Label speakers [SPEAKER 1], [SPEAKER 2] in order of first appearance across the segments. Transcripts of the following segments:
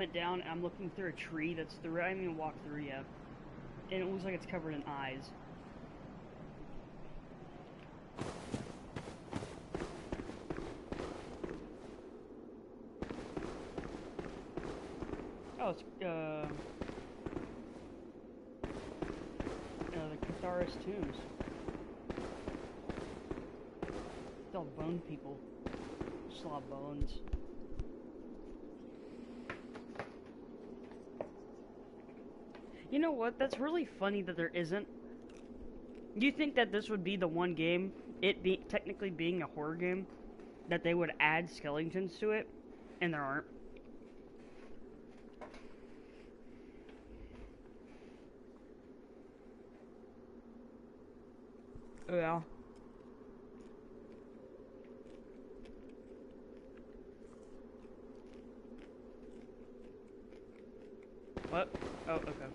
[SPEAKER 1] Went down and I'm looking through a tree that's through. I haven't even walked through yet, and it looks like it's covered in eyes. Oh, it's the Catharis tombs. It's all bone people. Just a lot of bones. You know what? That's really funny that there isn't. You think that this would be the one game, technically being a horror game, that they would add skeletons to it, and there aren't. Yeah. What? Oh, okay. Okay.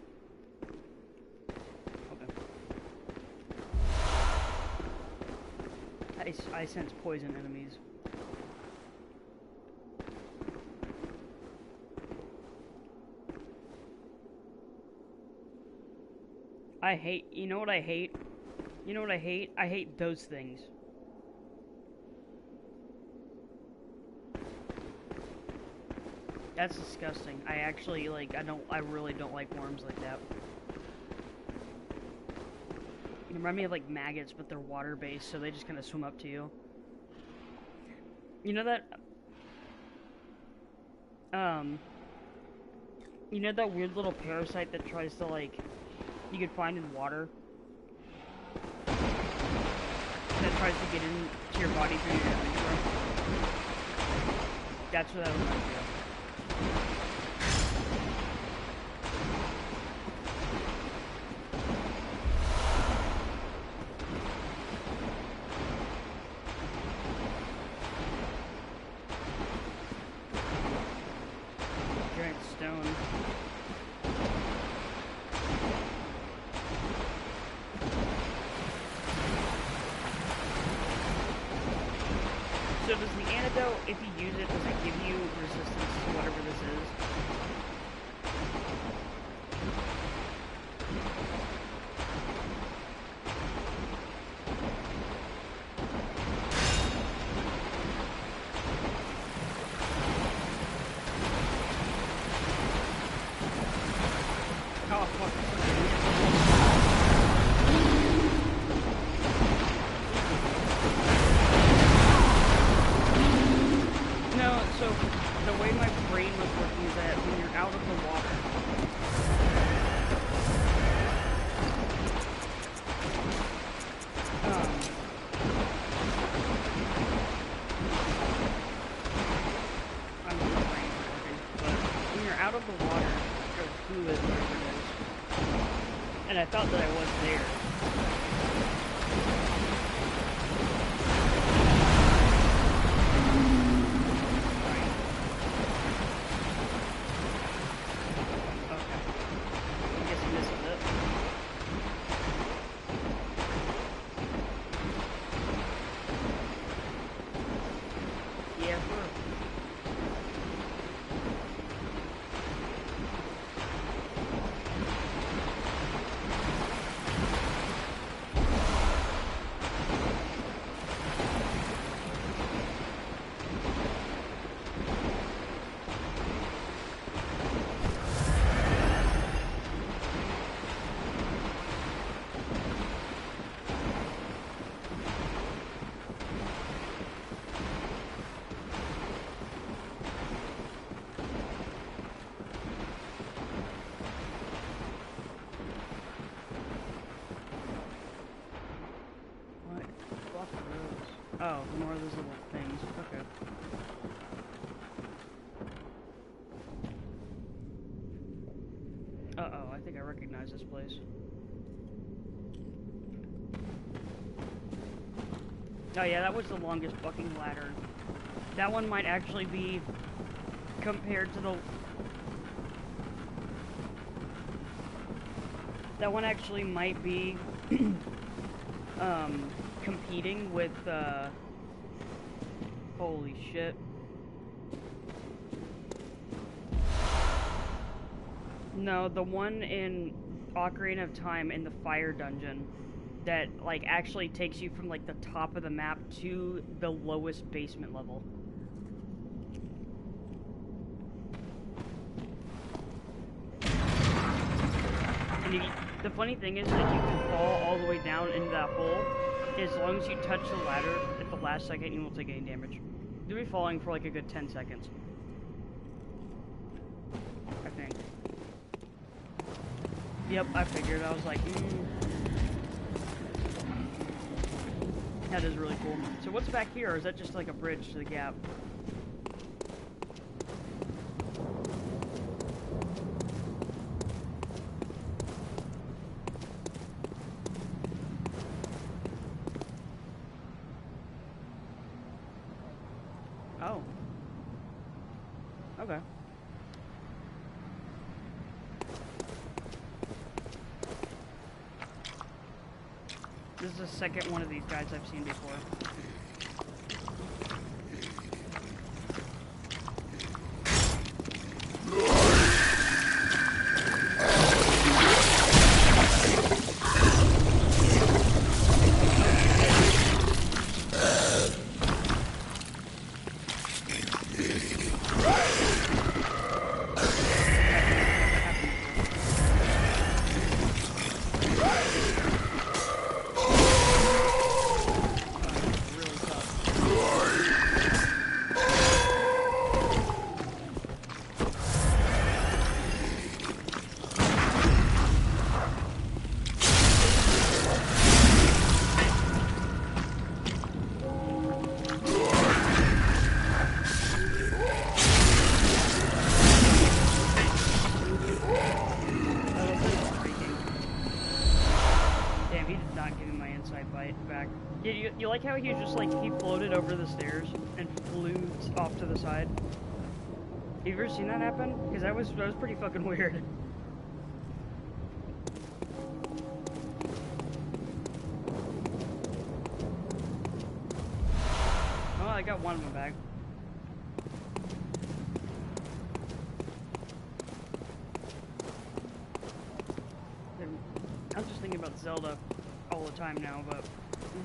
[SPEAKER 1] I sense poison enemies. You know what I hate? You know what I hate? I hate those things. That's disgusting. I actually, I really don't like worms like that. They remind me of, like, maggots, but they're water-based, so they just kind of swim up to you. You know that, you know that weird little parasite that tries to, like, you could find in water? That tries to get into your body through your urethra? That's what that reminds me of. Giant stone. So does the antidote, if you use it, does it give you resistance to whatever this is? Oh, fuck. No, so the way my brain was working is that when you're out of the water, I don't know if my brain is working, but when you're out of the water, or fluid, whatever it is, and I thought that I was there. Yeah, sure. Oh, more of those little things. Okay. Uh-oh, I think I recognize this place. Oh yeah, that was the longest fucking ladder. That one might actually be compared to the... That one actually might be, competing with, holy shit. No, the one in Ocarina of Time in the fire dungeon that like actually takes you from like the top of the map to the lowest basement level. And the funny thing is that you can fall all the way down into that hole. As long as you touch the ladder at the last second, you won't take any damage. You'll be falling for like a good 10 seconds. I think. Yep, I figured. I was like, That is really cool. So what's back here? Or is that just like a bridge to the gap? Oh. Okay. This is the second one of these guys I've seen before. You like how he just like he floated over the stairs and flew off to the side? Have you ever seen that happen? Because that was pretty fucking weird. Oh, I got one of them back. I'm just thinking about Zelda all the time now, but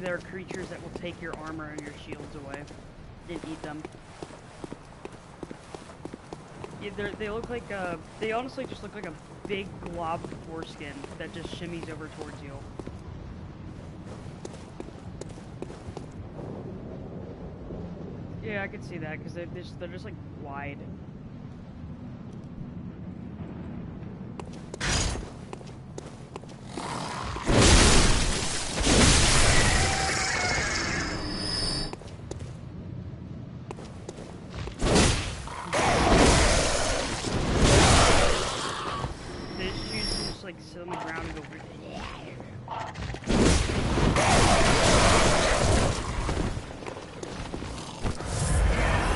[SPEAKER 1] there are creatures that will take your armor and your shields away and eat them. Yeah, they look like they honestly just look like a big glob foreskin that just shimmies over towards you. Yeah, I could see that because they're just like wide. Sit on the ground and go.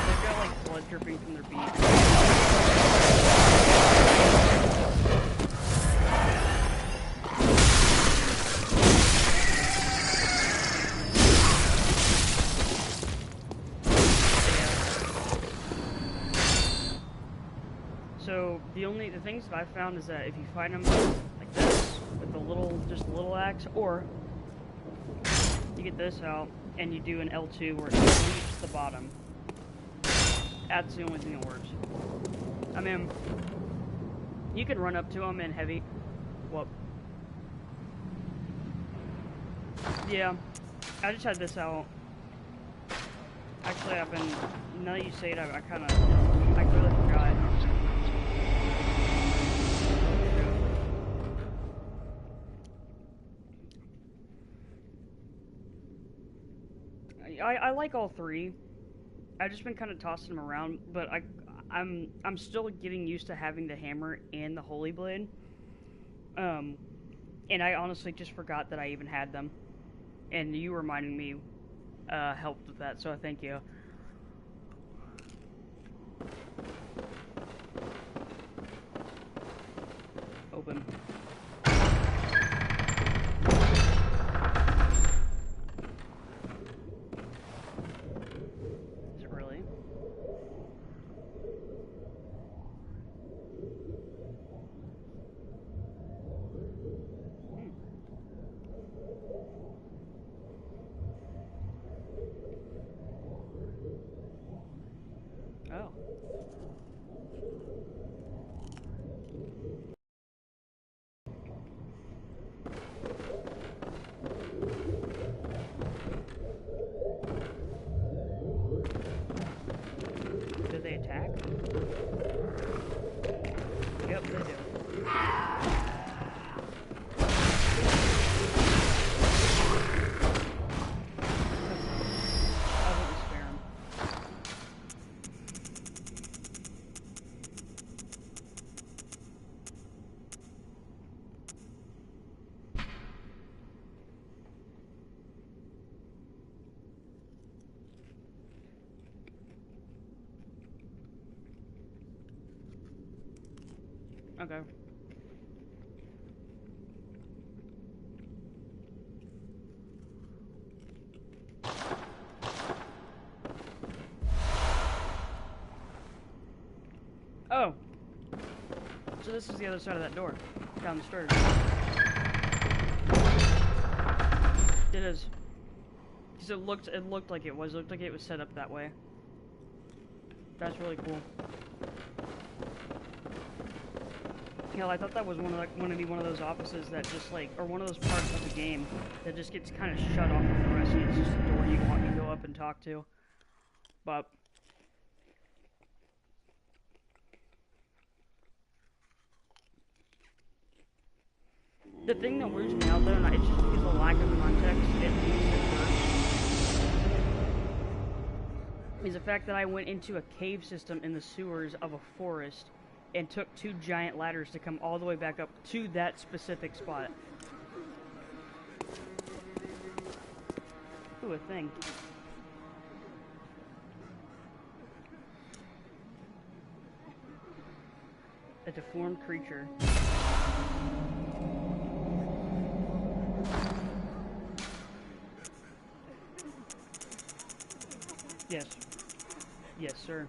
[SPEAKER 1] They've got like blood dripping from their beaks. So the things that I've found is that if you find them like this with the little axe, or you get this out and you do an L2 where it leaves the bottom. That's the only thing that works. I mean, you can run up to them in heavy. Whoop. Yeah, I just had this out. Actually, now that you say it, I clearly forgot. I like all three. I've just been kind of tossing them around, but I'm still getting used to having the hammer and the holy blade. And I honestly just forgot that I even had them, and you reminding me helped with that, so I thank you. Open. What do they do? I wouldn't spare him. Okay. Oh. So this is the other side of that door. Down the stairs. It is. Because it looked like it was. It looked like it was set up that way. That's really cool. Hell, I thought that was going to be one of those offices that just like, or one of those parts of the game that just gets kind of shut off from the rest. And it's just a door you want to go up and talk to. But the thing that weirds me out though, and it's just because of the lack of context, at least at first, is the fact that I went into a cave system in the sewers of a forest and took 2 giant ladders to come all the way back up to that specific spot. Ooh, a thing. A deformed creature. Yes. Yes, sir.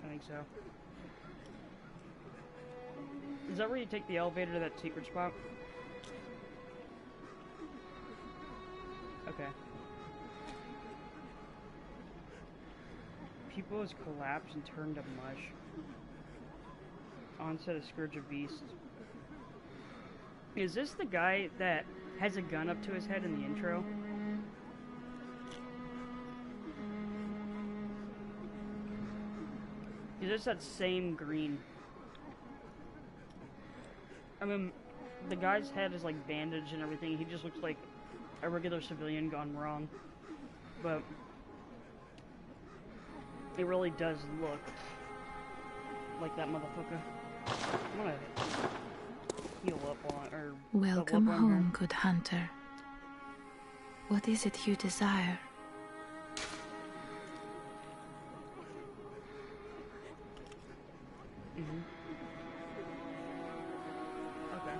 [SPEAKER 1] I think so. Is that where you take the elevator to that secret spot? Okay. People has collapsed and turned to mush. Onset of Scourge of Beasts. Is this the guy that has a gun up to his head in the intro? Is this that same green? I mean, the guy's head is like bandaged and everything. He just looks like a regular civilian gone wrong. But it really does look like that motherfucker. I'm gonna heal up on, or
[SPEAKER 2] welcome
[SPEAKER 1] up on
[SPEAKER 2] home,
[SPEAKER 1] her.
[SPEAKER 2] good hunter. What is it you desire?
[SPEAKER 1] Okay.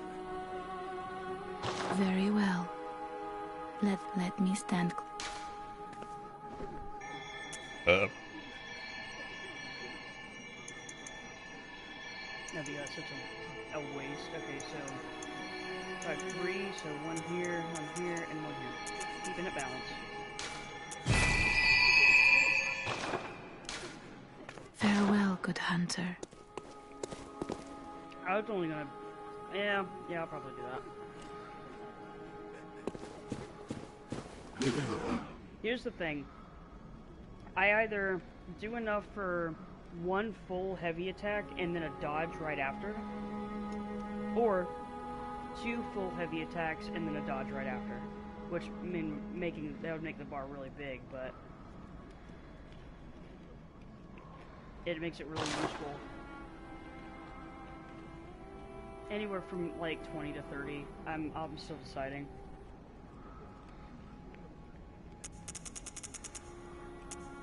[SPEAKER 2] Very well. Let me stand.
[SPEAKER 1] That'd be such a waste. Okay, so I have 3, so 1 here, and 1 here. Keeping it balanced.
[SPEAKER 2] Farewell, good hunter.
[SPEAKER 1] I was only gonna... Yeah, I'll probably do that. Here's the thing. I either do enough for 1 full heavy attack and then a dodge right after, or 2 full heavy attacks and then a dodge right after. Which, I mean, that would make the bar really big, but it makes it really useful. Anywhere from like 20 to 30. I'm still deciding.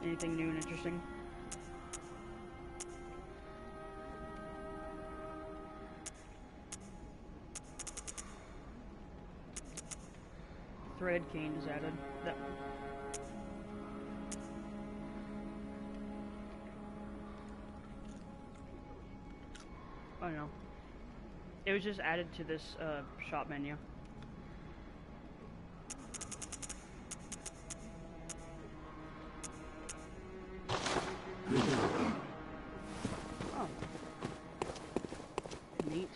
[SPEAKER 1] Anything new and interesting? Thread cane is added. Oh no. It was just added to this shop menu. Oh. Neat.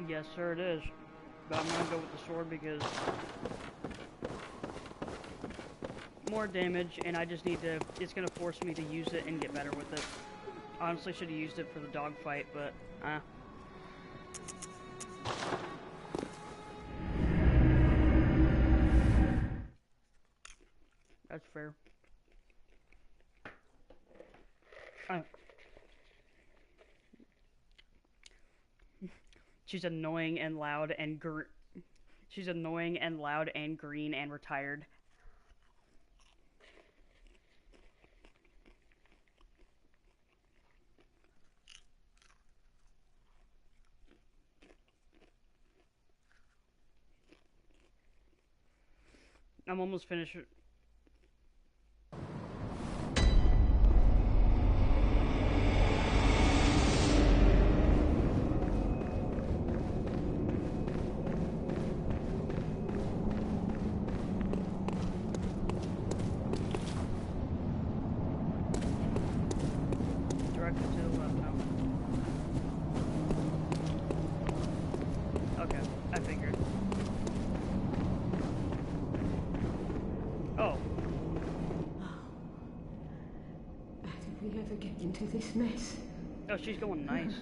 [SPEAKER 1] Yes, sir, it is. But I'm gonna go with the sword because more damage, and I just need to. It's gonna force me to use it and get better with it. Honestly, should have used it for the dogfight, but that's fair. She's annoying and loud and She's annoying and loud and green and retired. I'm almost finished. Directed to the left now. Okay, I figured. Oh.
[SPEAKER 3] How did we ever get into this mess?
[SPEAKER 1] Oh, she's going nice.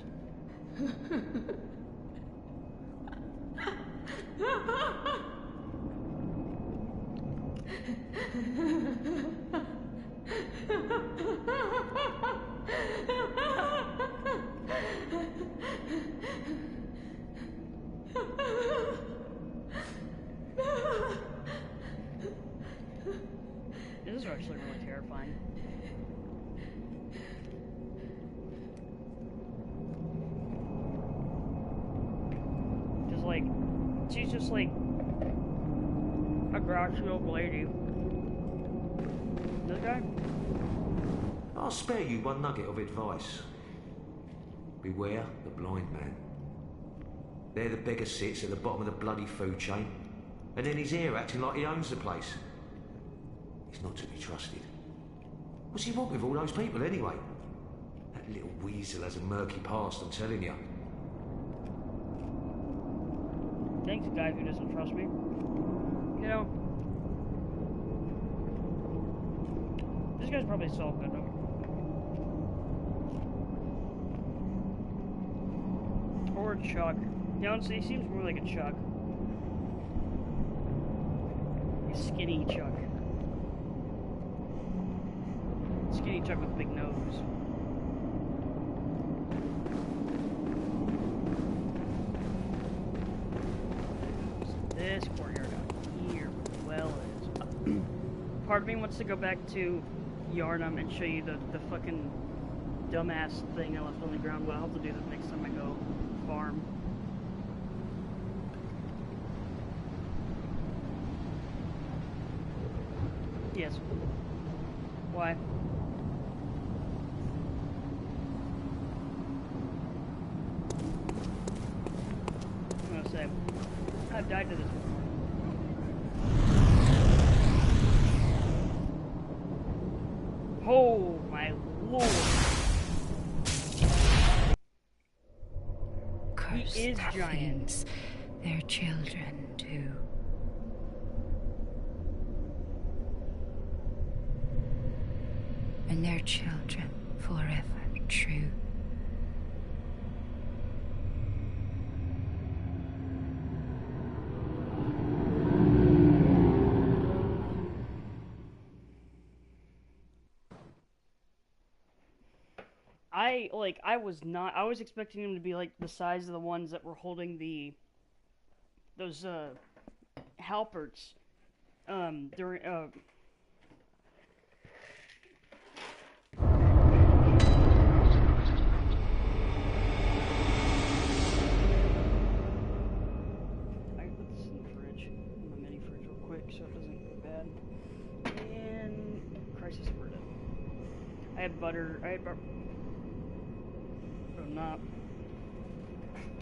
[SPEAKER 1] This is actually really terrifying. Just like, she's just like a grouchy old lady. This guy?
[SPEAKER 4] I'll spare you one nugget of advice. Beware the blind man. There the beggar sits at the bottom of the bloody food chain, and then he's here acting like he owns the place. He's not to be trusted. What's he want with all those people anyway? That little weasel has a murky past, I'm telling you.
[SPEAKER 1] Thanks, guy who doesn't trust me. You know, this guy's probably so good though. Or Chuck. You know, he seems more like a Chuck. He's skinny Chuck. Skinny Chuck with a big nose. This courtyard out here, well is. Part of me wants to go back to Yharnam and show you the fucking dumbass thing I left on the ground, but I'll have to do that next time I go farm. Yes. Why? I'm gonna say, I've died to this before. Oh my lord!
[SPEAKER 2] Curse
[SPEAKER 1] He is
[SPEAKER 2] the
[SPEAKER 1] giant.
[SPEAKER 2] things, their children too. And their children forever true.
[SPEAKER 1] I was expecting him to be like the size of the ones that were holding those halberds during I can put this in the fridge, in my mini fridge real quick so it doesn't go bad. And crisis averted. I had butter. Oh, not.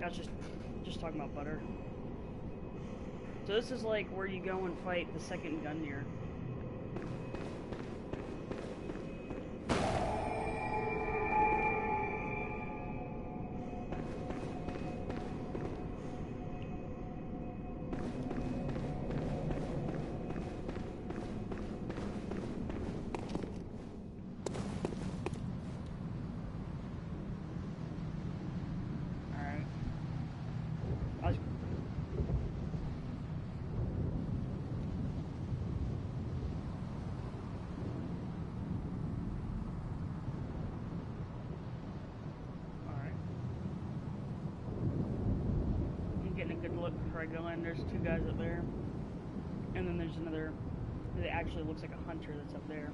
[SPEAKER 1] I was just talking about butter. So this is like where you go and fight the second Gundyr. Craigland. There's two guys up there. And then there's another that actually looks like a hunter that's up there.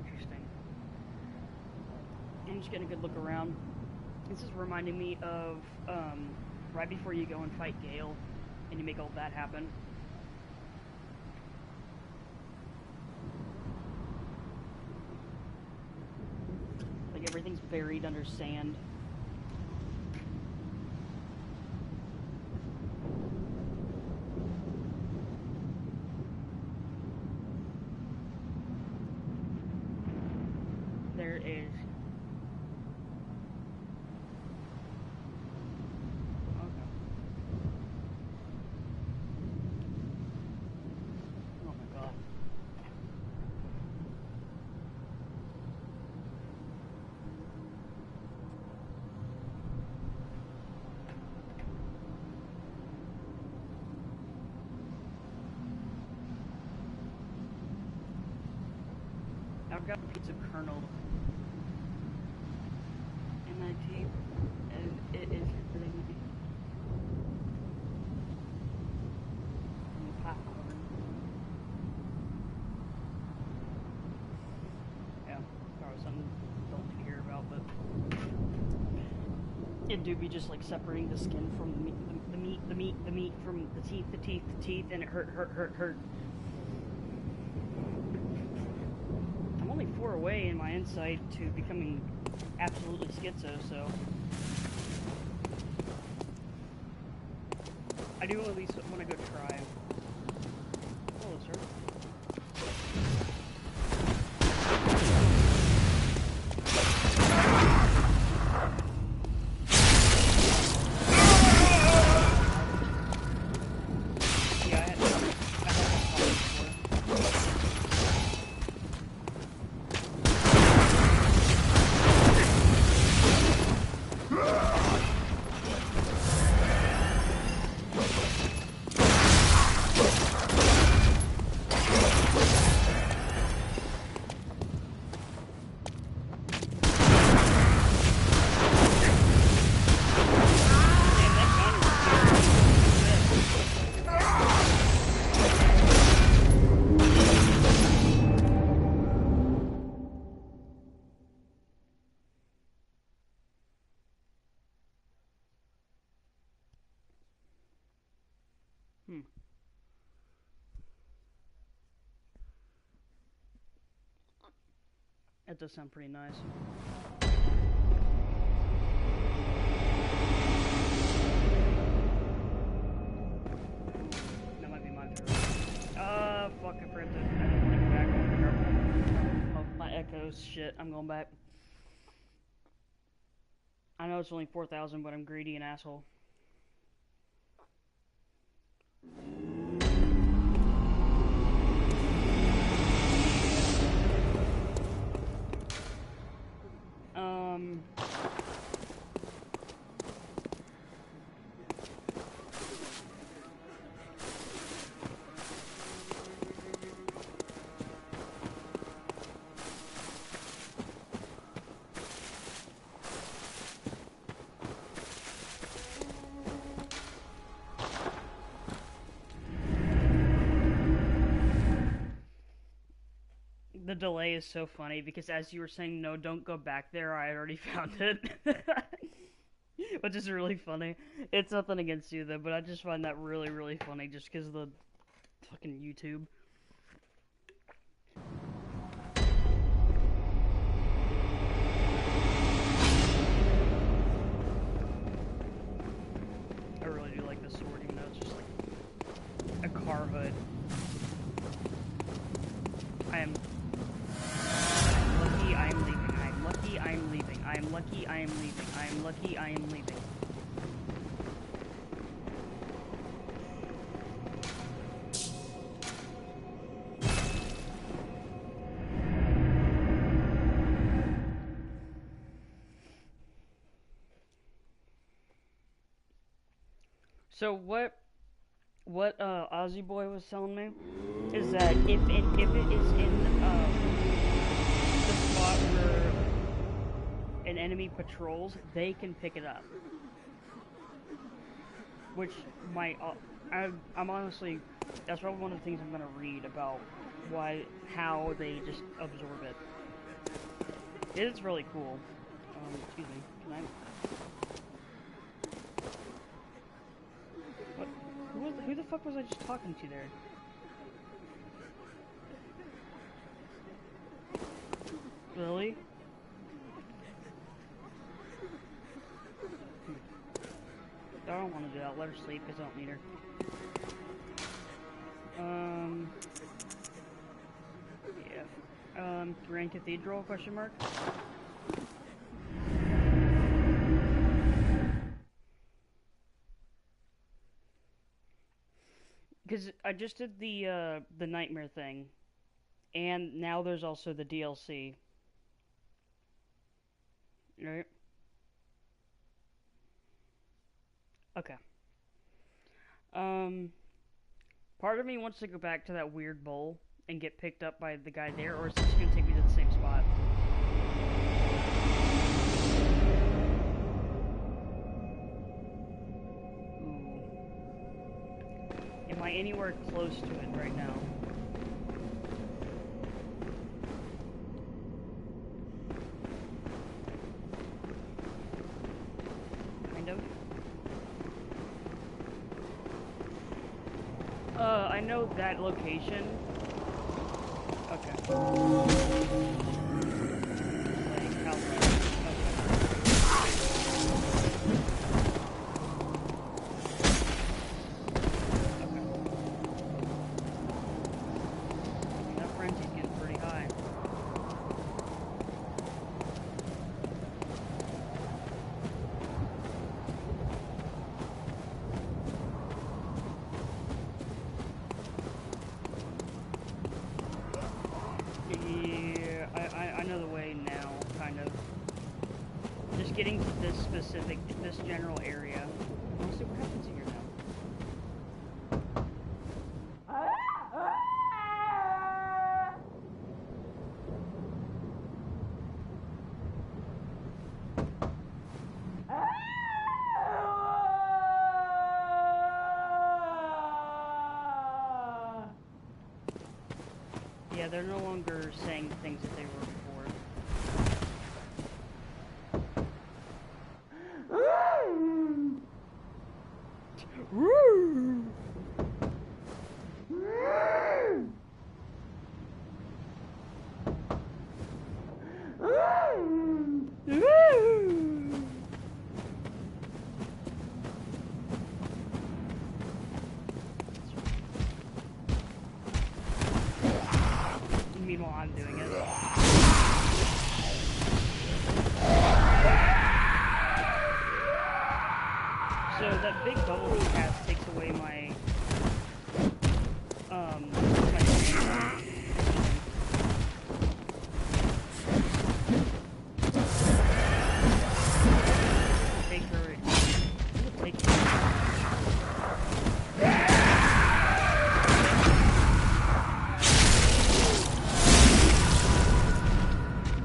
[SPEAKER 1] Interesting. I'm just getting a good look around. This is reminding me of right before you go and fight Gale and you make all that happen. Like everything's buried under sand. There is. Okay. Oh my god. I've got a pizza kernel in my teeth, and it is hurting me. And popcorn. Yeah, probably something don't need to hear about, but it do be just like separating the skin from the meat from the teeth, and it hurt. I'm only 4 away in my insight to becoming absolutely schizo, so I do at least want to go try. Hello, sir. Yeah, I had that problem before. That does sound pretty nice. That might be my favorite. Fuck, I printed. I didn't want to go back. Be careful. Oh, my echoes. Shit, I'm going back. I know it's only 4,000, but I'm greedy and asshole. The delay is so funny because as you were saying, no, don't go back there, I already found it. Which is really funny. It's nothing against you though, but I just find that really, really funny just because of the fucking YouTube. I really do like this sword, even though it's just like a car hood. I am lucky I am leaving. I am lucky I am leaving. I am lucky I am leaving. I am lucky I am leaving. So what what Ozzy Boy was telling me is that if it is in the spot where an enemy patrols, they can pick it up. Which might, I'm honestly, that's probably one of the things I'm gonna read about how they just absorb it. It is really cool. Excuse me, can I? What? Who the fuck was I just talking to there? Really? I don't want to do that. Let her sleep because I don't need her. Yeah. Grand Cathedral? Question mark. Because I just did the nightmare thing, and now there's also the DLC. Right? Okay. Part of me wants to go back to that weird bowl and get picked up by the guy there, or is it just gonna take me to the same spot? Ooh. Am I anywhere close to it right now? Kind of. I know that location. Okay. Like, how far? Okay. That frenzy's getting pretty high. I know the way now, kind of. Just getting to this general area. Let's see what happens here now. Yeah, they're no longer saying the things that they were before. Meanwhile, I'm doing it. So that big bubble he has takes away my take her. Take her.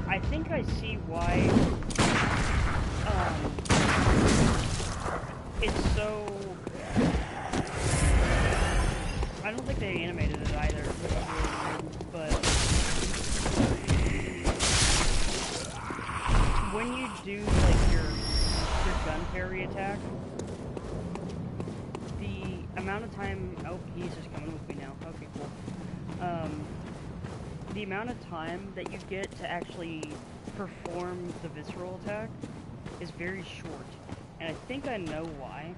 [SPEAKER 1] I think I see why it's so. I don't think they animated it either, which is really weird, but when you do like your gun parry attack, the amount of time. Oh, he's just coming with me now. Okay, cool. The amount of time that you get to actually perform the visceral attack is very short. And I think I know why.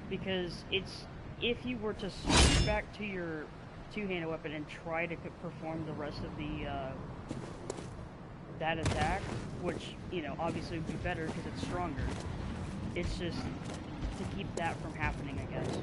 [SPEAKER 1] Because it's, if you were to switch back to your two-handed weapon and try to perform the rest of the, that attack, which, you know, obviously would be better because it's stronger. It's just to keep that from happening, I guess.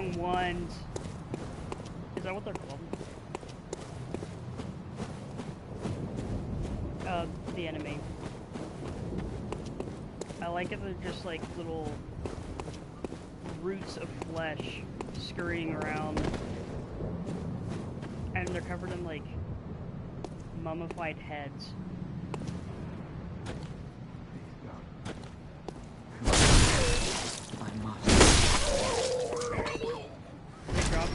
[SPEAKER 1] Wrong ones. Is that what they're called? The enemy. I like it, they're just like little roots of flesh scurrying around. And they're covered in like mummified heads.
[SPEAKER 5] I must.
[SPEAKER 1] They drop.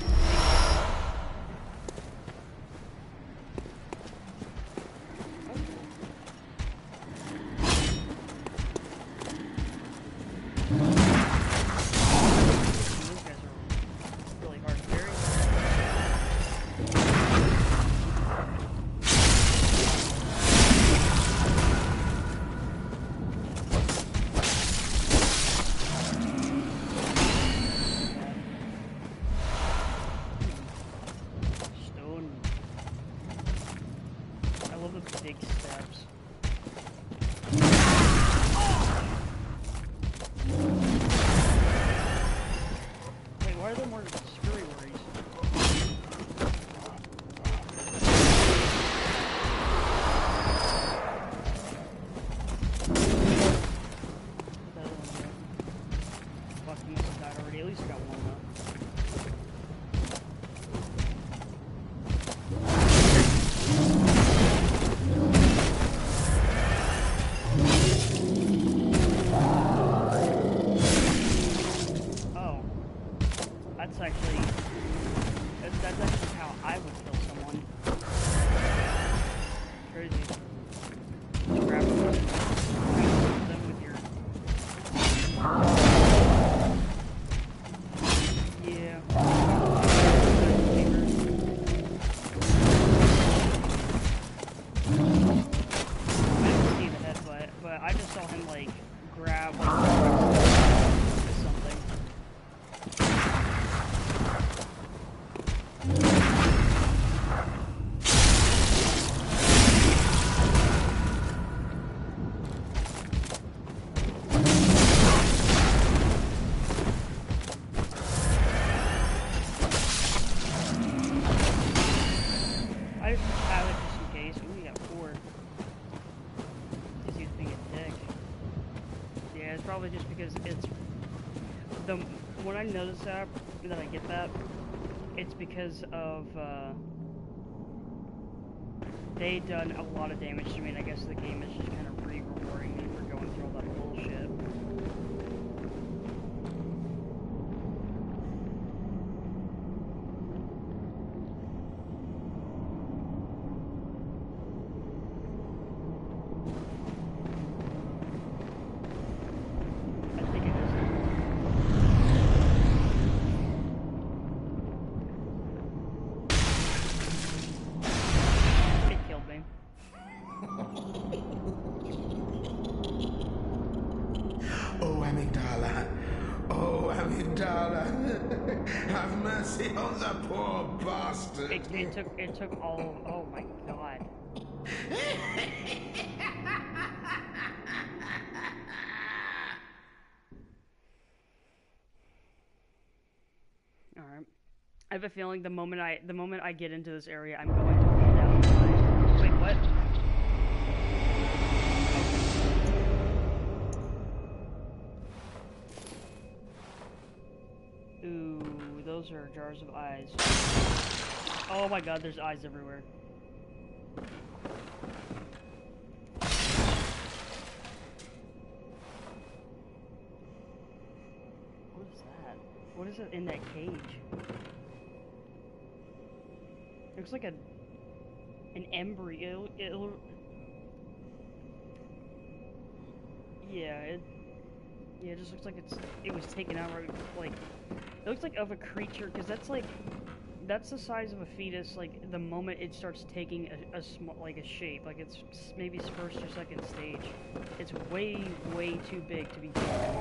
[SPEAKER 1] Those guys are really hard to carry. Stone. I love the big steps. Wait, why are there more scurry worries? Fuck, he must have died already. At least I got one though. Oh, that's actually that's actually how I would kill someone. Crazy. Just grab them with your yeah. I didn't see the head, but I just saw him like grab like something. I just have it just in case. Ooh, we got 4. This dude's being a dick. Yeah, it's probably just because it's the when I notice that I get that, it's because of they done a lot of damage to me, and I guess the game is just kind of rewarding me for going through all that bullshit. I think it is. It killed me.
[SPEAKER 6] Oh, Amygdala. Oh, Amygdala. Have mercy on the poor bastard.
[SPEAKER 1] It took all. Oh my god. All right. I have a feeling the moment I get into this area, I'm going to fall down the line. Wait, what? Ooh, those are jars of eyes. Oh my god, there's eyes everywhere. What is that? What is it in that cage? It looks like an embryo. Yeah, it just looks like it was taken out right, like, it looks like of a creature, because that's the size of a fetus, like, the moment it starts taking a small, like, a shape, like, it's maybe its first or second stage. It's way, way too big to be human.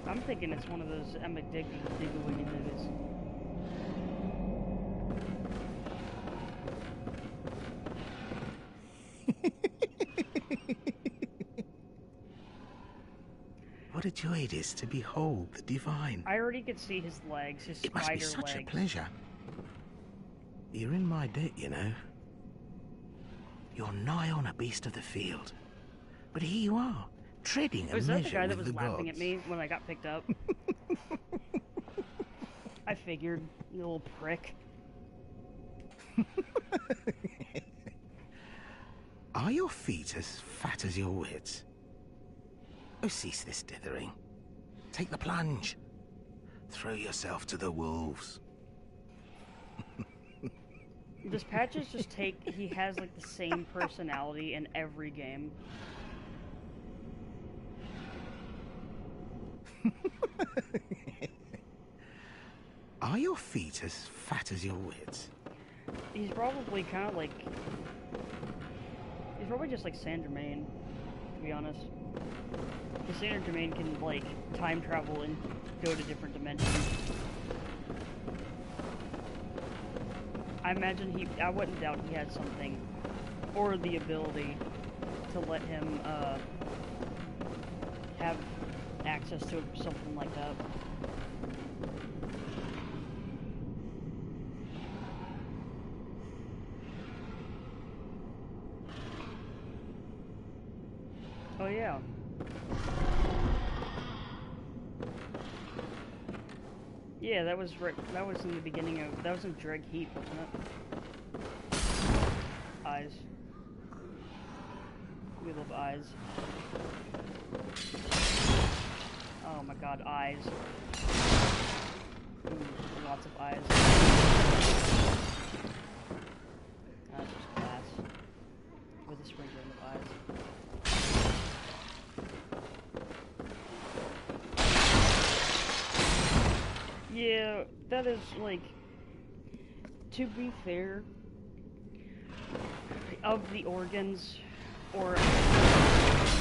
[SPEAKER 1] I'm thinking it's one of those Amygdala niggas.
[SPEAKER 6] a joy it is to behold the divine.
[SPEAKER 1] I already could see his legs, his
[SPEAKER 6] It must be
[SPEAKER 1] spider
[SPEAKER 6] such
[SPEAKER 1] legs.
[SPEAKER 6] a pleasure. You're in my debt, you know. You're nigh on a beast of the field. But here you are, treading a
[SPEAKER 1] Was that the
[SPEAKER 6] measure
[SPEAKER 1] guy that
[SPEAKER 6] with
[SPEAKER 1] was
[SPEAKER 6] the
[SPEAKER 1] laughing at
[SPEAKER 6] gods.
[SPEAKER 1] me when I got picked up? I figured, you little prick.
[SPEAKER 6] Are your feet as fat as your wits? Oh, cease this dithering. Take the plunge. Throw yourself to the wolves.
[SPEAKER 1] Does Patches just take... He has, like, the same personality in every game.
[SPEAKER 6] Are your feet as fat as your wits?
[SPEAKER 1] He's probably kind of like... He's probably just like Saint Germain, to be honest. Because Saint Germain can, like, time travel and go to different dimensions. I imagine I wouldn't doubt he had something, or the ability to let him, have access to something like that. Oh yeah. Yeah, that was right. That was in the beginning of. That was in Dreg Heat, wasn't it? Eyes. We love eyes. Oh my God, eyes. Ooh, lots of eyes. That's just glass with a sprinkling of eyes. Yeah, that is, like, to be fair, of the organs, or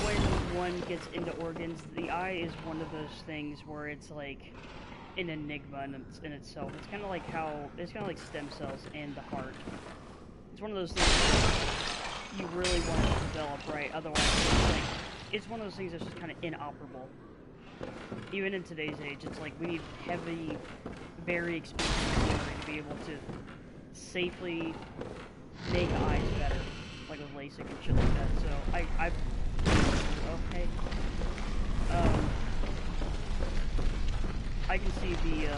[SPEAKER 1] when one gets into organs, the eye is one of those things where it's, like, an enigma in itself. It's kind of like stem cells and the heart. It's one of those things you really want to develop right, otherwise it's one of those things that's just kind of inoperable. Even in today's age, it's like we need heavy, very expensive machinery to be able to safely make eyes better, like with LASIK and shit like that. So okay. I can see the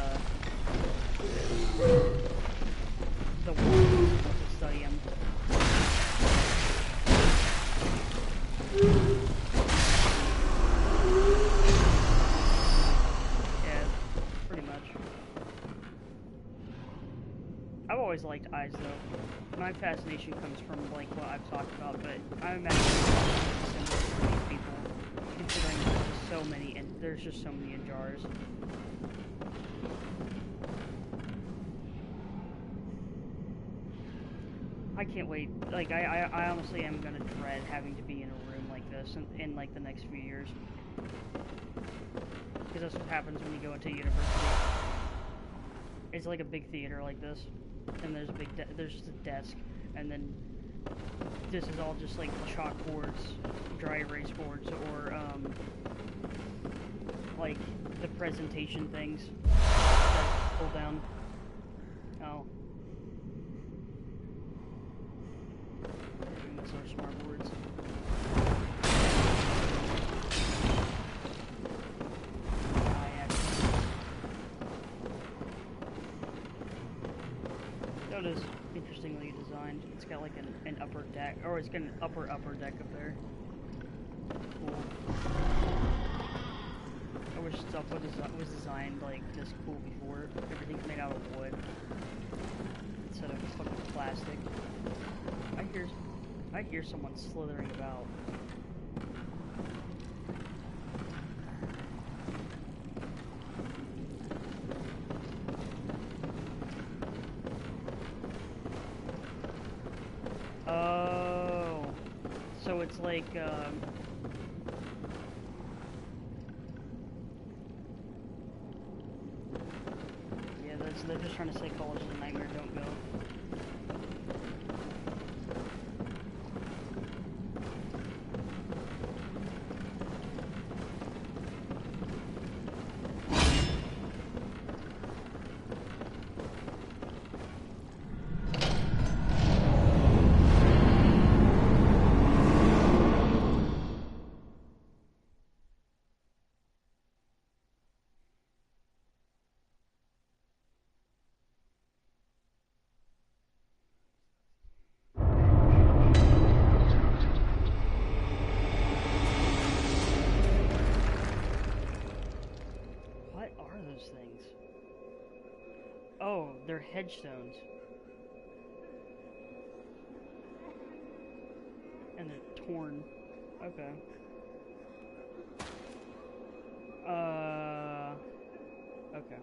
[SPEAKER 1] ones to study them. I've always liked eyes, though. My fascination comes from, like, what I've talked about, but I imagine it's similar for these people, considering there's just so many in jars. I can't wait. Like, I honestly am gonna dread having to be in a room like this in like, the next few years. Because that's what happens when you go into university. It's like a big theater like this. And there's there's just a desk, and then this is all just like chalkboards, dry erase boards, or like the presentation things that pull down. Oh, those are smart boards. It is interestingly designed. It's got like an upper deck, or it's got an upper deck up there. Cool. I wish stuff was designed like this cool before. Everything's made out of wood instead of fucking plastic. I hear someone slithering about. Oh, so it's like, yeah, they're just trying to say College is a Nightmare, don't go. they're headstones. And they're torn. Okay. Okay.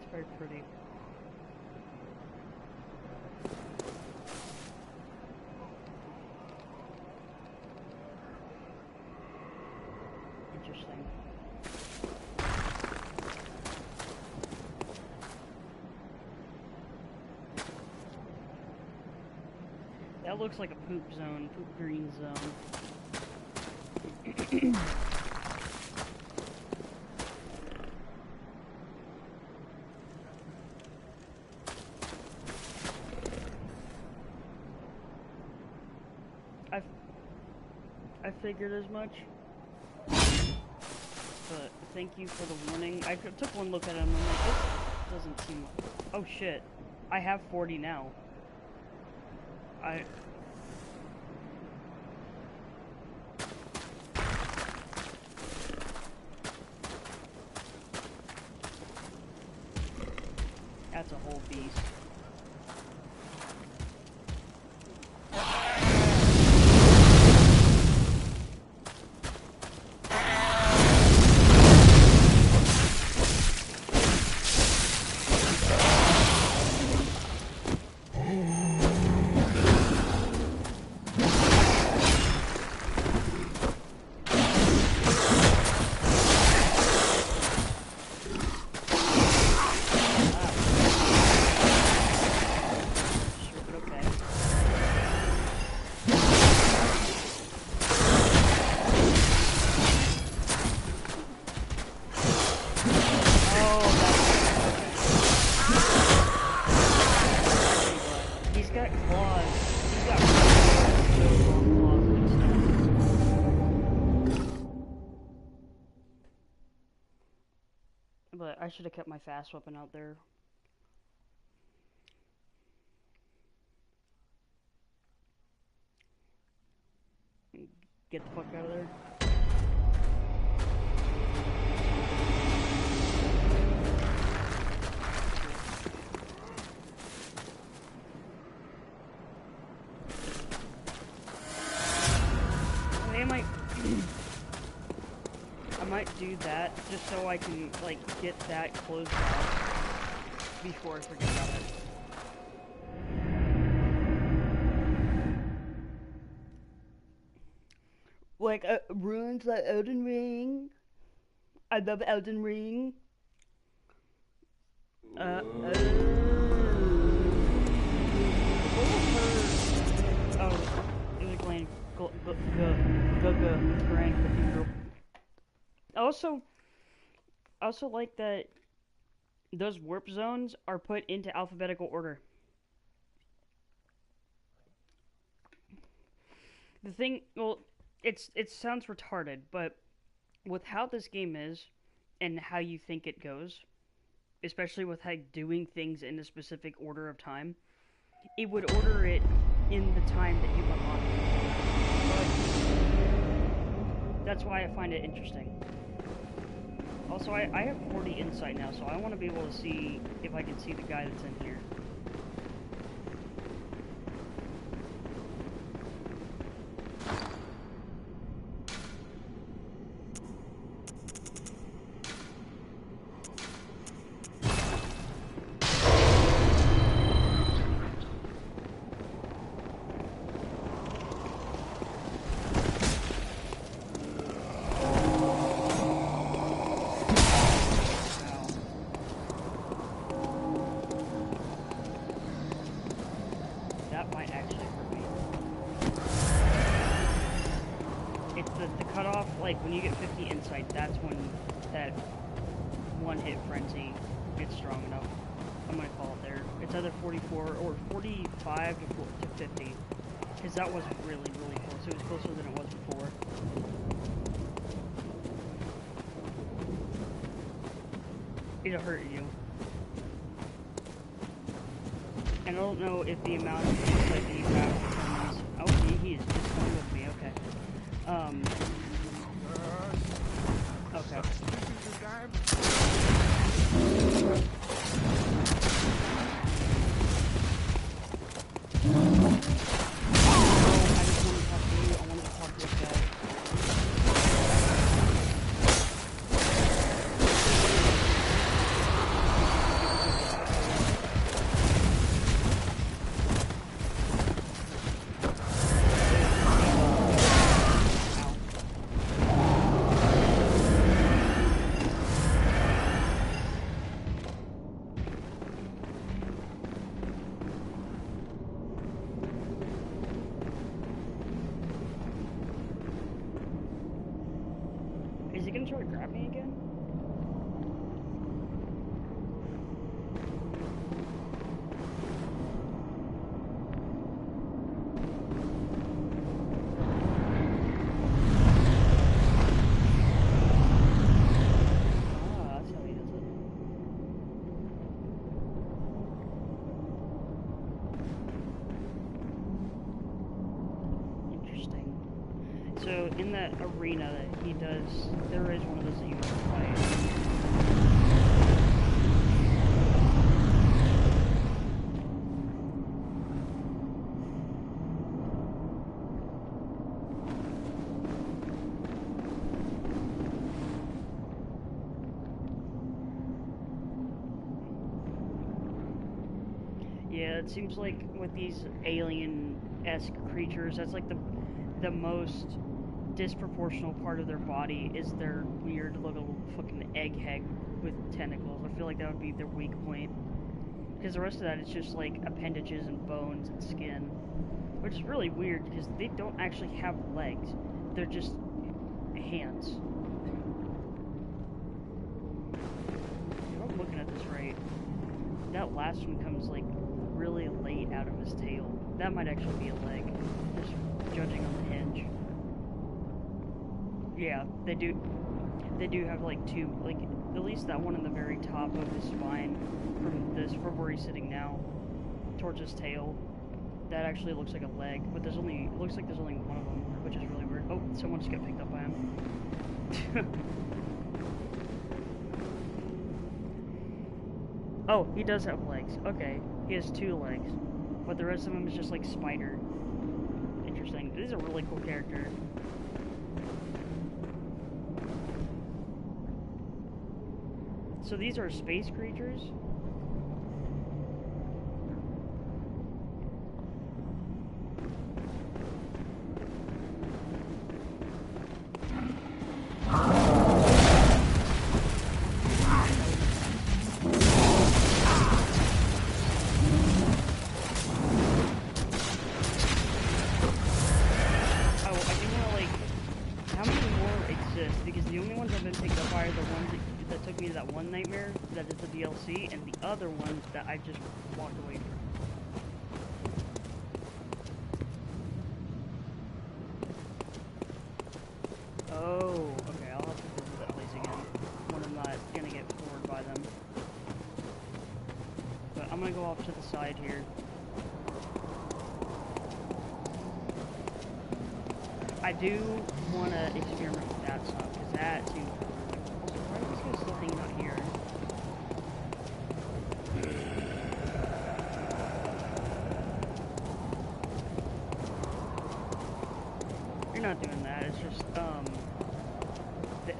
[SPEAKER 1] It's very pretty. Interesting. That looks like a poop zone, poop green zone. I figured as much. But thank you for the warning. I took one look at it and I'm like, this doesn't seem... Oh shit. I have 40 now. That's a whole beast. But I should have kept my fast weapon out there. Get the fuck out of there. I might do that just so I can like get that closed out before I forget about it. Like ruins like Elden Ring. I love Elden Ring. Oh, it was Glen Grand Cathedral. I also like that those warp zones are put into alphabetical order. The thing, well, it sounds retarded, but with how this game is and how you think it goes, especially with how doing things in a specific order of time, it would order it in the time that you unlock it. That's why I find it interesting. Also, I have 40 insight now, so I want to be able to see if I can see the guy that's in here. That might actually hurt me. It's the cutoff, like when you get 50 insight, that's when that one-hit frenzy gets strong enough. I'm gonna call it there. It's either 44 or 45 to 50. Because that was really, really close. It was closer than it was before. it'll hurt you. And I don't know if the amount of things that you have determines. Oh, he is just coming with me. Okay. Okay. Is he gonna try to grab me again? Ah, that's how he does it. Interesting. So in that arena that he does, there is one of those that you can fight. Yeah, it seems like with these alien-esque creatures, that's like the most disproportional part of their body is their weird little fucking egghead with tentacles. I feel like that would be their weak point. Because the rest of that is just like appendages and bones and skin. Which is really weird because they don't actually have legs. They're just hands. If I'm looking at this right, that last one comes like really late out of his tail. That might actually be a leg. Just judging on the hinge. Yeah, they do have like two, like at least that one in the very top of his spine from where he's sitting now towards his tail. That actually looks like a leg, but it looks like there's only one of them, which is really weird. Oh, someone just got picked up by him. Oh, he does have legs. Okay, he has 2 legs, but the rest of him is just like spider. Interesting. This is a really cool character. So these are space creatures? Because the only ones I've been picked up by are the ones that took me to that one nightmare, that is the DLC, and the other ones that I just walked away from. Oh, okay, I'll have to visit that place again when I'm not gonna get bored by them. But I'm gonna go off to the side here. I do want to experiment with that stuff, because that seems... Also, why are these guys still hanging out here? You're not doing that, it's just,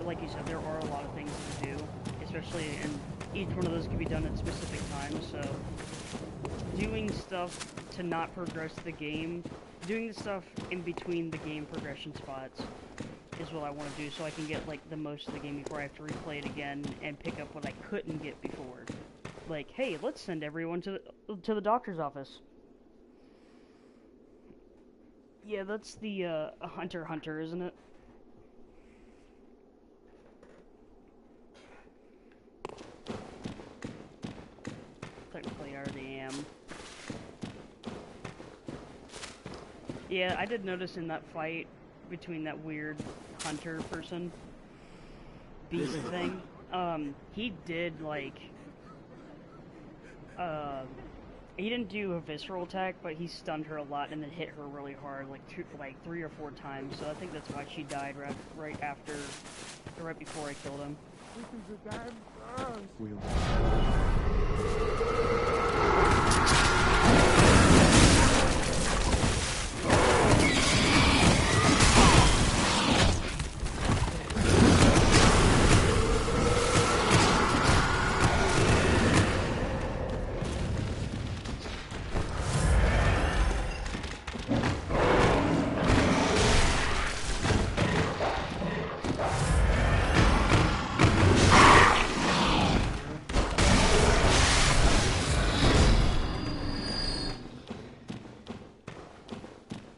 [SPEAKER 1] like you said, there are a lot of things to do, especially, and each one of those can be done at specific times, so... Doing stuff to not progress the game, doing the stuff in between the game progression spots is what I want to do, so I can get like the most of the game before I have to replay it again and pick up what I couldn't get before. Like, hey, let's send everyone to the doctor's office. Yeah, that's the Hunter x Hunter, isn't it? Technically, I already am. Yeah, I did notice in that fight between that weird hunter person, beast thing, He did like, he didn't do a visceral attack, but he stunned her a lot and then hit her really hard, like 3 or 4 times. So I think that's why she died right after, or right before I killed him.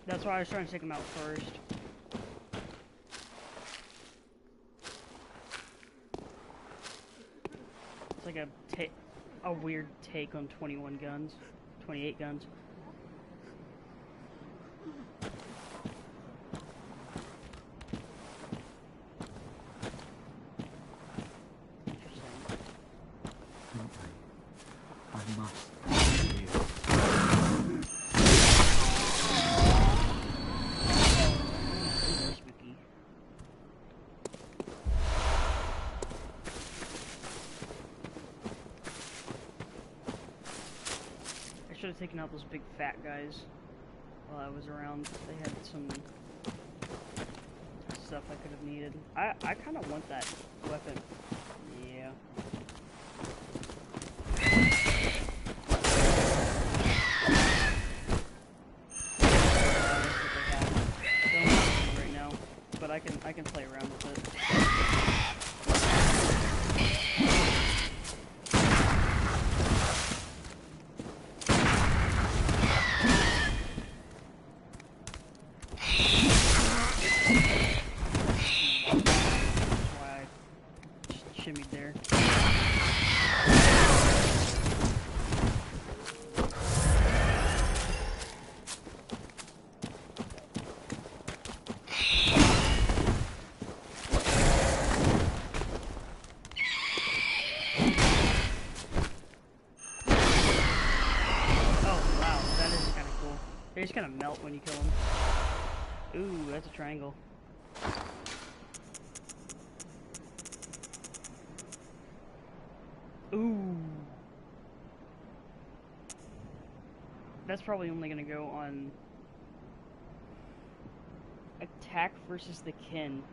[SPEAKER 1] That's why I was trying to take him out first. It's like a weird take on 21 guns, 28 guns. Should have taken out those big fat guys while I was around. They had some stuff I could have needed. I kind of want that weapon. Yeah. Don't have it right now, but I can play around with it. Shimmied there. Oh wow, that is kind of cool. They just kind of melt when you kill them. Ooh, that's a triangle. Ooh. That's probably only gonna go on attack versus the kin.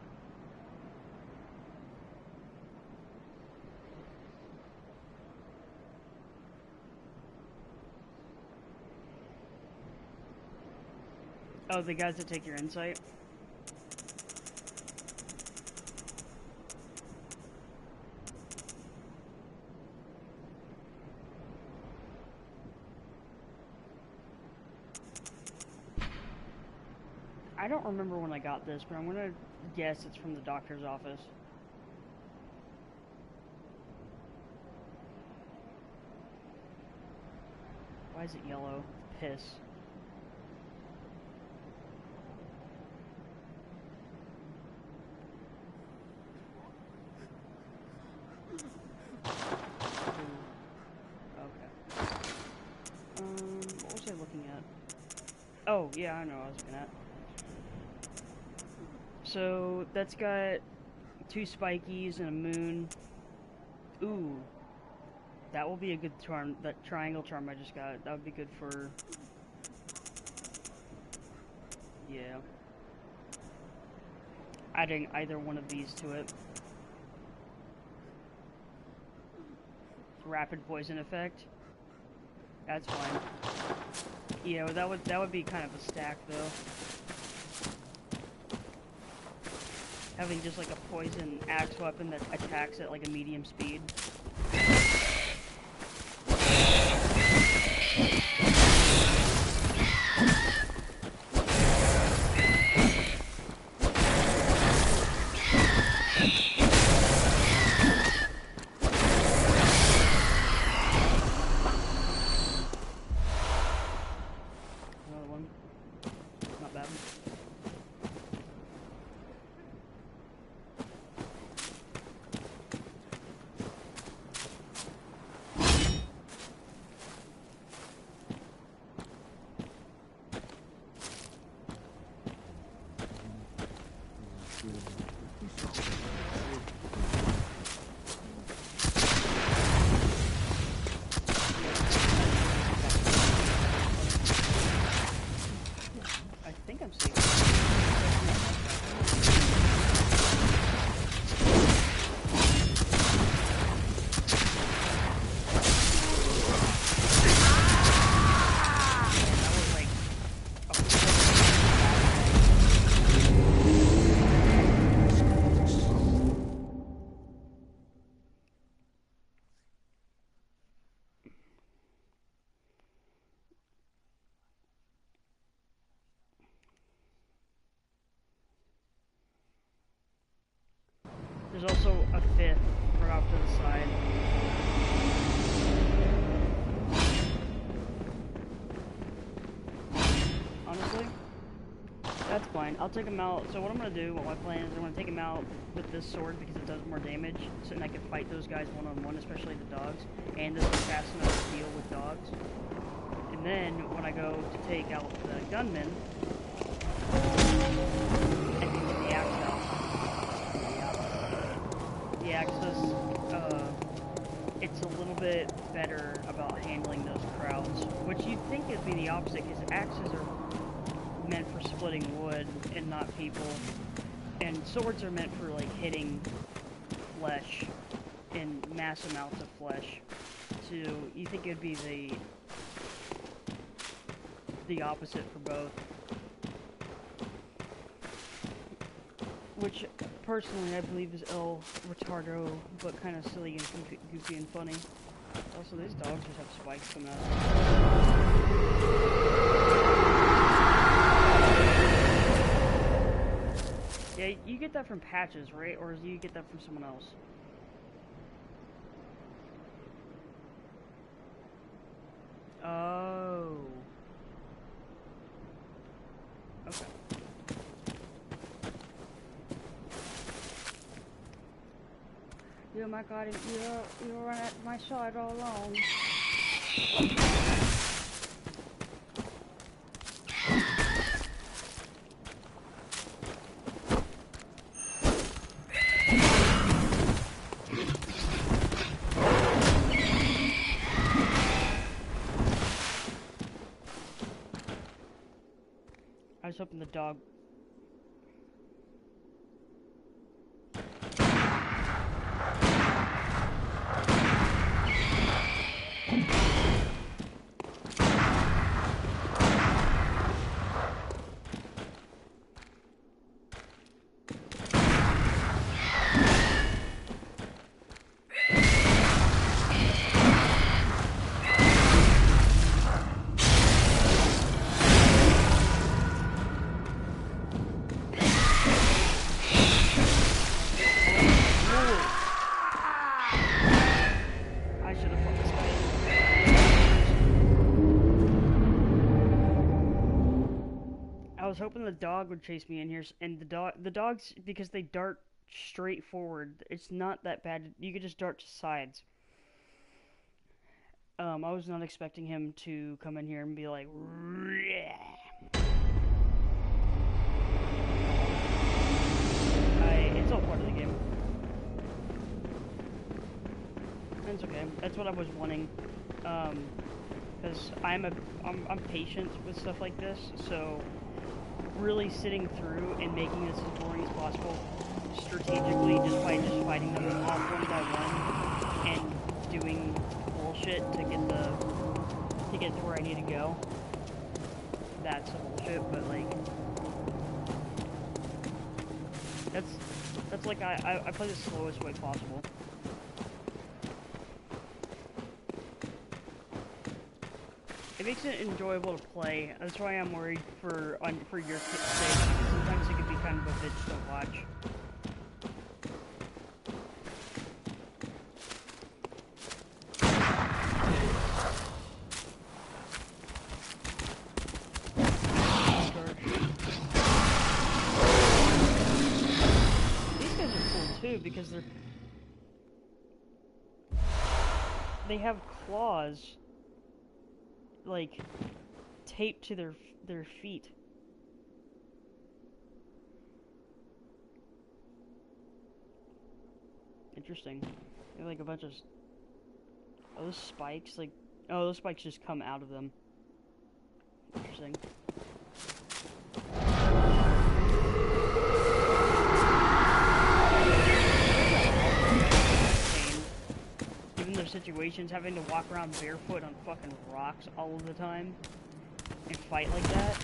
[SPEAKER 1] Oh, the guys that take your insight? I don't remember when I got this, but I'm gonna guess it's from the doctor's office. Why is it yellow? Piss. Okay. What was I looking at? Oh, yeah, I know what I was looking at. So, that's got 2 spikies and a moon. Ooh. That will be a good charm. That triangle charm I just got. That would be good for... Yeah. Adding either one of these to it. Rapid poison effect. That's fine. Yeah, that would be kind of a stack though. Having just like a poison axe weapon that attacks at like a medium speed. Another one. Not bad. There's also a fifth right off to the side. Honestly, that's fine. I'll take him out. So what I'm going to do, what my plan is, I'm going to take him out with this sword because it does more damage. So then I can fight those guys one-on-one, especially the dogs. And this is fast enough to deal with dogs. And then, when I go to take out the gunman, I can get the axe out. The axe it's a little bit better about handling those crowds, which you'd think it'd be the opposite, because axes are meant for splitting wood and not people, and swords are meant for like hitting flesh in mass amounts of flesh. So you think it'd be the opposite for both, which personally I believe is El Retardo, but kind of silly and goofy and funny. Also, these dogs just have spikes coming out. Yeah, you get that from Patches, right? Or do you get that from someone else? Oh. Okay. Oh my god, you run at my side all along. I was hoping the dog... I was hoping the dog would chase me in here, and the dogs, because they dart straight forward, it's not that bad. You could just dart to sides. I was not expecting him to come in here and be like, it's all part of the game. It's okay. That's what I was wanting. Because I'm patient with stuff like this, so really sitting through and making this as boring as possible strategically, just by fighting them off one by one and doing bullshit to get to where I need to go. That's some bullshit, but like that's like I play the slowest way possible. It makes it enjoyable to play. That's why I'm worried for your sake. Sometimes it can be kind of a bitch to watch. These guys are cool too because they have claws, like, taped to their feet. Interesting. They have like a bunch of those spikes, like, oh, those spikes just come out of them. Interesting. Given their situations, having to walk around barefoot on fucking rocks all of the time and fight like that.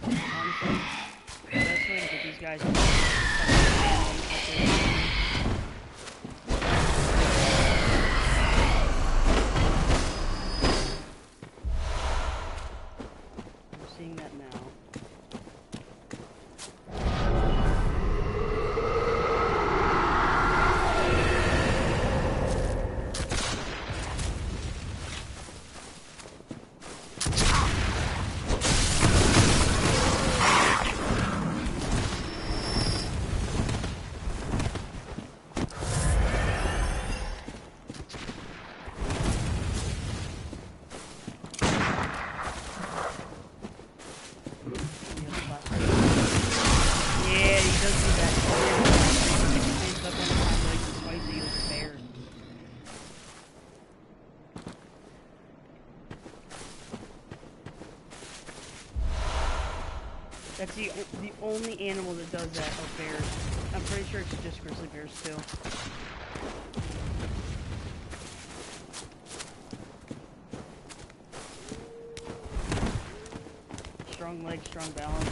[SPEAKER 1] Honestly, the best way to get these guys That's the only animal that does that are bears. I'm pretty sure it's just grizzly bears too. Strong legs, strong balance.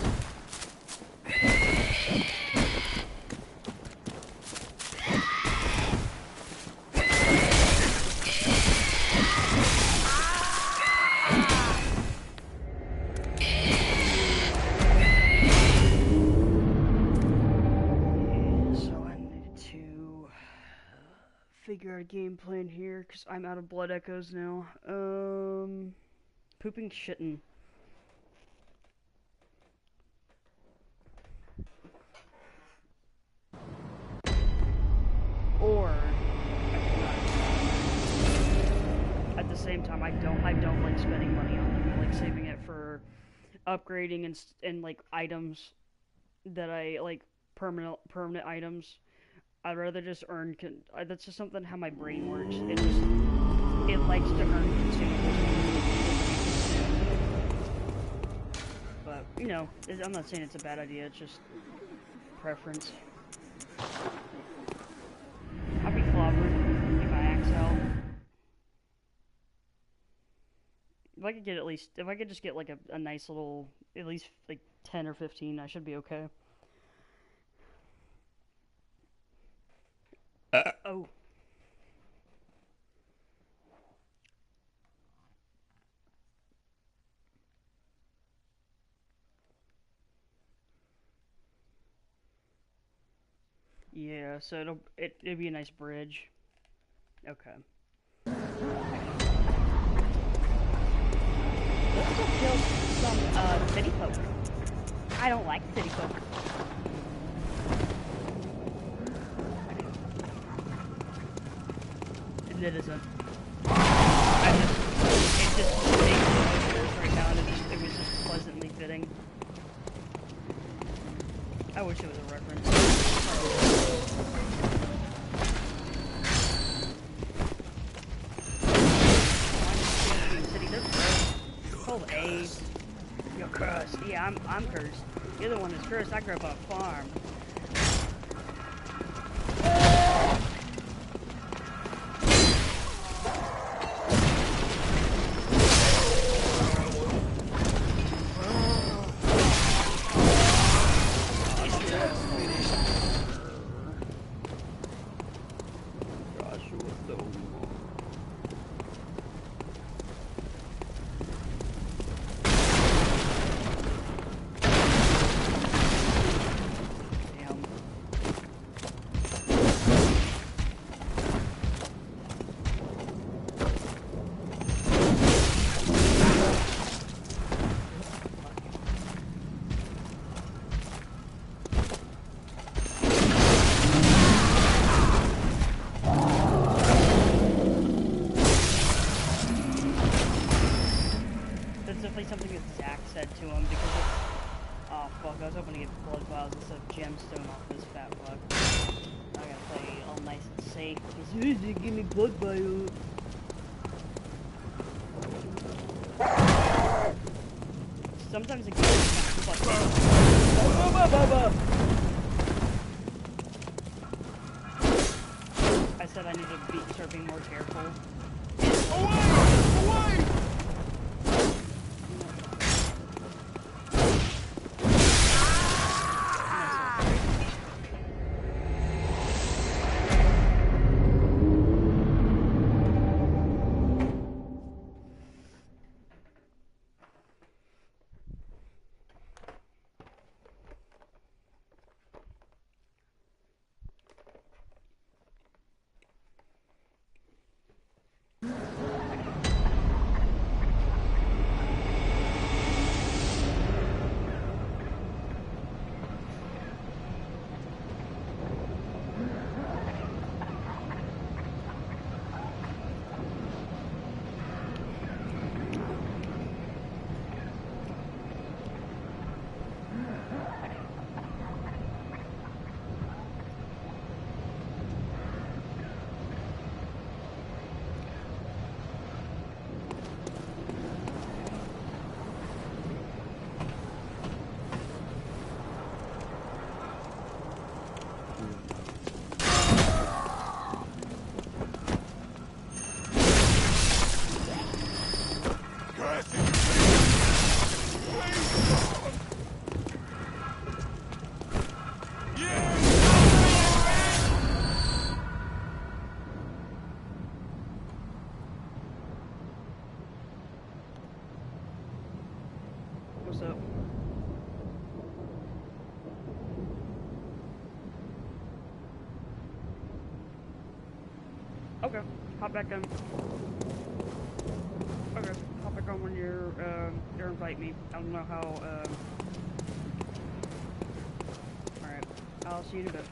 [SPEAKER 1] Figure out a game plan here because I'm out of blood echoes now. Pooping shitting. Or at the same time, I don't like spending money on them. I like saving it for upgrading and like items that I like permanent items. I'd rather just earn. That's just something how my brain works. It likes to earn consumables. But you know, I'm not saying it's a bad idea. It's just preference. I'll be clobbered if I axe out. If I could get if I could just get like a nice little, at least like 10 or 15, I should be okay. Oh. Yeah, so it'd be a nice bridge. Okay. Let's go kill some city folk. I don't like city folk. It isn't. It just makes right now, and it was just pleasantly fitting. I wish it was a reference. Hold A. You're cursed. Yeah, I'm cursed. You're the one that's cursed. I grew up on a farm. Something that Zach said to him because it's... Oh fuck, I was hoping to get blood vials instead of gemstone off this fat fuck. I gotta play all nice and safe because give me blood vials. Sometimes it gets I said I need to start being more careful. Away! Away! Okay, hop back in. Okay, hop back on when you're invite me. I don't know how, alright, I'll see you in a bit.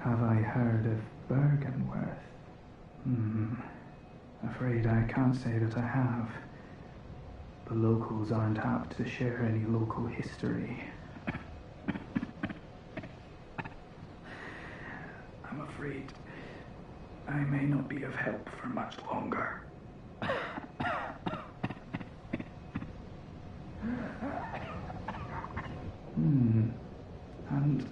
[SPEAKER 5] Have I heard of Bergenworth? Afraid I can't say that I have. The locals aren't apt to share any local history. I'm afraid I may not be of help for much longer. And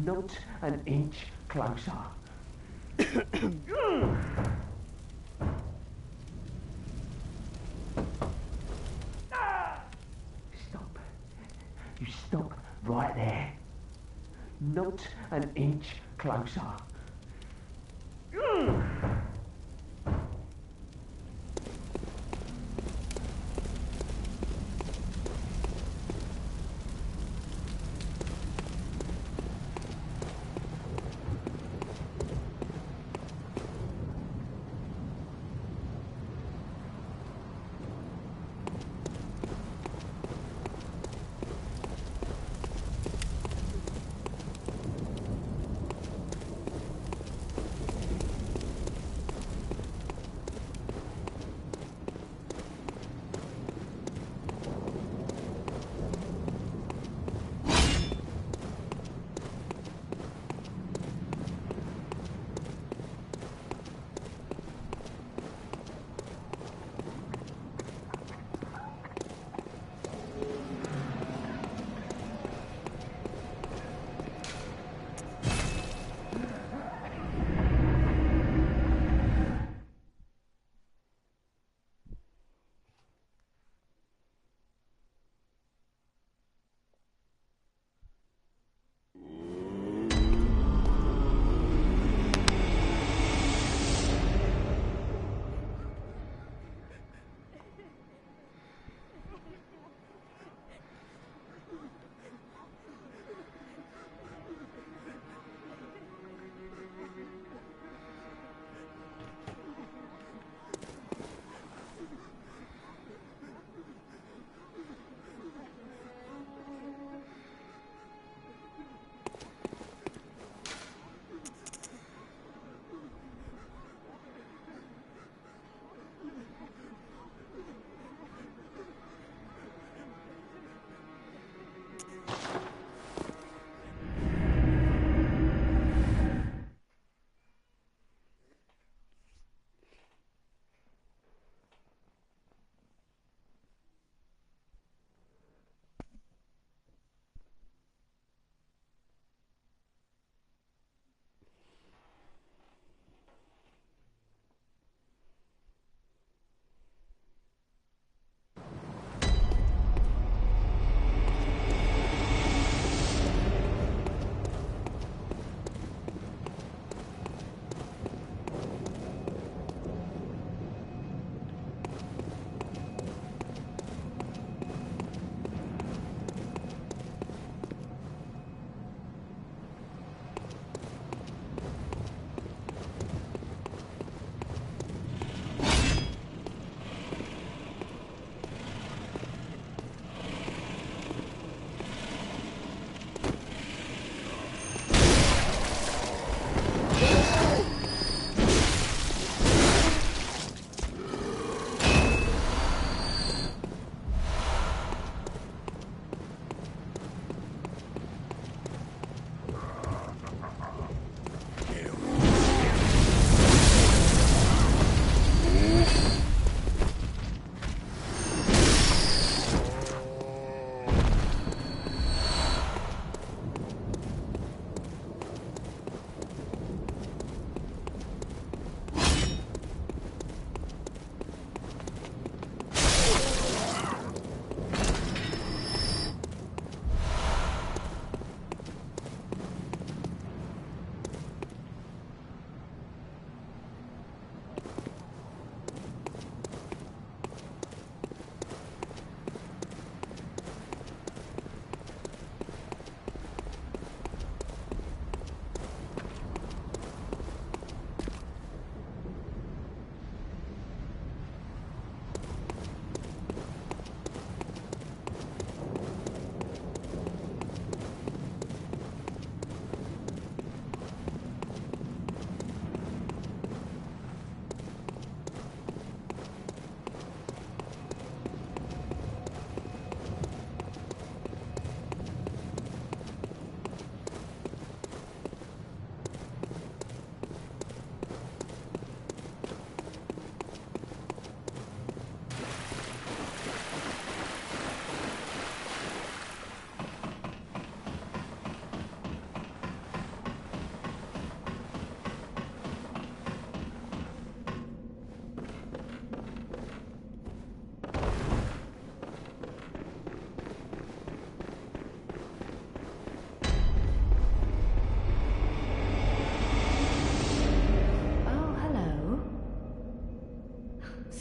[SPEAKER 7] Not an inch closer. Stop. You stop right there. Not an inch closer.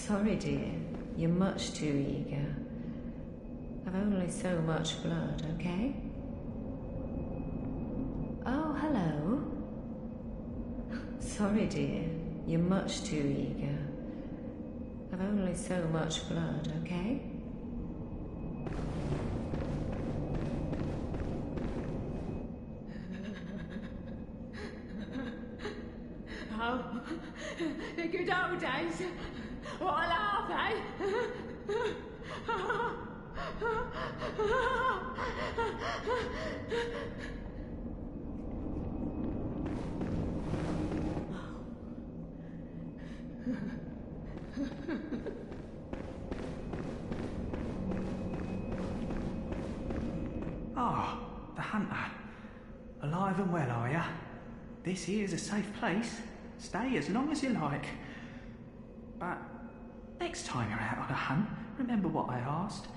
[SPEAKER 3] Sorry, dear. You're much too eager. I've only so much blood, okay? Oh, hello. Sorry, dear. You're much too eager. I've only so much blood, okay? Oh, the good old days. What a laugh, eh?
[SPEAKER 5] Ah, the hunter. Alive and well, are ya? This here's a safe place. Stay as long as you like. But next time you're out on a hunt, remember what I asked.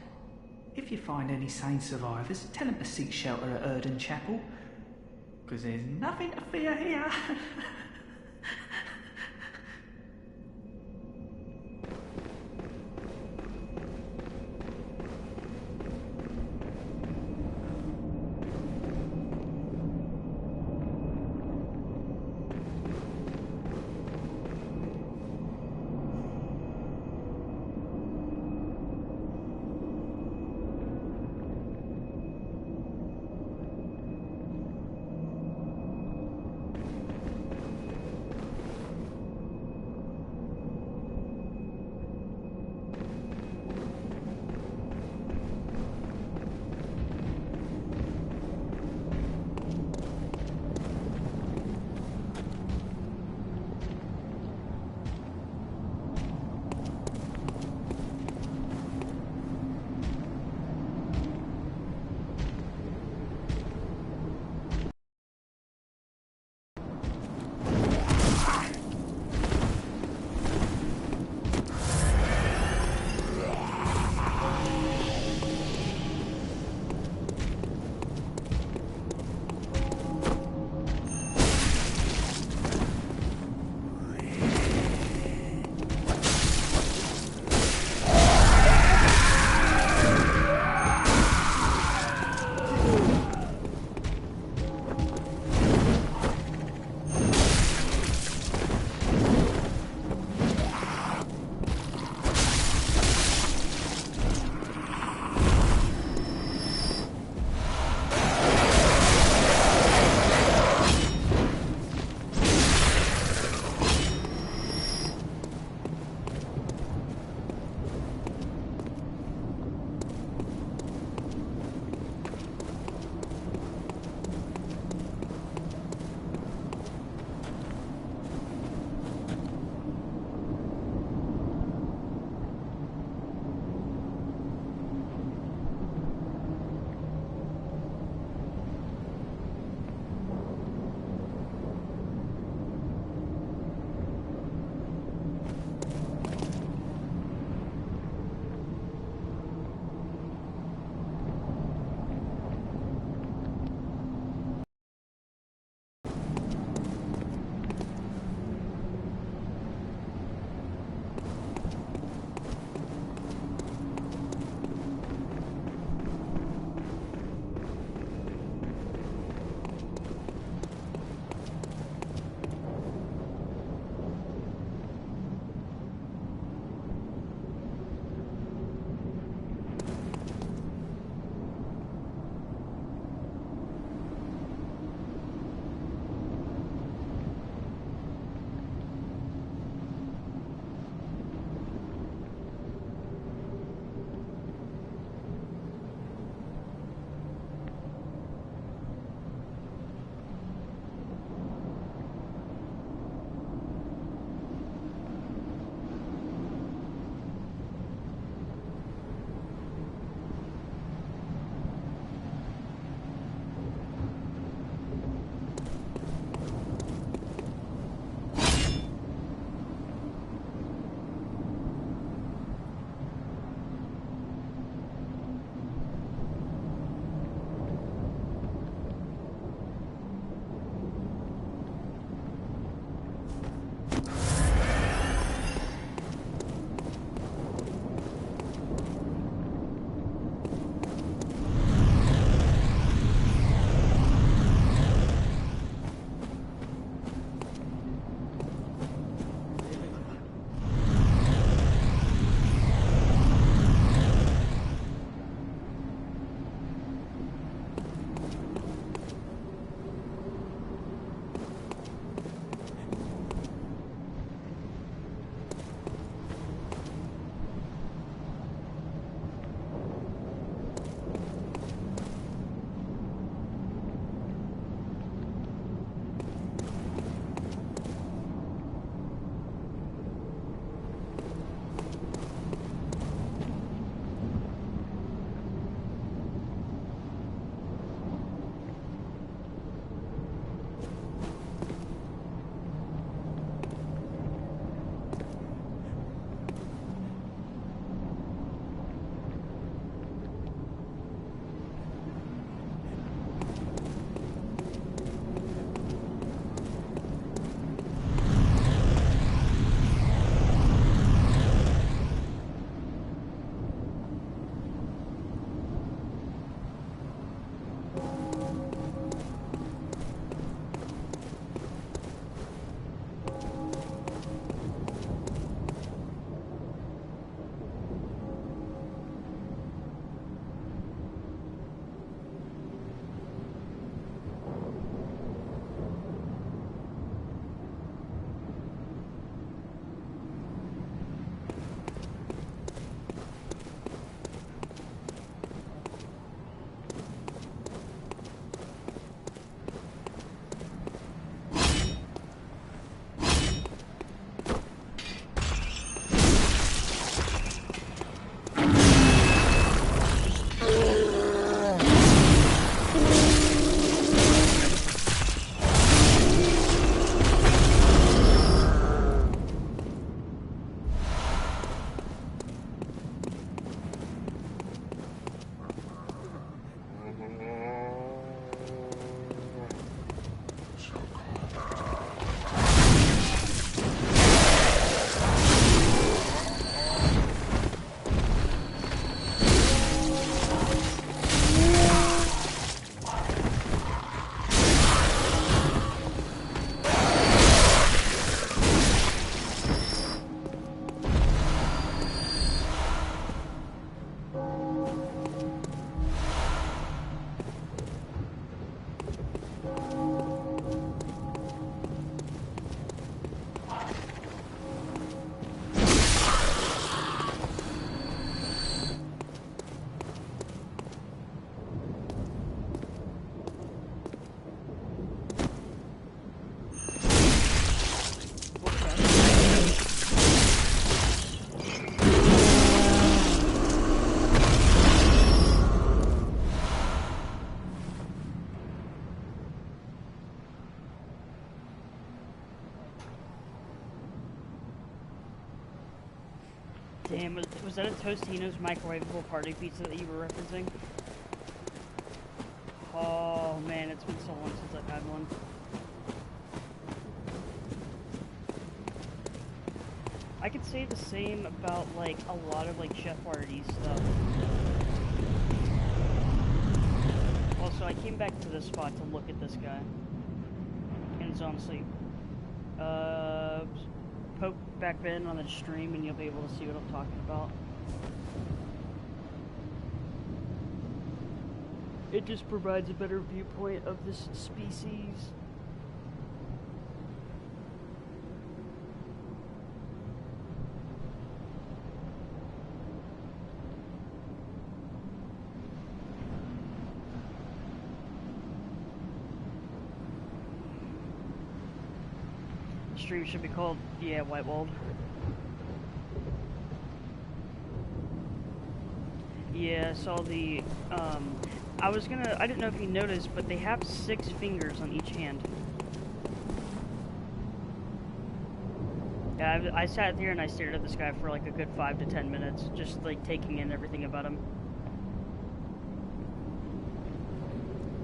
[SPEAKER 5] If you find any sane survivors, tell them to seek shelter at Erden Chapel. 'Cause there's nothing to fear here.
[SPEAKER 1] Damn, was that a Tostino's microwavable party pizza that you were referencing? Oh man, it's been so long since I've had one. I could say the same about like a lot of like Chef Boyardee stuff. Also, I came back to this spot to look at this guy. And he's honestly, poke back in on the stream and you'll be able to see what I'm talking about. It just provides a better viewpoint of this species. Stream should be called, yeah, White Walled. Yeah, I saw the, I didn't know if you noticed, but they have 6 fingers on each hand. Yeah, I sat here and I stared at this guy for like a good 5 to 10 minutes, just like taking in everything about him.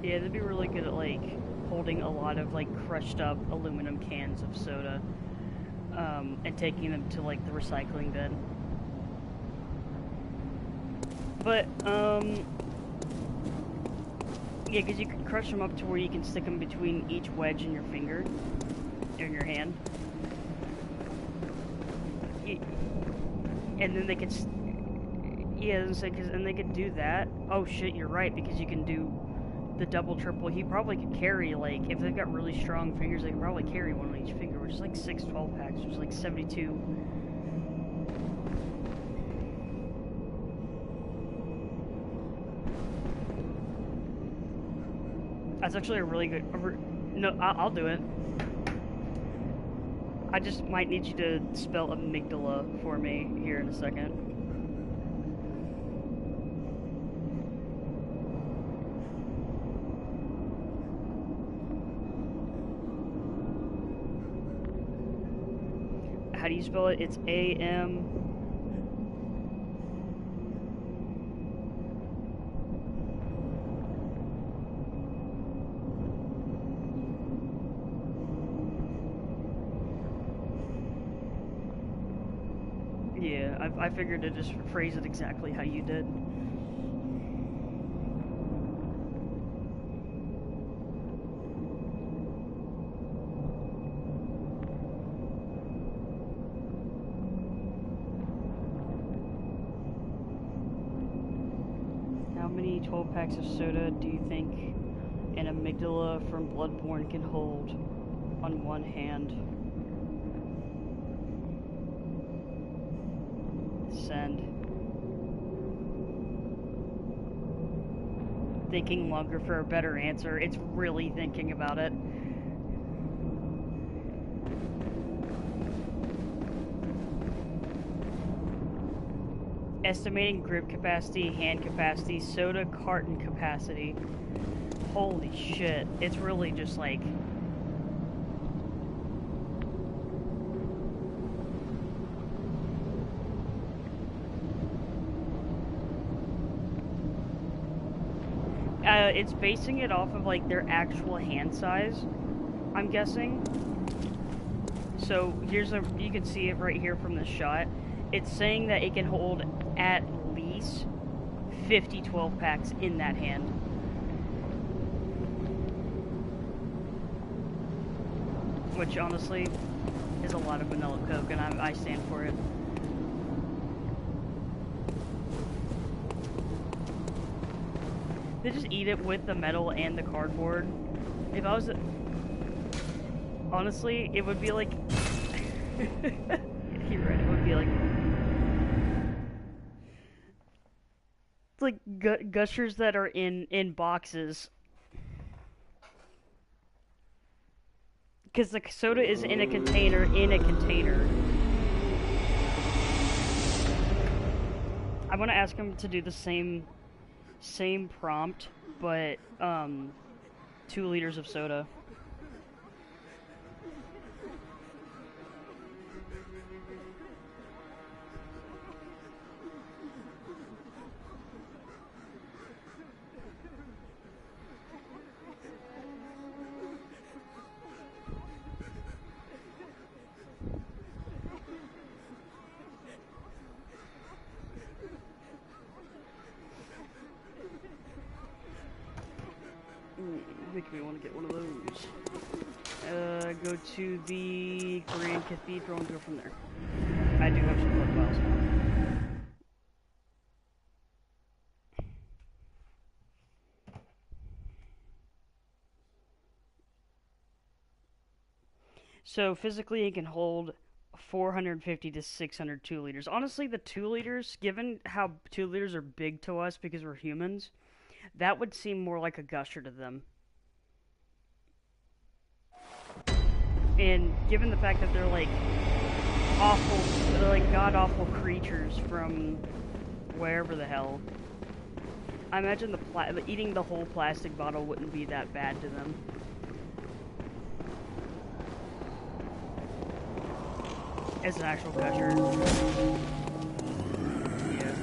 [SPEAKER 1] Yeah, they'd be really good at like holding a lot of like crushed up aluminum cans of soda, and taking them to like the recycling bin. But, yeah, because you can crush them up to where you can stick them between each wedge in your finger, in your hand. And then they could, yeah, and they could do that. Oh shit, you're right, because you can do the double, triple. He probably could carry, like, if they've got really strong fingers, they can probably carry one on each finger, which is like 6 12-packs, which is like 72. That's actually a really good... No, I'll do it. I just might need you to spell amygdala for me here in a second. How do you spell it? It's A-M... Yeah, I figured to just phrase it exactly how you did. How many 12 packs of soda do you think an amygdala from Bloodborne can hold on one hand? Send. Thinking longer for a better answer. It's really thinking about it. Estimating grip capacity, hand capacity, soda carton capacity. Holy shit. It's really just like... it's basing it off of like their actual hand size, I'm guessing. So here's you can see it right here from the shot. It's saying that it can hold at least 50 12 packs in that hand. Which honestly is a lot of vanilla Coke, and I stand for it. They just eat it with the metal and the cardboard. If I was... Honestly, it would be like... You're right, it would be like... It's like gushers that are in boxes. Because the soda is in a container, I want to ask him to do the same prompt, but 2 liters of soda. me want to get one of those. Go to the Korean Cathedral and go from there. I do have some blood vials now. So physically it can hold 450 to 600 2 liters. Honestly, the 2 liters, given how 2 liters are big to us because we're humans, that would seem more like a gusher to them. And given the fact that they're like awful, they're like god-awful creatures from wherever the hell, I imagine eating the whole plastic bottle wouldn't be that bad to them. As an actual gusher. Yeah.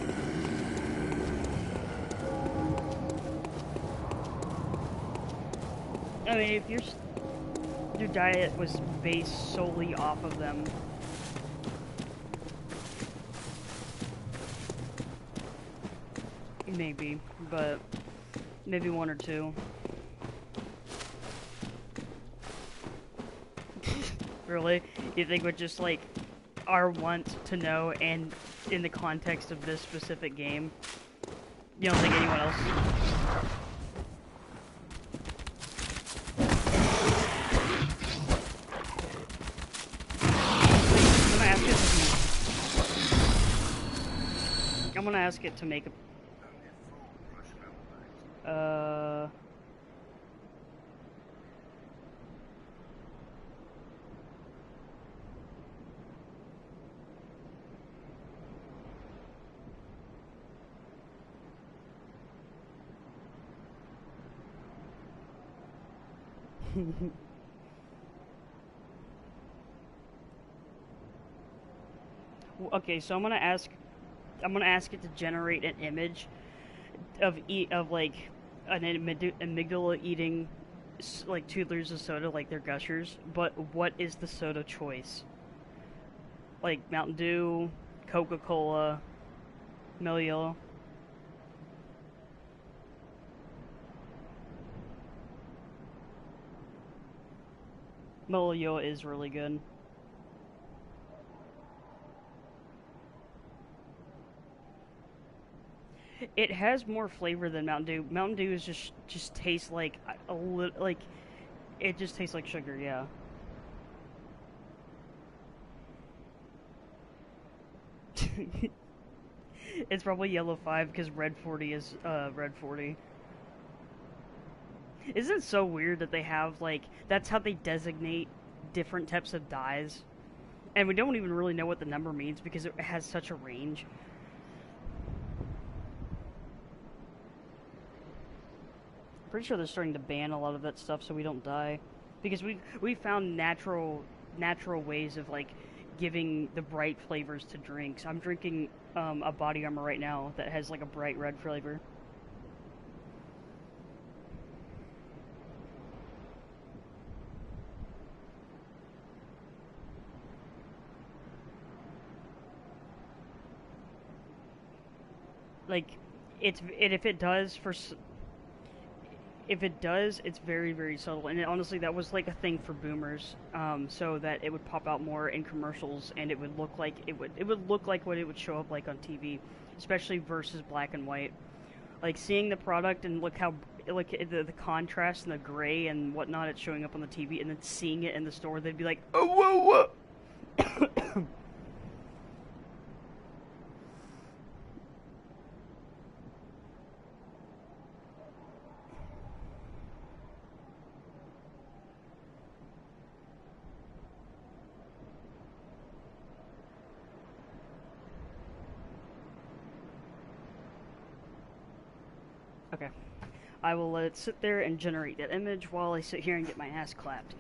[SPEAKER 1] I mean, if your diet was based solely off of them, maybe, but maybe one or two. Really? You think with just like our want to know and in the context of this specific game, you don't think anyone else? I'm gonna ask it to make a Okay, so I'm gonna ask it to generate an image of like an amygdala eating like 2 liters of soda like they're gushers, but what is the soda choice? Like Mountain Dew, Coca-Cola, Mello. Mello is really good. It has more flavor than Mountain Dew. Mountain Dew is just tastes like a little like it just tastes like sugar, yeah. It's probably yellow 5 because red 40 is red 40. Isn't it so weird that they have like that's how they designate different types of dyes? And we don't even really know what the number means because it has such a range. Pretty sure they're starting to ban a lot of that stuff so we don't die, because we found natural ways of like giving the bright flavors to drinks. I'm drinking a Body Armor right now that has like a bright red flavor. Like if it does it's very, very subtle, and honestly, that was like a thing for boomers, so that it would pop out more in commercials, and it would look like what it would show up like on TV, especially versus black and white. Like seeing the product and look how like the contrast and the gray and whatnot it's showing up on the TV, and then seeing it in the store, they'd be like, oh, whoa, whoa. Okay. I will let it sit there and generate that image while I sit here and get my ass clapped.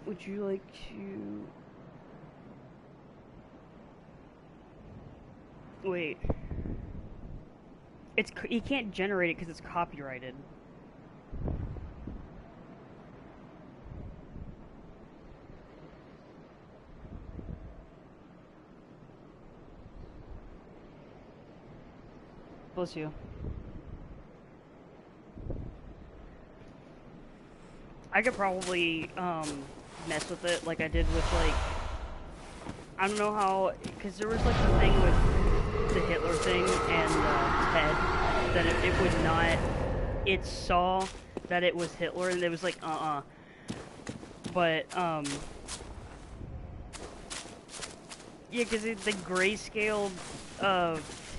[SPEAKER 1] Would you like to... Wait. You can't generate it because it's copyrighted. Bless you. I could probably mess with it like I did with like, I don't know how, because there was like the thing with the Hitler thing and Ted, that it would not, it saw that it was Hitler and it was like but yeah, because the grayscale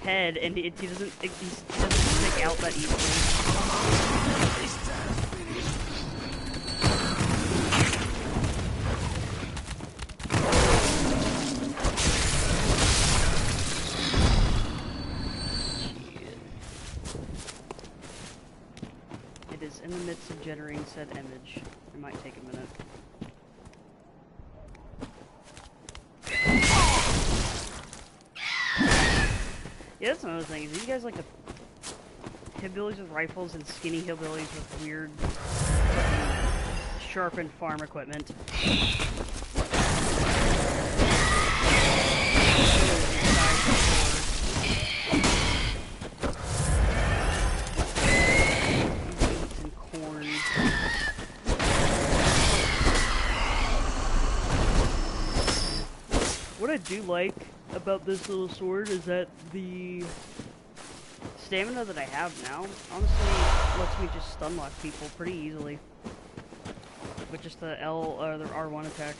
[SPEAKER 1] Ted, and he doesn't stick out that easily. In the midst of generating said image. It might take a minute. Yeah, that's another thing. Is you guys like the hillbillies with rifles and skinny hillbillies with weird, sharpened farm equipment? What I do like about this little sword is that the stamina that I have now honestly lets me just stun lock people pretty easily with just the L or the R1 attack.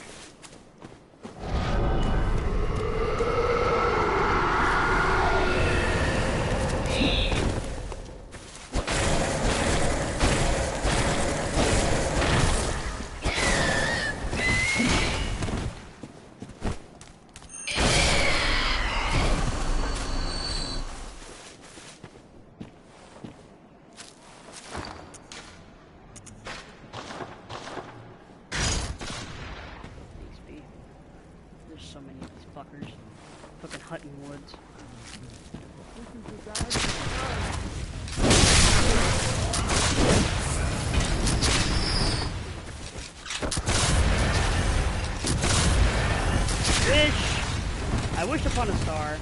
[SPEAKER 1] I wished upon a star.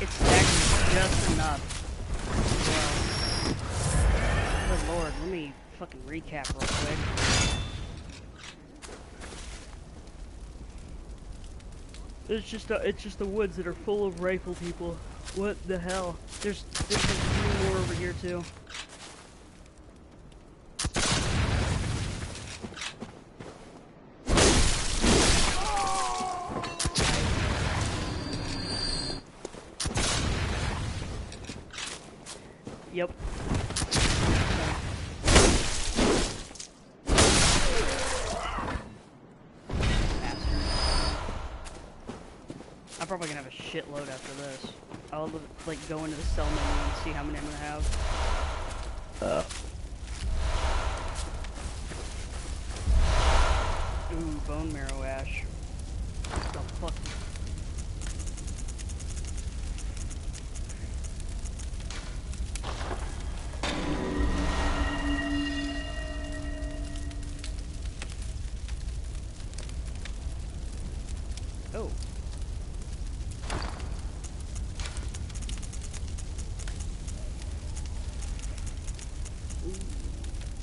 [SPEAKER 1] It's stacking just enough. Well, good lord, let me fucking recap real quick. It's just the woods that are full of rifle people. What the hell? There's a few more over here too. Yep. I'm probably gonna have a shitload after this. I'll like go into the cell menu and see how many I'm gonna have. Ooh, bone marrow ash. What the fuck? Oh.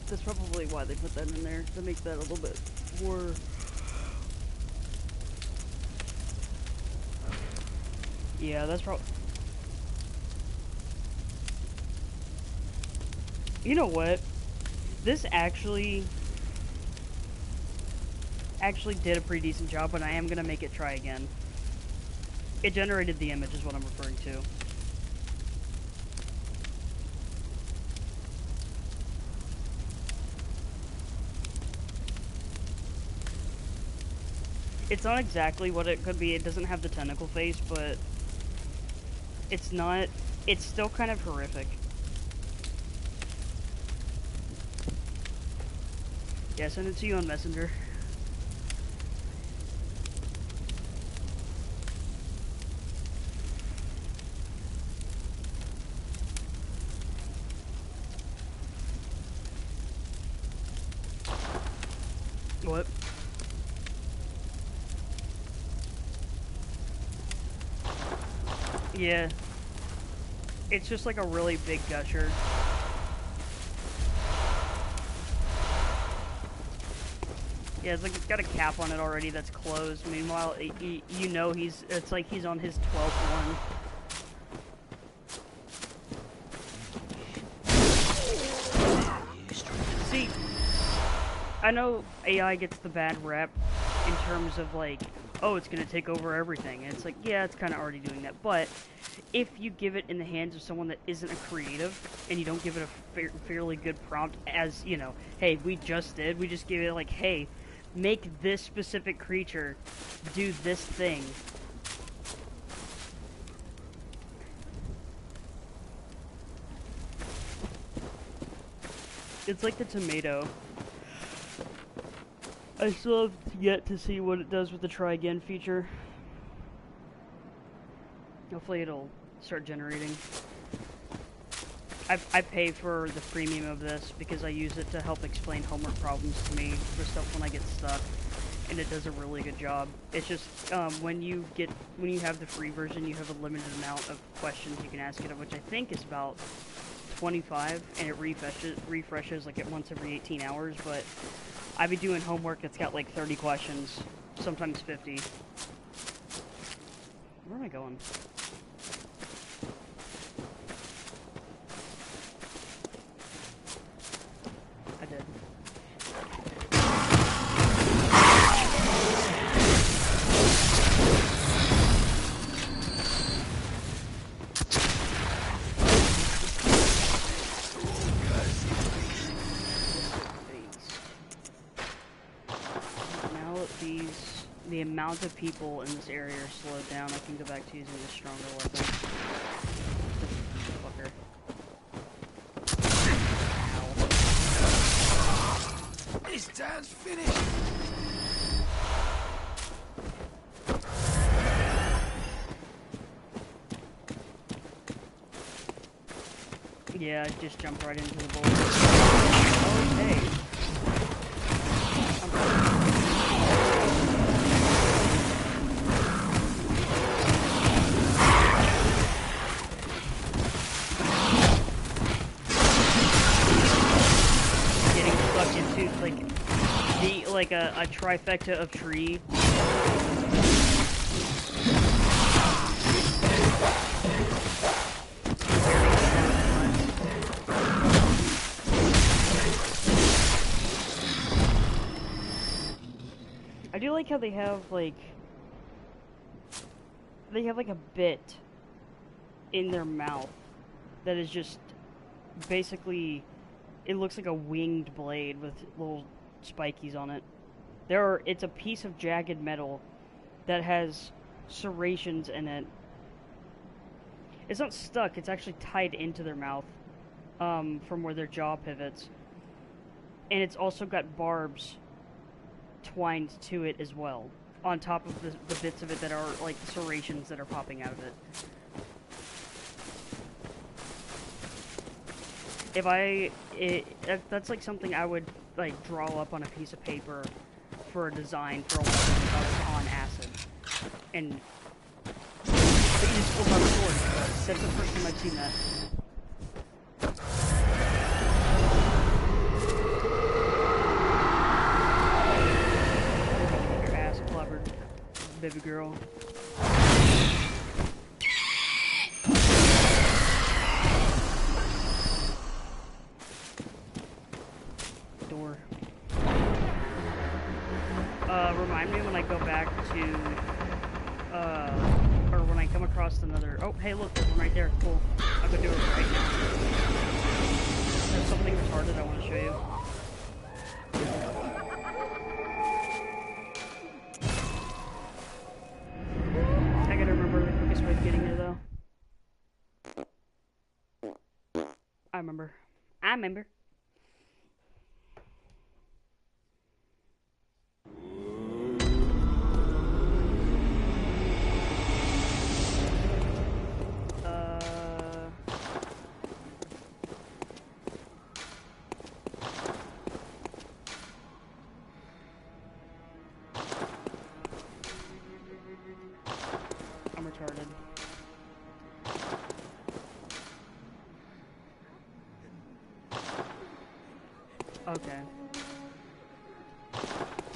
[SPEAKER 1] That's probably why they put that in there, to make that a little bit more... Yeah, that's probably... You know what? This actually did a pretty decent job, but I am gonna make it try again. It generated the image is what I'm referring to. It's not exactly what it could be. It doesn't have the tentacle face, but it's not... It's still kind of horrific. Yeah, send it to you on Messenger. What? Yeah. It's just like a really big gusher. Yeah, it's like it's got a cap on it already that's closed. Meanwhile, you know it's like he's on his 12th one. See, I know AI gets the bad rep in terms of like, oh, it's gonna take over everything. And it's like, yeah, it's kind of already doing that. But if you give it in the hands of someone that isn't a creative, and you don't give it a fairly good prompt, as, you know, hey, we just gave it like, hey, make this specific creature do this thing. It's like the tomato. I still have yet to see what it does with the try again feature. Hopefully it'll start generating. I pay for the premium of this because I use it to help explain homework problems to me for stuff when I get stuck, and it does a really good job. It's just when you have the free version, you have a limited amount of questions you can ask it, which I think is about 25, and it refreshes like at once every 18 hours. But I've been doing homework that's got like 30 questions, sometimes 50. Where am I going? I did. Now that the amount of people in this area are slowed down, I can go back to using a stronger weapon. Fucker.
[SPEAKER 6] This town's finished.
[SPEAKER 1] Yeah, I just jumped right into the bullet. Oh, hey. Getting stuck into like a trifecta of tree. I do like how they have like a bit in their mouth that is just basically, it looks like a winged blade with little spikies on it. It's a piece of jagged metal that has serrations in it. It's not stuck, it's actually tied into their mouth from where their jaw pivots. And it's also got barbs twined to it as well, on top of the bits of it that are like serrations that are popping out of it. That's like something I would like draw up on a piece of paper for a design for a weapon if I was on acid. And but you just pulled out a sword. That's the first time I've seen that. Your ass clobbered, baby girl. Door. Remind me when I go back to, or when I come across another. Oh, hey, look, there's one right there. Cool. I'll go do it right now. There's something retarded I want to show you. I gotta remember the quickest way of getting there, though. I remember. Okay.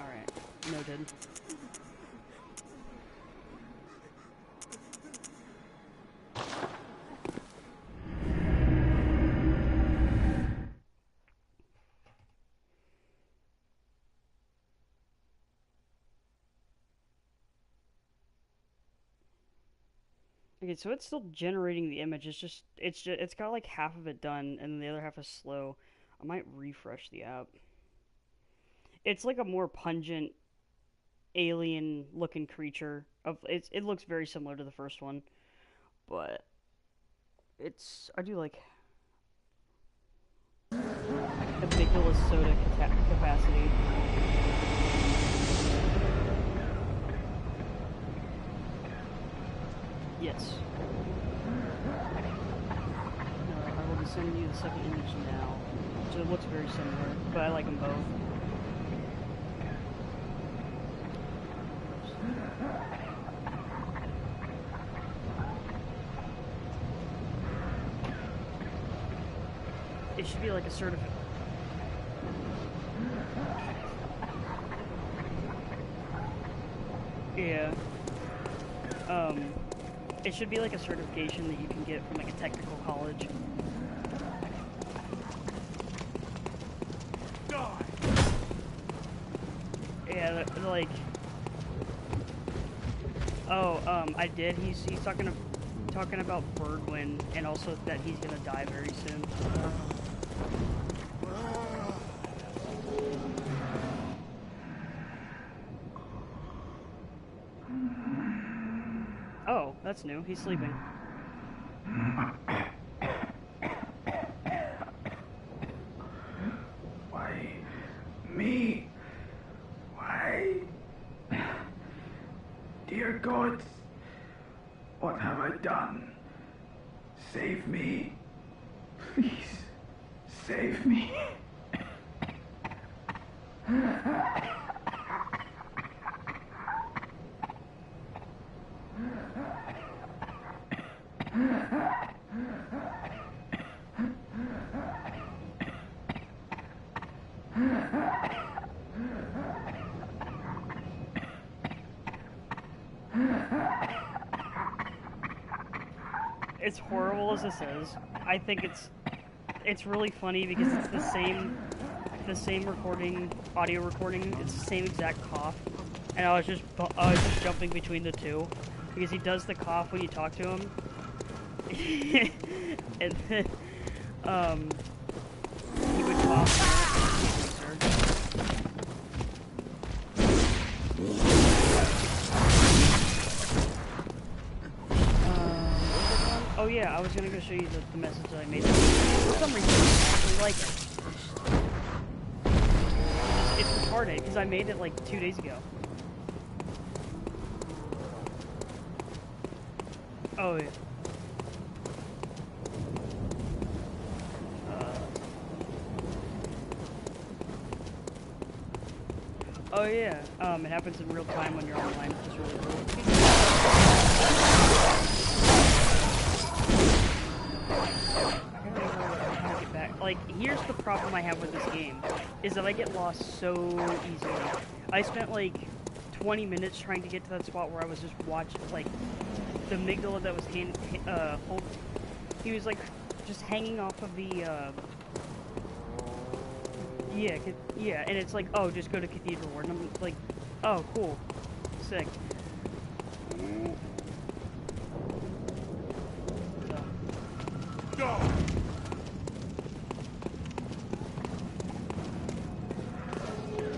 [SPEAKER 1] Alright. Noted. Okay, so it's still generating the image. It's got like half of it done, and the other half is slow. I might refresh the app. It's like a more pungent, alien-looking creature. It looks very similar to the first one, but I do like amygdala soda capacity. Yes. I will be sending you the second image now. So it looks very similar, but I like them both. It should be like a certificate. Yeah. It should be like a certification that you can get from like a technical college. Yeah, like. Oh, I did. He's talking about Birdwin, and also that he's gonna die very soon. Oh, that's new. He's sleeping.
[SPEAKER 5] Why me? Why? Dear God, what have I done? Save me. Please, save me.
[SPEAKER 1] As horrible as this is, I think it's really funny because it's the same audio recording. It's the same exact cough, and I was just jumping between the two because he does the cough when you talk to him, and then he would cough. Oh yeah, I was gonna go show you the message that I made. For some reason, I actually like it. It's retarded, because I made it like 2 days ago. Oh yeah. Oh yeah, it happens in real time when you're online, which is really cool. Like, here's the problem I have with this game, is that I get lost so easily. I spent like 20 minutes trying to get to that spot where I was just watching, like, the amygdala that was he was like, just hanging off of the, yeah, and it's like, oh, just go to Cathedral Ward, and I'm like, oh, cool, sick.
[SPEAKER 8] Go!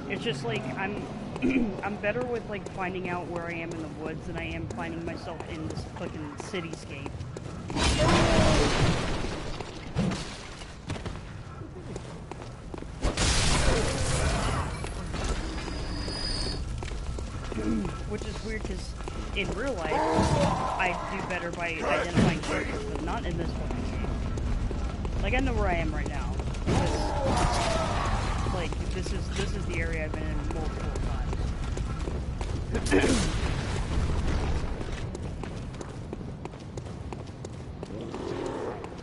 [SPEAKER 1] It's just like, I'm better with like finding out where I am in the woods than I am finding myself in this fucking cityscape. Which is weird because in real life, I do better by identifying characters, but not in this fucking game. Like, I know where I am right now. Because, like, this is the area I've been in multiple times.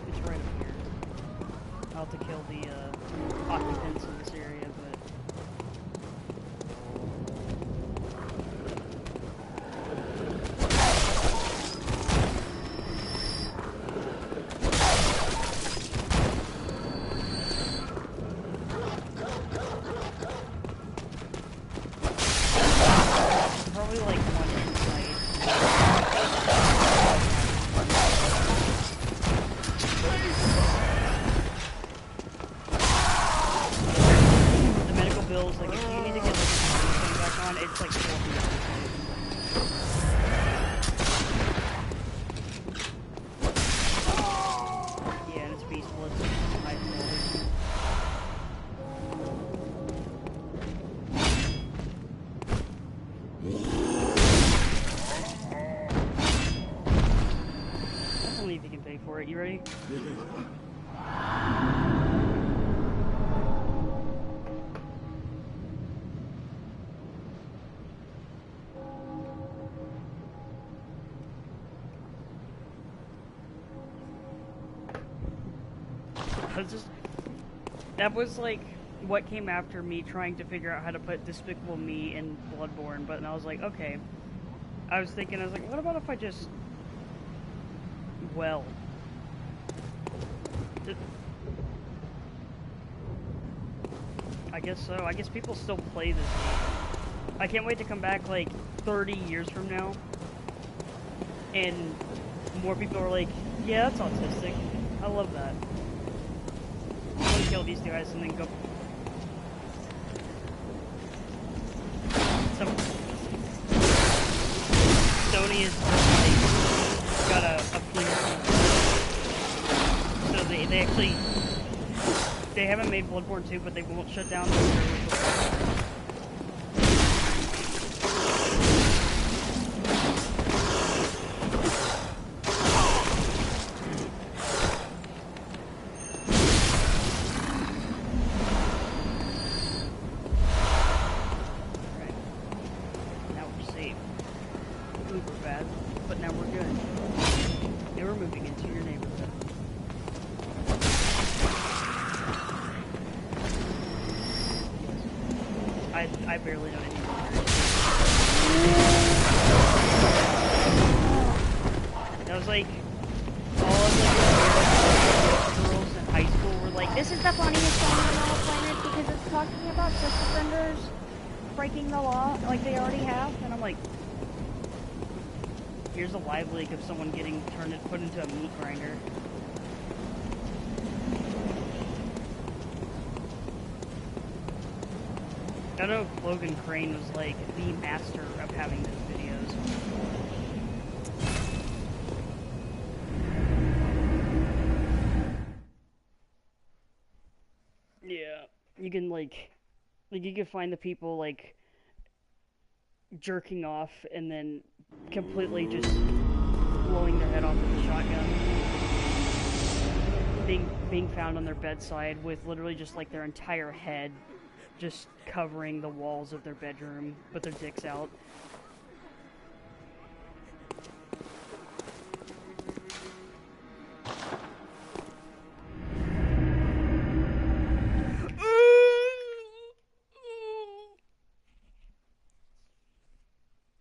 [SPEAKER 1] It's right up here. how to kill the occupants of this area, but probably like one inside. The medical bills, like if you need to get like thing back on, it's like $400. Yeah, and it's beast blood, so it's high quality. That's only if you can pay for it. You ready? That was like what came after me trying to figure out how to put Despicable Me in Bloodborne, but I was like, okay. I was like, what about if I just... Well... I guess so. I guess people still play this game. I can't wait to come back like 30 years from now, and more people are like, yeah, that's autistic. I love that. I'm gonna kill these two guys and then go. Sony is like, got a fleet. So they actually, they haven't made Bloodborne 2, but they won't shut down the servers. I barely know anything. That was like, all of the girls in high school were like,
[SPEAKER 8] This is the funniest song on the planet because it's talking about sex offenders breaking the law like they already have.
[SPEAKER 1] and I'm like, here's a live leak of someone getting put into a meat grinder. I know Logan Crane was like the master of having those videos. Yeah, you can like you can find the people like jerking off and then completely just blowing their head off with a shotgun. Being found on their bedside with literally just like their entire head just covering the walls of their bedroom, with their dicks out.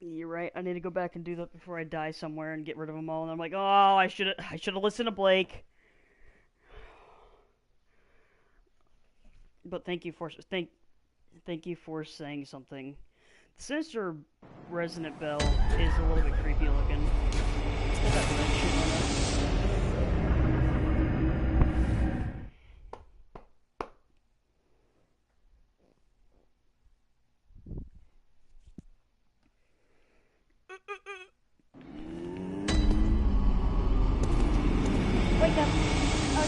[SPEAKER 1] You're right. I need to go back and do that before I die somewhere and get rid of them all. And I'm like, oh, I should have listened to Blake. But thank you for saying something. The sinister resonant bell is a little bit creepy looking. Still got red shit on it.
[SPEAKER 8] Wake up! Oh,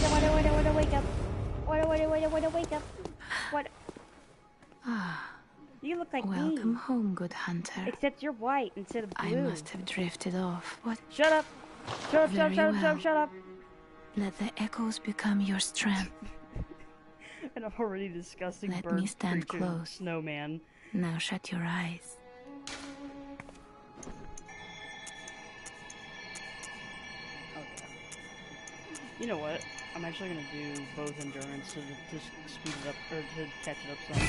[SPEAKER 8] wake up! Wake up! What? You look like
[SPEAKER 2] Welcome
[SPEAKER 8] me.
[SPEAKER 2] home, good hunter.
[SPEAKER 8] Except you're white instead of blue.
[SPEAKER 2] I must have drifted off. What?
[SPEAKER 8] Shut up! Shut up!
[SPEAKER 2] Very well.
[SPEAKER 8] Shut up!
[SPEAKER 2] Let the echoes become your strength.
[SPEAKER 1] And I'm already disgusting
[SPEAKER 2] Let
[SPEAKER 1] bird
[SPEAKER 2] me stand
[SPEAKER 1] creature
[SPEAKER 2] close.
[SPEAKER 1] snowman.
[SPEAKER 2] Now shut your eyes.
[SPEAKER 1] You know what? I'm actually gonna do both endurance to just speed it up, or to catch it up some.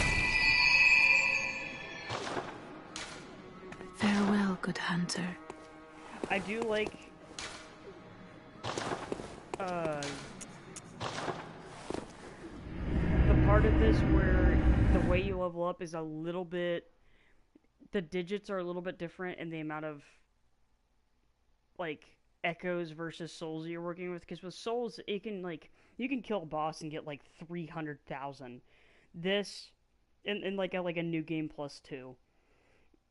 [SPEAKER 2] Farewell, good hunter.
[SPEAKER 1] I do like, the part of this where the way you level up is a little bit, the digits are a little bit different in the amount of, like, echoes versus souls you're working with, because with souls, it can, like, you can kill a boss and get, like, 300,000. This, in like a new game plus 2.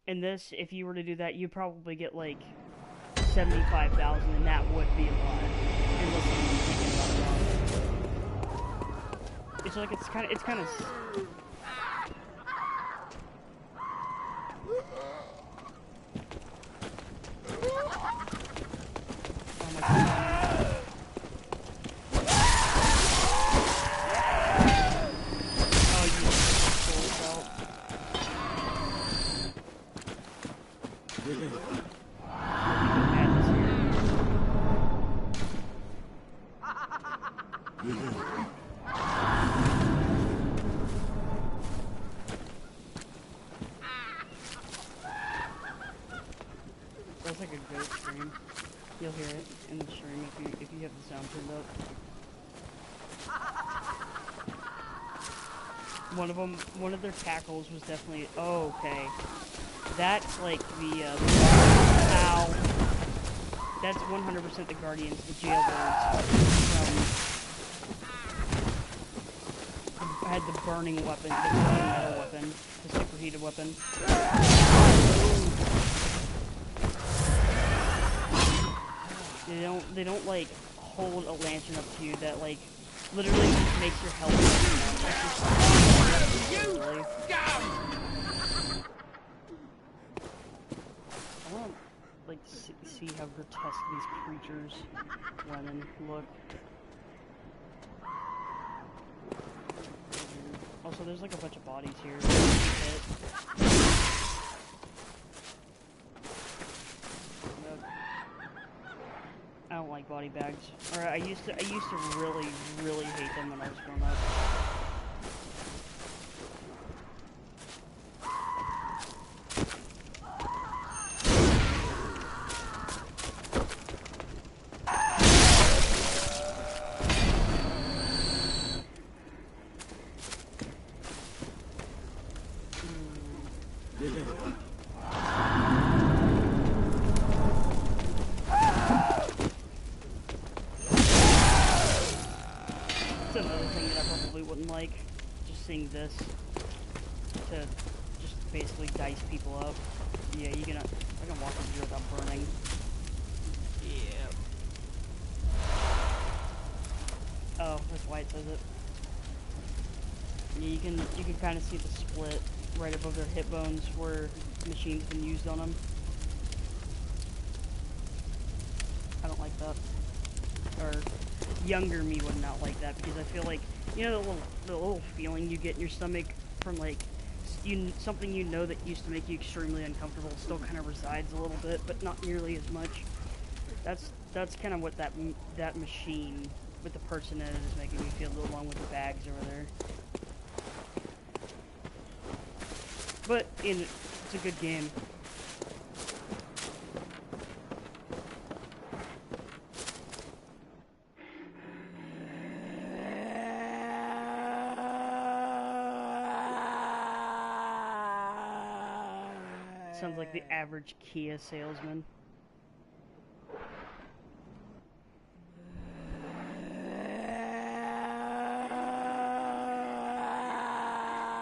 [SPEAKER 1] In this, if you were to do that, you'd probably get, like, 75,000, and that would be a lot. Unless you thinking about it. It's like, it's kind of... Oh my god. Oh, you souls out. That's like a goat scream. You'll hear it in the stream if you have the sound turned up. One of their tackles was definitely, oh, okay. That's like the, ow. That's 100% the Guardians, the jailbirds. I had the burning weapon, the burning metal weapon, the superheated weapon. They don't like hold a lantern up to you that like literally just makes your health. Really. I want to like see how grotesque these creatures run and look. Also, there's like a bunch of bodies here. I don't like body bags. Or I used to really, really hate them when I was growing up. This to just basically dice people up. Yeah, I can walk over here without burning. Yeah. Oh, that's why it says it. Yeah, you can kind of see the split right above their hip bones where the machine's been used on them. I don't like that. Or younger me would not like that, because I feel like, you know, the little feeling you get in your stomach from like something you know that used to make you extremely uncomfortable still kind of resides a little bit, but not nearly as much. That's kind of what that machine with the person in it is making me feel, along with the bags over there. But it's a good game. Sounds like the average Kia salesman.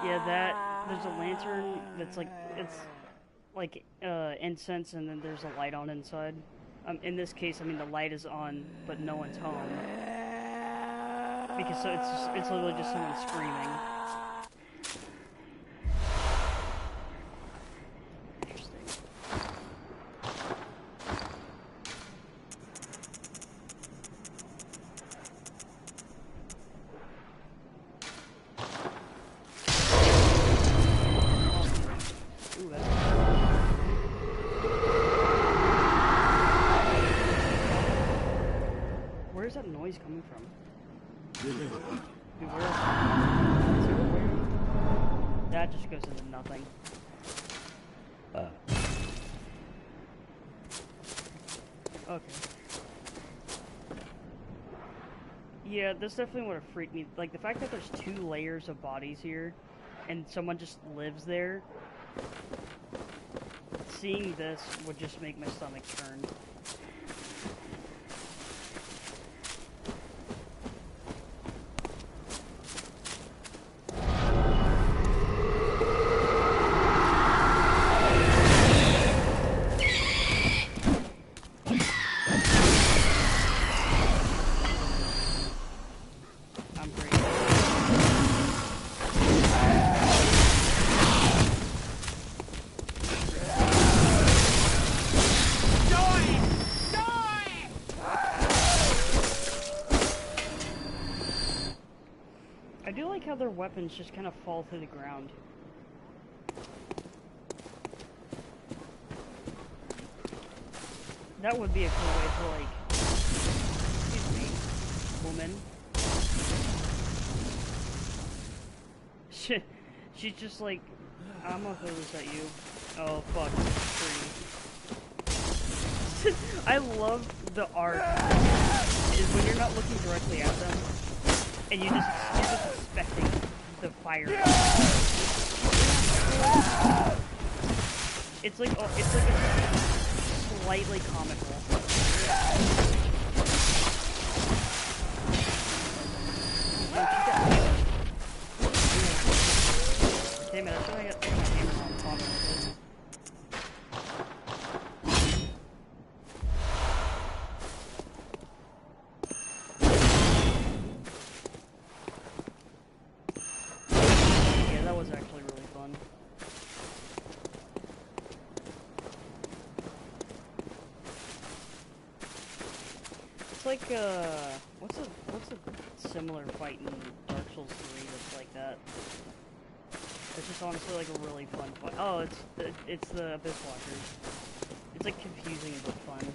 [SPEAKER 1] Yeah, there's a lantern that's like, it's like incense, and then there's a light on inside. In this case, I mean, the light is on, but no one's home. Because so it's literally just someone screaming. Where's that noise coming from? Beware. That just goes into nothing. Okay. Yeah, this definitely would have freaked me. Like, the fact that there's 2 layers of bodies here, and someone just lives there, seeing this would just make my stomach turn. How their weapons just kind of fall to the ground. That would be a cool way to, like, excuse me, woman. She's just like, I'm gonna throw this at you. Oh fuck, it's pretty. I love the art is when you're not looking directly at them. And you're just expecting the fire. It's like a slightly comical. Damn it, I thought I got my camera on top of it. What's a similar fight in Dark Souls 3 that's like that? It's just honestly like a really fun fight. Oh, it's the Abyss Walkers. It's like confusing but fun.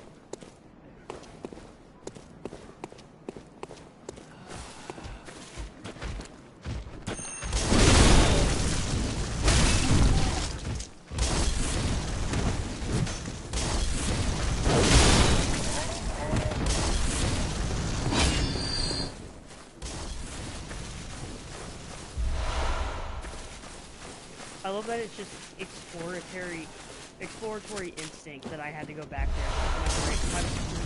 [SPEAKER 1] I love that it's just exploratory instinct that I had to go back there.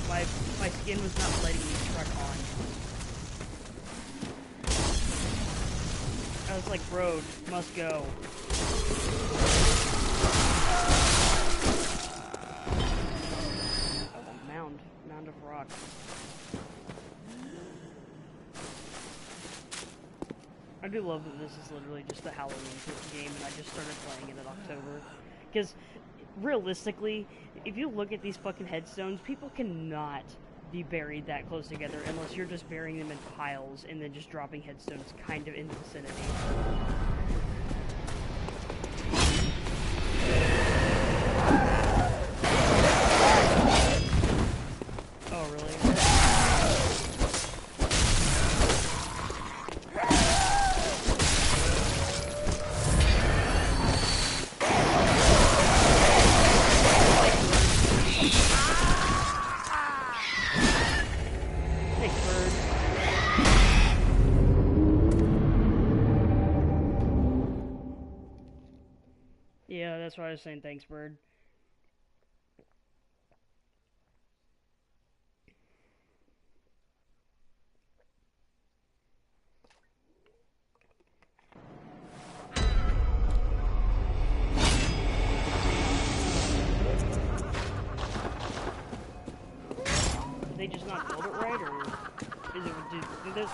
[SPEAKER 1] My skin was not letting me trek on. I was like, road, must go. Oh, mound of rock. I do love that this is literally just a Halloween game, and I just started playing it in October. Because, realistically, if you look at these fucking headstones, people cannot be buried that close together unless you're just burying them in piles and then just dropping headstones kind of in the vicinity. Oh, really? Yeah, that's why I was saying thanks, bird. Did they just not build it right, or is it did this?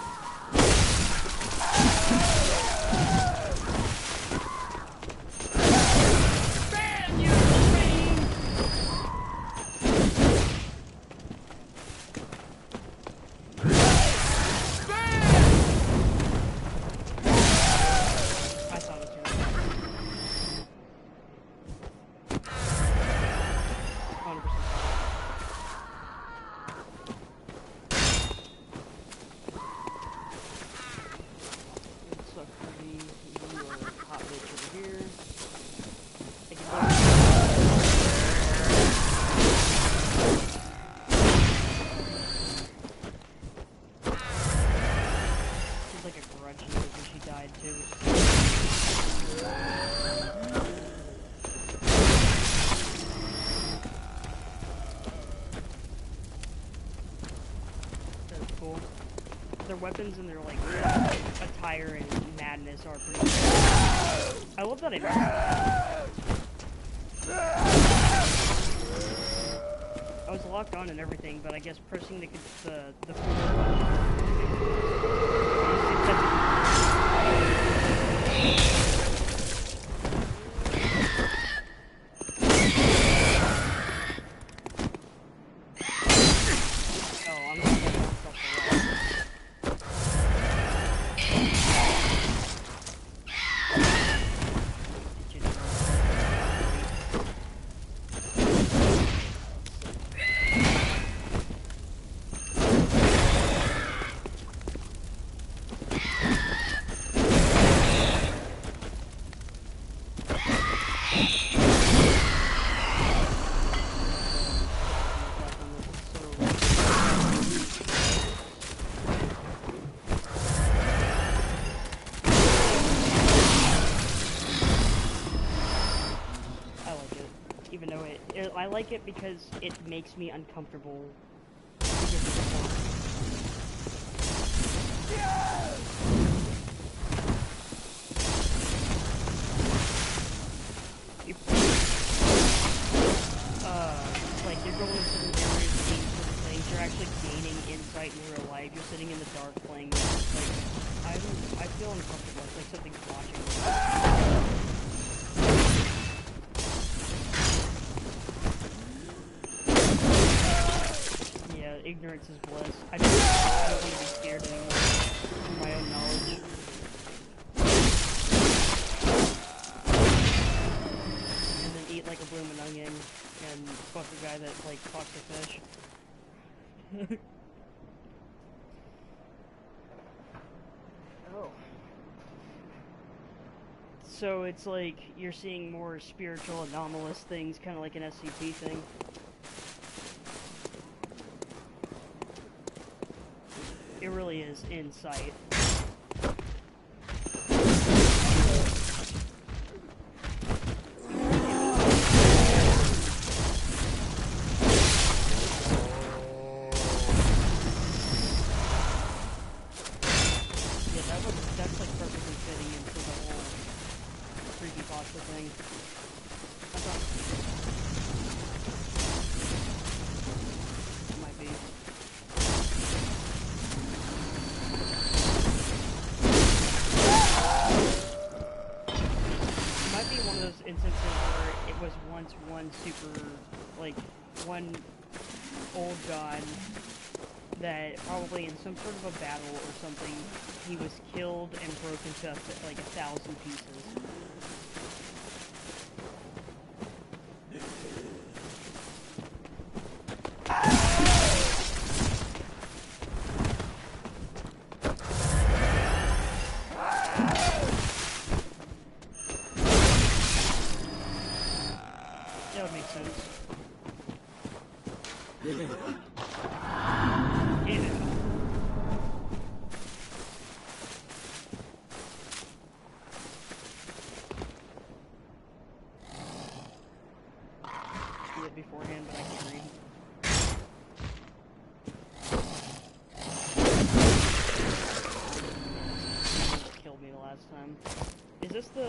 [SPEAKER 1] died too. That's cool. Their weapons and their like attire and madness are pretty cool. I love that I was locked on and everything, but I guess pressing the forward I like it because it makes me uncomfortable. Like you're going into the areas, seeing certain things, you're actually gaining insight in real life. You're sitting in the dark playing. Like I feel uncomfortable. It's like something's watching me. Ignorance is bliss. I don't want to be scared anymore from my own knowledge. And then eat like a bloomin' onion and fuck a guy that like fucks a fish. Oh. So it's like you're seeing more spiritual anomalous things, kind of like an SCP thing. It really is insight. That's like perfectly fitting into the whole creepypasta thing. It might be. One of those instances where it was once one super, like, one old god that probably in some sort of a battle or something, he was killed and broken into like 1,000 pieces. That would make sense. Yeah. See it beforehand, but I can't read. It killed me the last time. Is this the...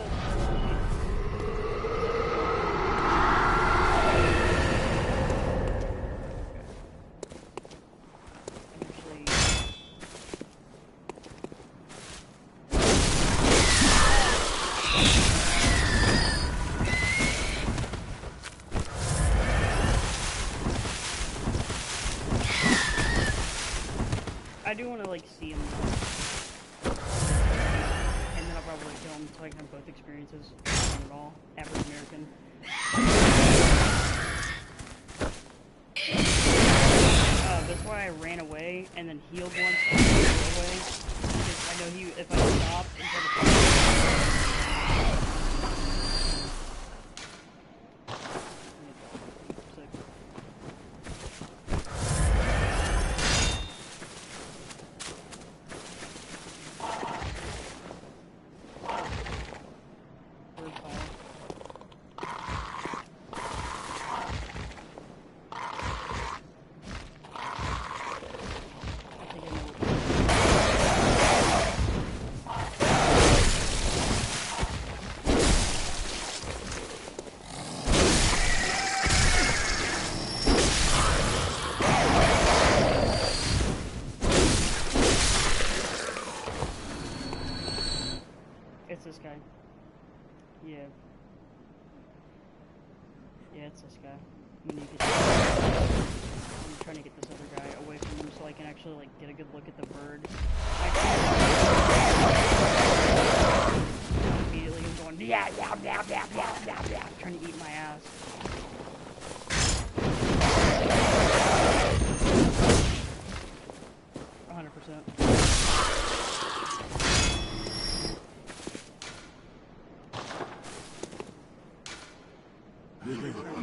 [SPEAKER 1] I do want to, like, see him, and then I'll probably kill him so I can have both experiences. Not at all. Average American. That's why I ran away, and then healed once, and then ran away. Because I know if I stopped and tried to It's this guy. Yeah. Yeah, it's this guy. I'm trying to get this other guy away from him so I can actually like get a good look at the bird. Immediately I'm going yeah, trying to eat my ass.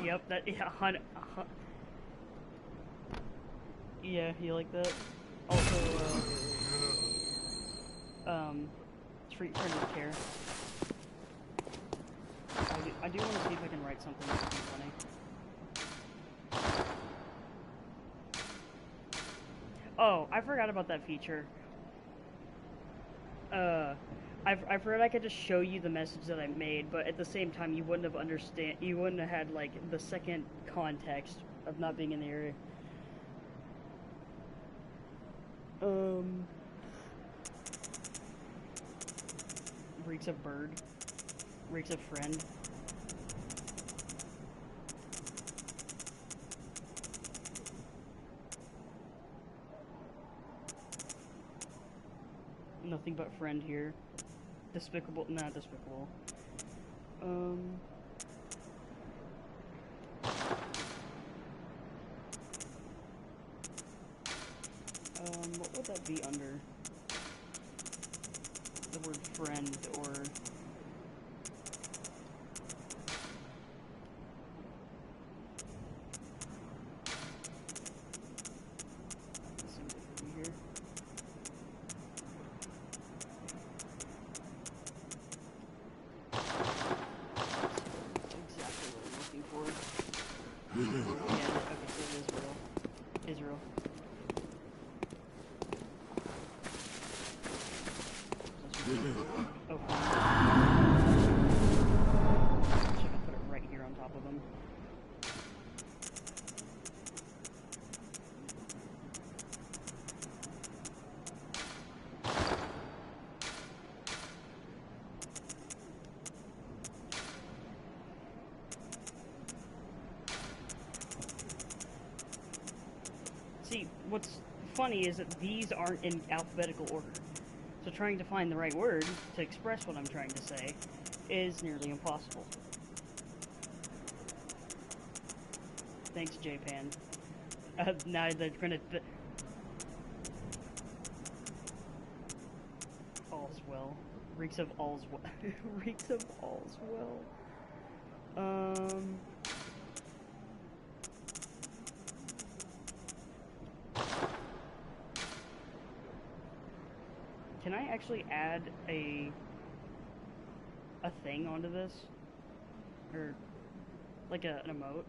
[SPEAKER 1] Yep, that, yeah, yeah, you like that? Also, treat friend with care. I do want to see if I can write something that would be funny. Oh, I forgot about that feature. I forgot I could just show you the message that I made, but at the same time, you wouldn't have had, like, the second context of not being in the area. Reeks of bird. Reeks of friend. Nothing but friend here. Despicable, not despicable. What would that be under? The word friend, or... Let's see what it could be here. Yeah, okay, so it is real. Israel. Oh, should I put it right here on top of them? See, what's funny is that these aren't in alphabetical order. So trying to find the right word to express what I'm trying to say is nearly impossible. Thanks, J-Pan. Now they're gonna... all's well. Reeks of all's well. Reeks of all's well. Can I actually add a thing onto this? Or, like an emote?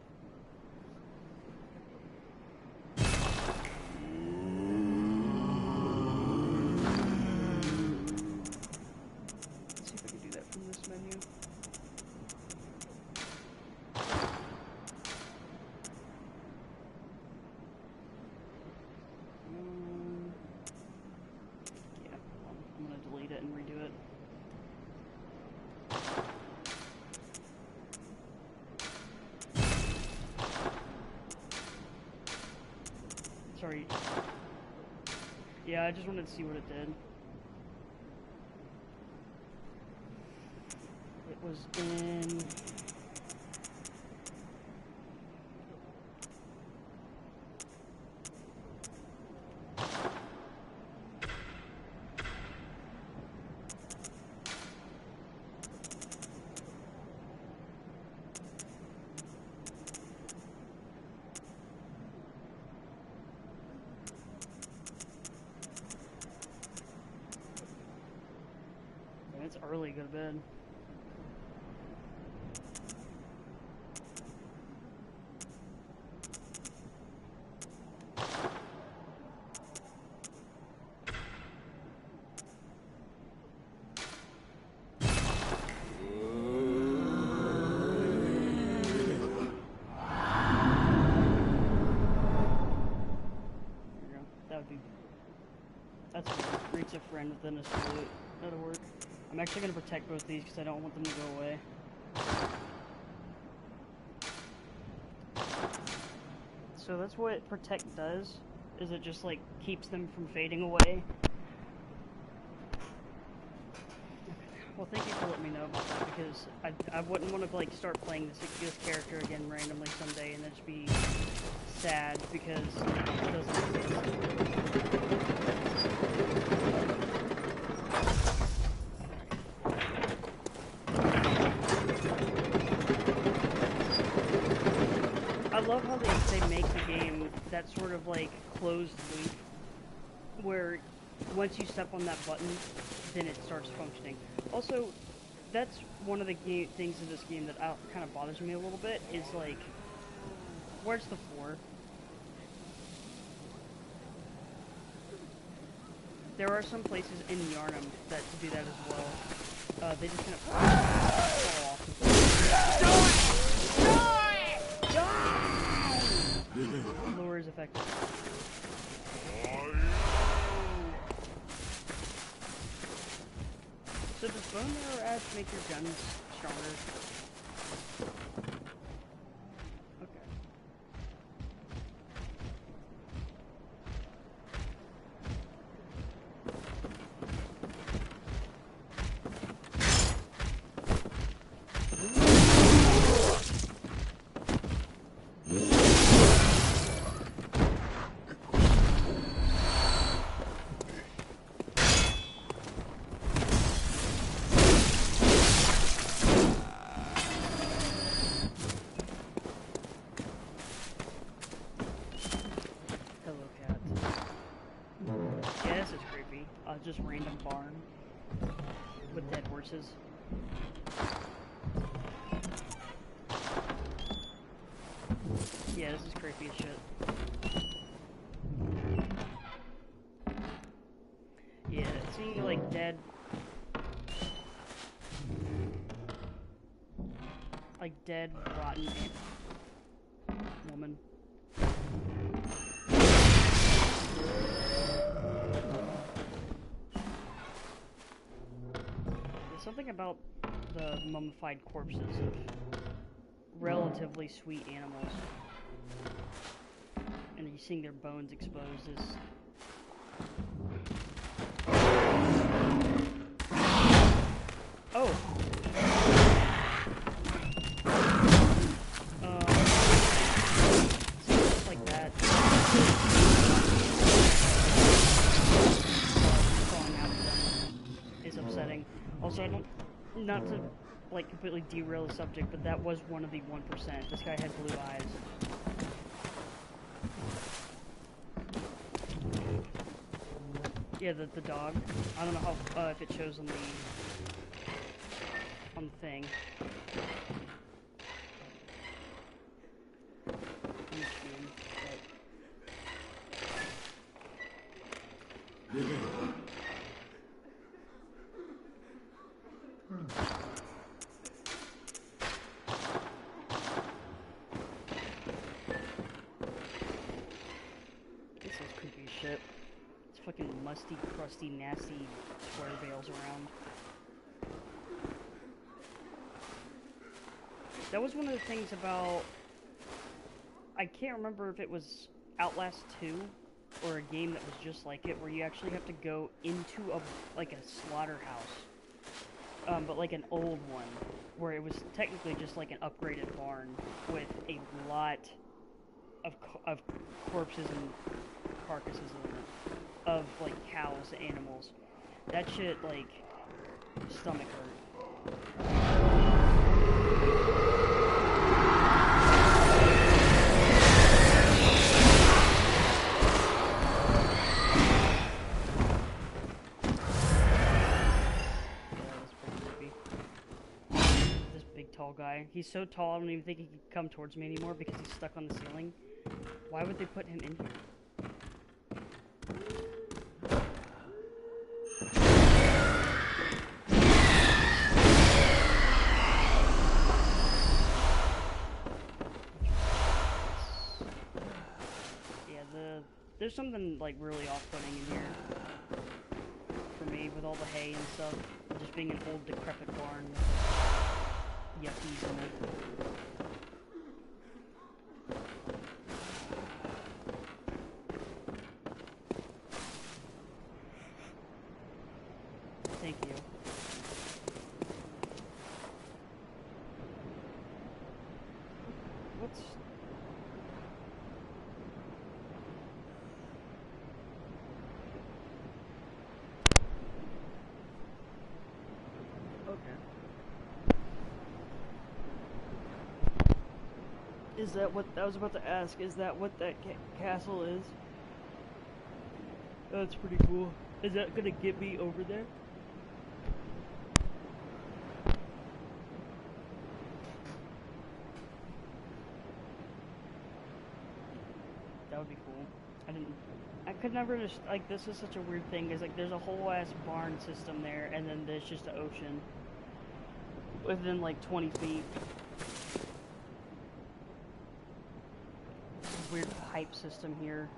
[SPEAKER 1] Let's see if I can do that from this menu. I'm gonna delete it and redo it. Sorry. Yeah, I just wanted to see what it did. It was in... It's early, go to bed. There you go. That would be... That's reach a friend within a salute. That'll work. I'm actually gonna protect both these because I don't want them to go away. So that's what protect does, is it just like keeps them from fading away. Well, thank you for letting me know about that, because I wouldn't want to like start playing this character again randomly someday and then just be sad because it doesn't exist. I love how they make the game that sort of like closed loop, where once you step on that button, then it starts functioning. Also, that's one of the things in this game that kind of bothers me a little bit, is like, where's the floor? There are some places in Yharnam that do that as well. They just kind of fall off. Lure is effective. So does bone marrow ash make your guns stronger? Okay. Just random barn with dead horses. Yeah, this is creepy as shit. Yeah, seeing like dead, rotten woman. Something about the mummified corpses of relatively sweet animals, and you seeing their bones exposed is... Oh! Stuff like that. Falling out of them is upsetting. Also, I don't, not to like completely derail the subject, but that was one of the 1%. This guy had blue eyes. Yeah, the dog. I don't know how if it shows on the thing. Musty, crusty, nasty square bales around. That was one of the things about... I can't remember if it was Outlast 2 or a game that was just like it, where you actually have to go into a slaughterhouse. But like an old one, where it was technically just like an upgraded barn with a lot of corpses and carcasses in it. Of like cows, animals. That shit, like, stomach hurt. Yeah, that's pretty creepy. This big tall guy. He's so tall I don't even think he can come towards me anymore because he's stuck on the ceiling. Why would they put him in here? There's something like really off-putting in here for me with all the hay and stuff. It just just being an old decrepit barn with yuppies in it. Thank you. What's... Okay. Is that what... I was about to ask, is that what that castle is? That's pretty cool. Is that gonna get me over there? That would be cool. I could never just, like, this is such a weird thing, because, like, there's a whole ass barn system there, and then there's just the ocean. Within, like, 20 feet. Weird pipe system here.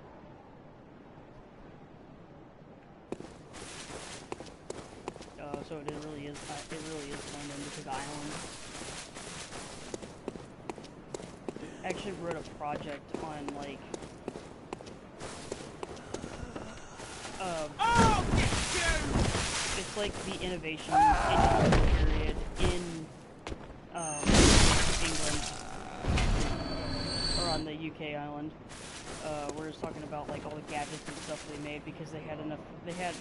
[SPEAKER 1] So it really is London, because Island. I actually wrote a project on, like, it's like the innovation period in England, or on the UK island. We're just talking about like all the gadgets and stuff they made because they had enough.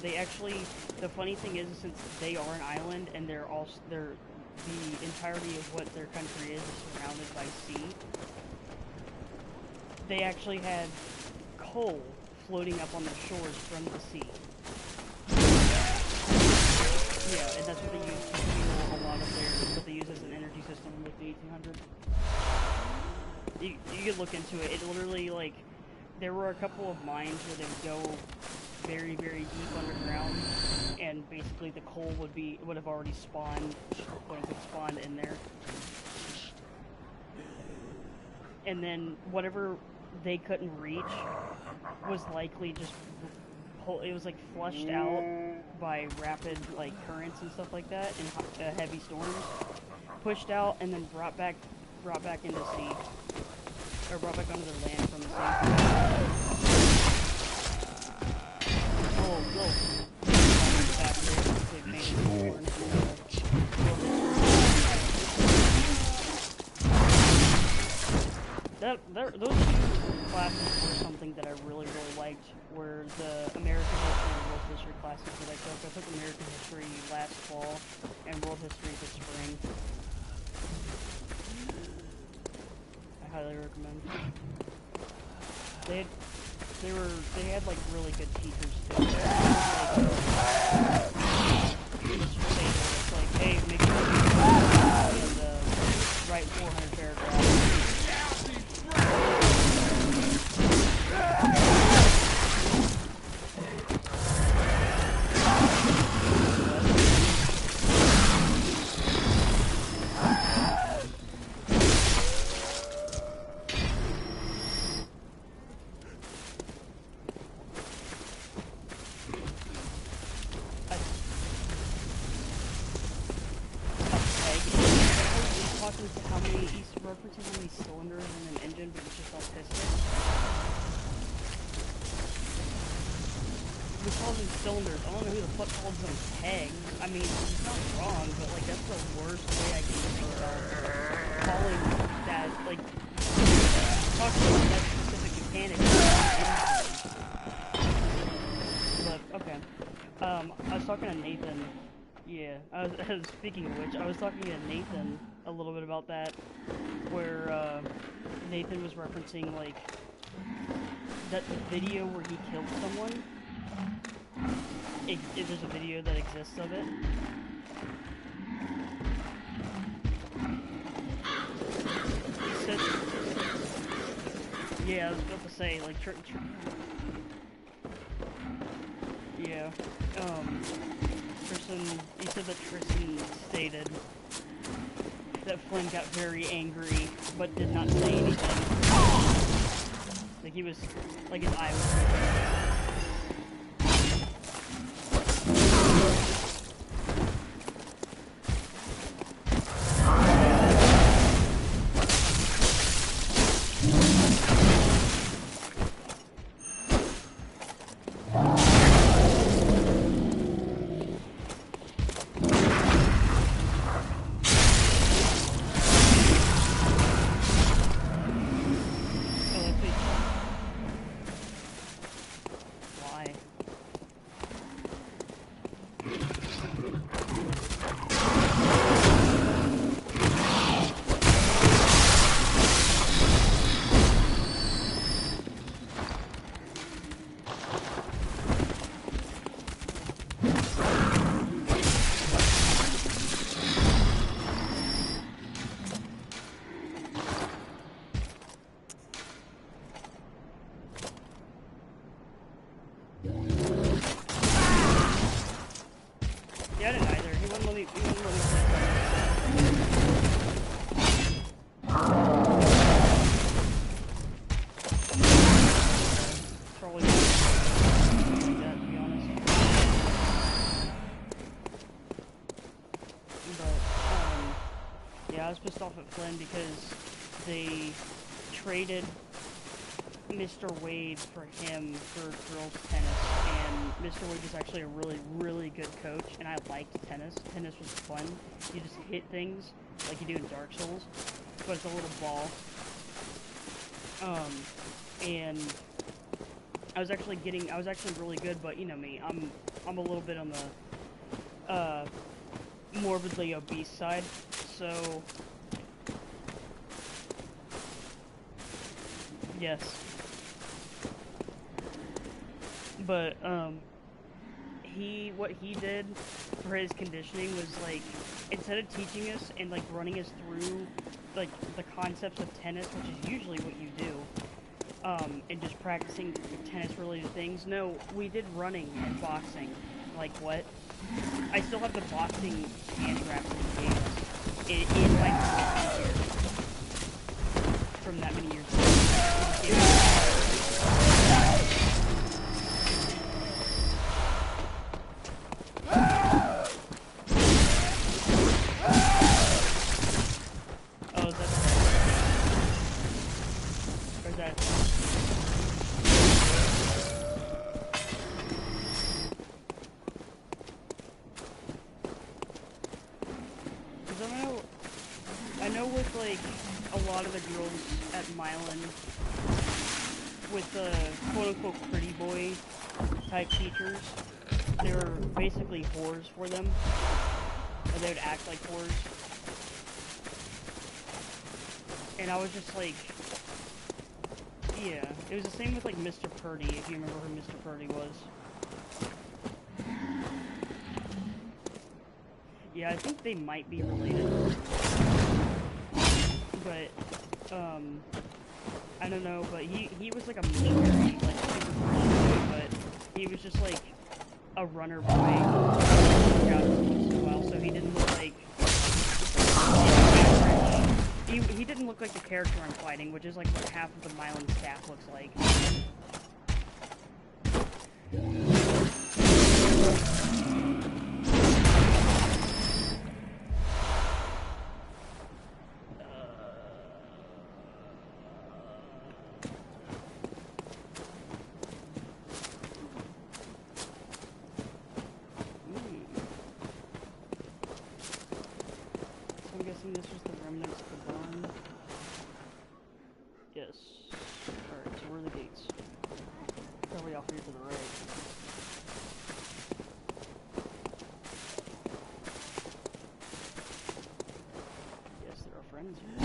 [SPEAKER 1] They actually. The funny thing is, since they are an island and the entirety of what their country is surrounded by sea, they actually had coal floating up on their shores from the sea. Yeah, and that's what they use to fuel a lot of what they use as an energy system in like the 1800s. You could look into it. It literally, like, there were a couple of mines where they would go very, very deep underground, and basically the coal would have already spawned, spawned in there. And then whatever they couldn't reach was likely just, it was like flushed out by rapid like currents and stuff like that, and heavy storms, pushed out and then brought back into sea, or brought back onto the land from the sea. Those two classes were something that I really, really liked, were the American History and World History classes that I took. I took American History last fall, and World History this spring. I highly recommend. They had like really good teachers too. It's like, hey, make sure you write 400 paragraphs. Cylinders. I don't know who the fuck calls them pegs. I mean, it's not wrong, but like that's the worst way I can think of calling that, like, talking about that specific mechanic. But okay. I was talking to Nathan. Yeah, speaking of which, I was talking to Nathan a little bit about that, where Nathan was referencing like that the video where he killed someone. There's a video that exists of it. He said, yeah, I was about to say, like, yeah, Tristan, he said that Tristan stated that Flynn got very angry, but did not say anything. Like, he was, like, his eye was But yeah, I was pissed off at Flynn because they traded Mr. Wade for him for girls tennis, and Mr. Wade was actually a really, really good coach, and I liked tennis. Tennis was fun. You just hit things like you do in Dark Souls, but it's a little ball. And I was actually really good, but you know me, I'm a little bit on the morbidly obese side, so yes. But what he did for his conditioning was, like, instead of teaching us and like running us through like the concepts of tennis, which is usually what you do, and just practicing tennis related things, no, we did running and boxing. Like, what? I still have the boxing hand wraps in the game in my computer from that many years ago. With the quote-unquote pretty boy type teachers, they were basically whores for them, or they would act like whores. And I was just like, yeah, it was the same with like Mr. Purdy, if you remember who Mr. Purdy was. Yeah, I think they might be related, but I don't know, but he was like a military, like super fun, but he was just like a runner boy as well, so he didn't look like he didn't look like the character I'm fighting, which is like what half of the Mylan staff looks like. This was the remnants of the barn. Yes. Alright, so where are the gates? Probably off here to the right. Yes, there are friends here.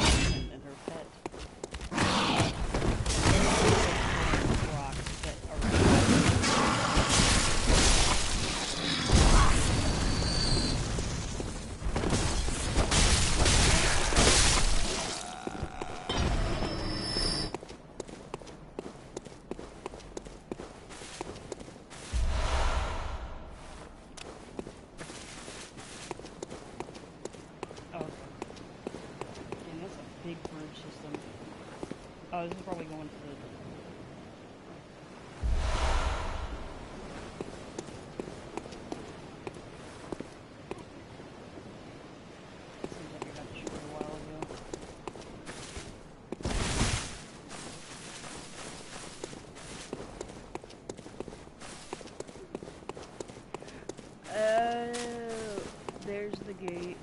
[SPEAKER 1] And her pet. Rocks that are oh, this is probably going to the... Seems like I got the shore a while ago. Oh, there's the gate.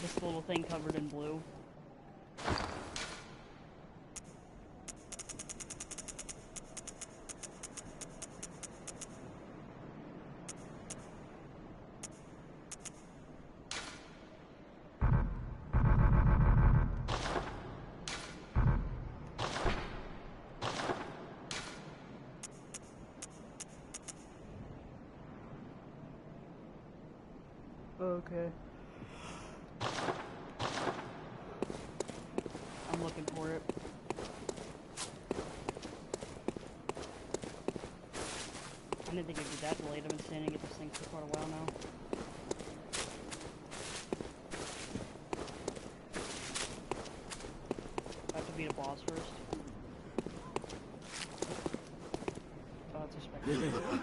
[SPEAKER 1] This little thing covered in blue. Okay. I'm looking for it. I didn't think it'd be that delayed. I've been standing at this thing for quite a while now. I have to beat a boss first. Oh, that's a spectator.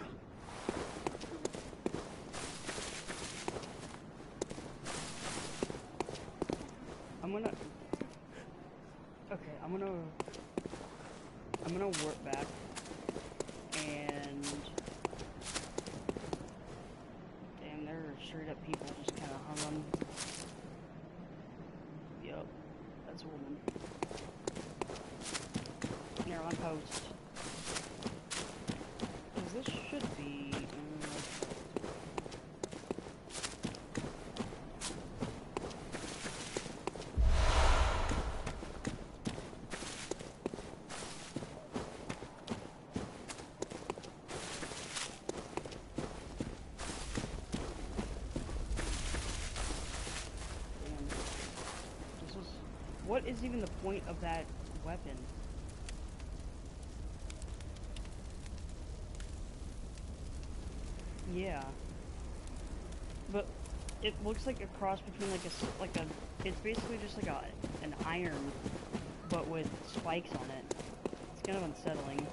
[SPEAKER 1] I'm gonna warp back, and damn, there are straight up people just kind of hung on. Yup, that's a woman. They're on post. 'Cause this should be. What is even the point of that weapon? Yeah. But it looks like a cross between it's basically just like an iron, but with spikes on it. It's kind of unsettling.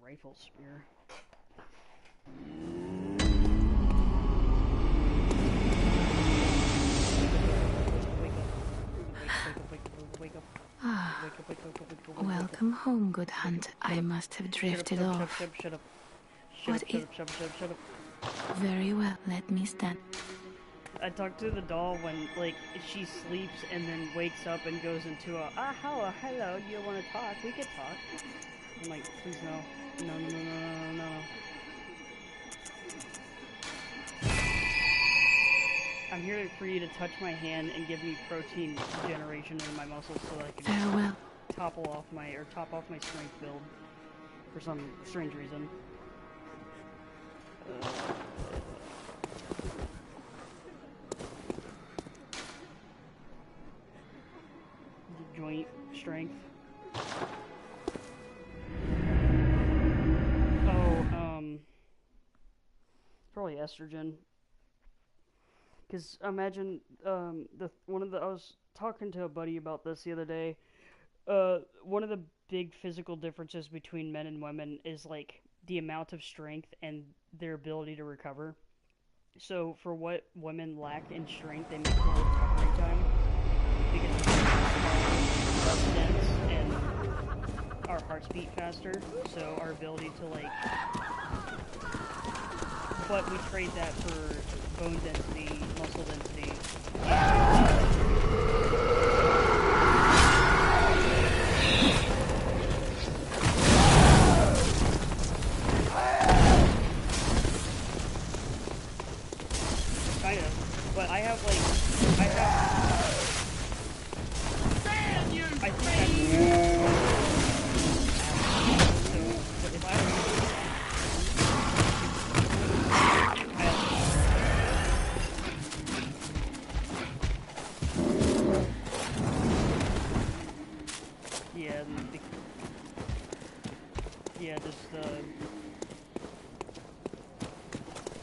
[SPEAKER 1] Rifle spear.
[SPEAKER 2] Welcome home, good hunt. I must have drifted off.
[SPEAKER 1] Shut up.
[SPEAKER 2] What is...
[SPEAKER 1] Shut up.
[SPEAKER 2] Very well, let me stand.
[SPEAKER 1] I talk to the doll when, like, she sleeps and then wakes up and goes into a, hello, you want to talk? We could talk. I'm like, please no. No. I'm here for you to touch my hand and give me protein generation in my muscles so I can
[SPEAKER 2] Farewell.
[SPEAKER 1] top off my strength build for some strange reason. Joint strength. Probably estrogen. Because imagine, I was talking to a buddy about this the other day. One of the big physical differences between men and women is like the amount of strength and their ability to recover. So for what women lack in strength, they make more recovery time because our less dense and our hearts beat faster. So our ability to like. But we trade that for bone density, muscle density. Kind of. But I have Damn you! I think but if I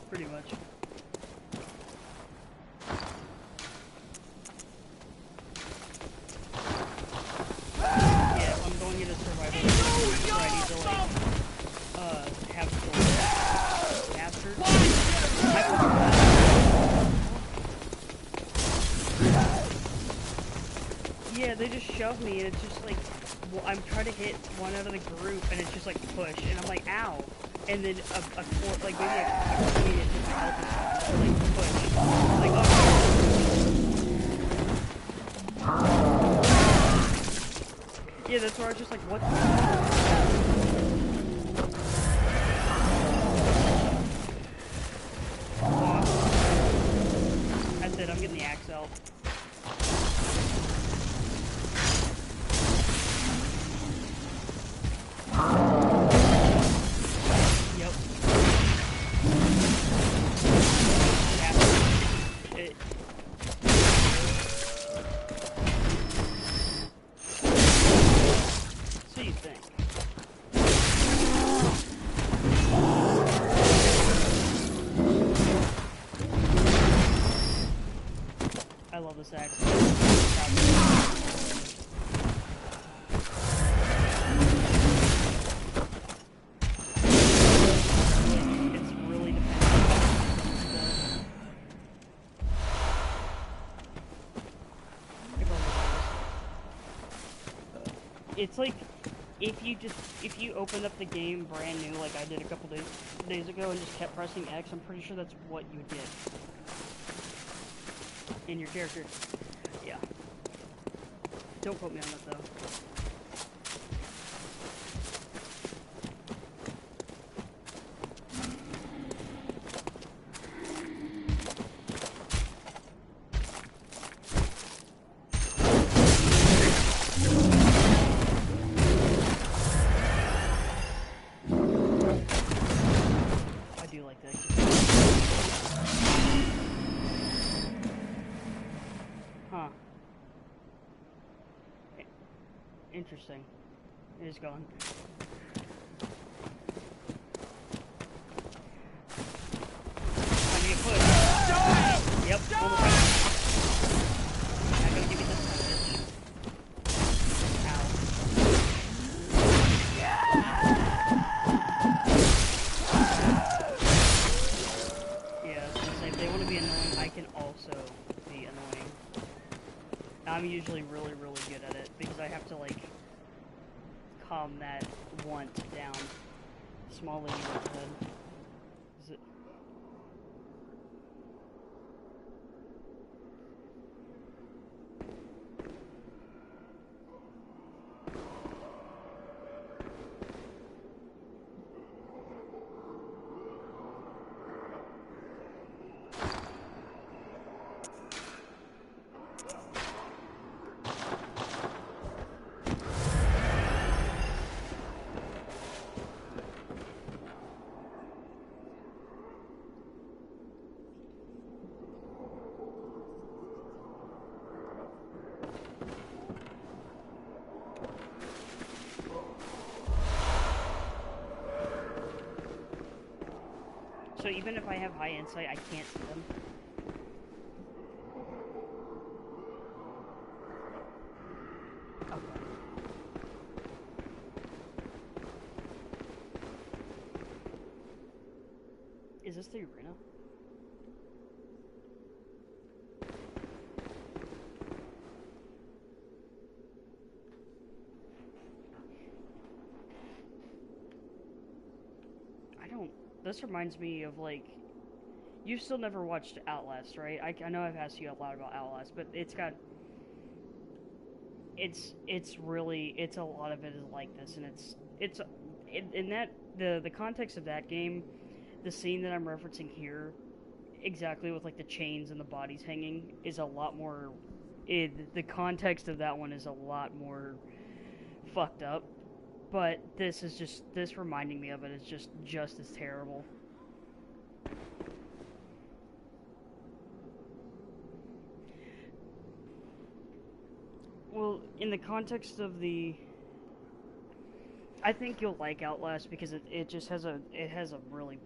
[SPEAKER 1] pretty much. Yeah, I'm going into survival. So I need to like, have souls captured. Yeah, they just shove me and it's just like, well, I'm trying to hit one out of the group and it's just like push and I'm like, ow. And then like maybe a queen is just help or like push. Like, oh. Yeah, that's where I was just like, what the That's it, I'm getting the axe out. Yep. Yeah. It, so you think? I love this axe. It's really it's like if you opened up the game brand new like I did a couple days ago and just kept pressing X, I'm pretty sure that's what you would get in your character. Yeah. Don't quote me on that though. I do like that. Huh. Interesting. It is gone. I need a push. Yep. Almost got it. Not gonna give you this time, bitch. Ow. Yeah, I was gonna say, if they want to be annoying, I can also be annoying. I'm usually really, really good at it, because I have to, like, calm that want down. Small lady with head. Is it... So even if I have high insight, I can't see them. Okay. Is this the arena? This reminds me of, like, you've still never watched Outlast, right? I know I've asked you a lot about Outlast, but it's got, it's really, it's a lot of it is like this, and in that, the context of that game, the scene that I'm referencing here, exactly with, like, the chains and the bodies hanging, is a lot more, the context of that one is a lot more fucked up. But this is just, this reminding me of it is just as terrible. Well, in the context of the... I think you'll like Outlast because it just has a really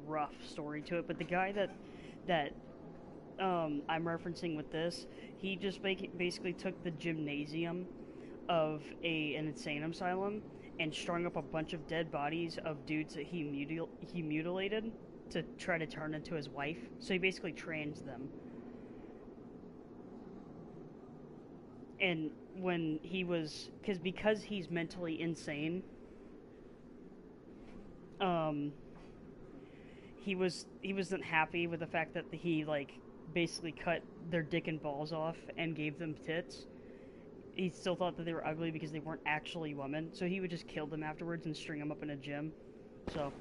[SPEAKER 1] rough story to it. But the guy that I'm referencing with this, he just basically took the gymnasium of an insane asylum and strung up a bunch of dead bodies of dudes that he mutilated to try to turn into his wife. So he basically trans them. And when he was, because he's mentally insane, he wasn't happy with the fact that he, like, basically cut their dick and balls off and gave them tits. He still thought that they were ugly because they weren't actually women, so he would just kill them afterwards and string them up in a gym. So...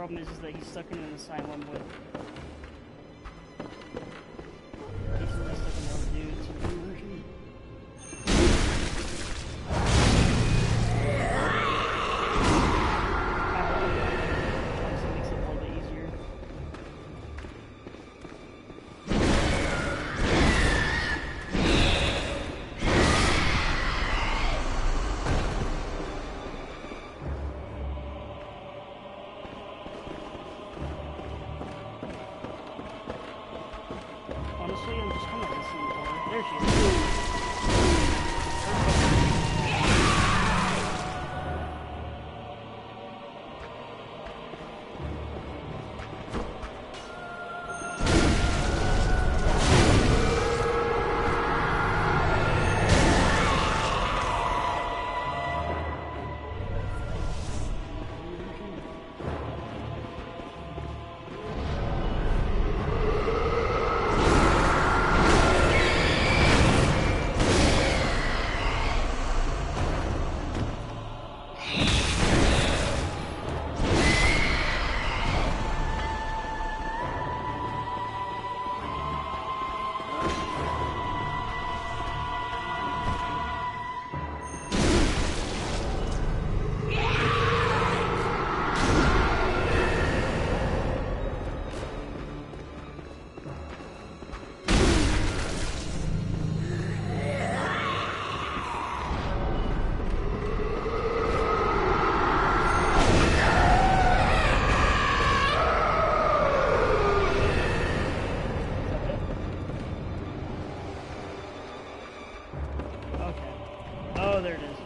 [SPEAKER 1] problem is that he's stuck in an asylum with... He's stuck in those dudes. Obviously makes it a little bit easier. Honestly, I'm just kind of listening for her. There she is. Oh, there it is.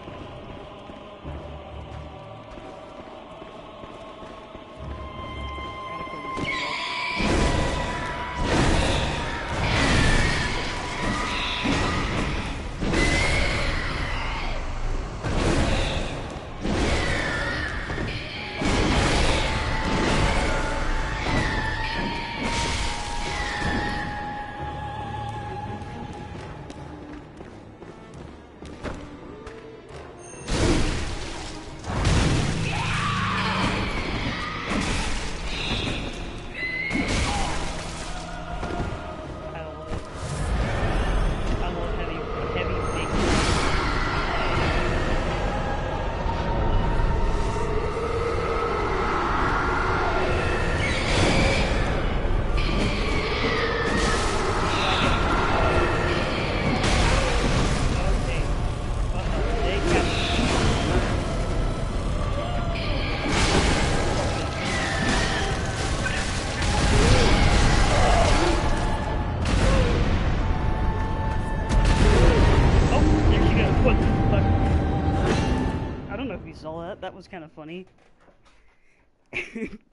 [SPEAKER 1] Saw that. That was kind of funny.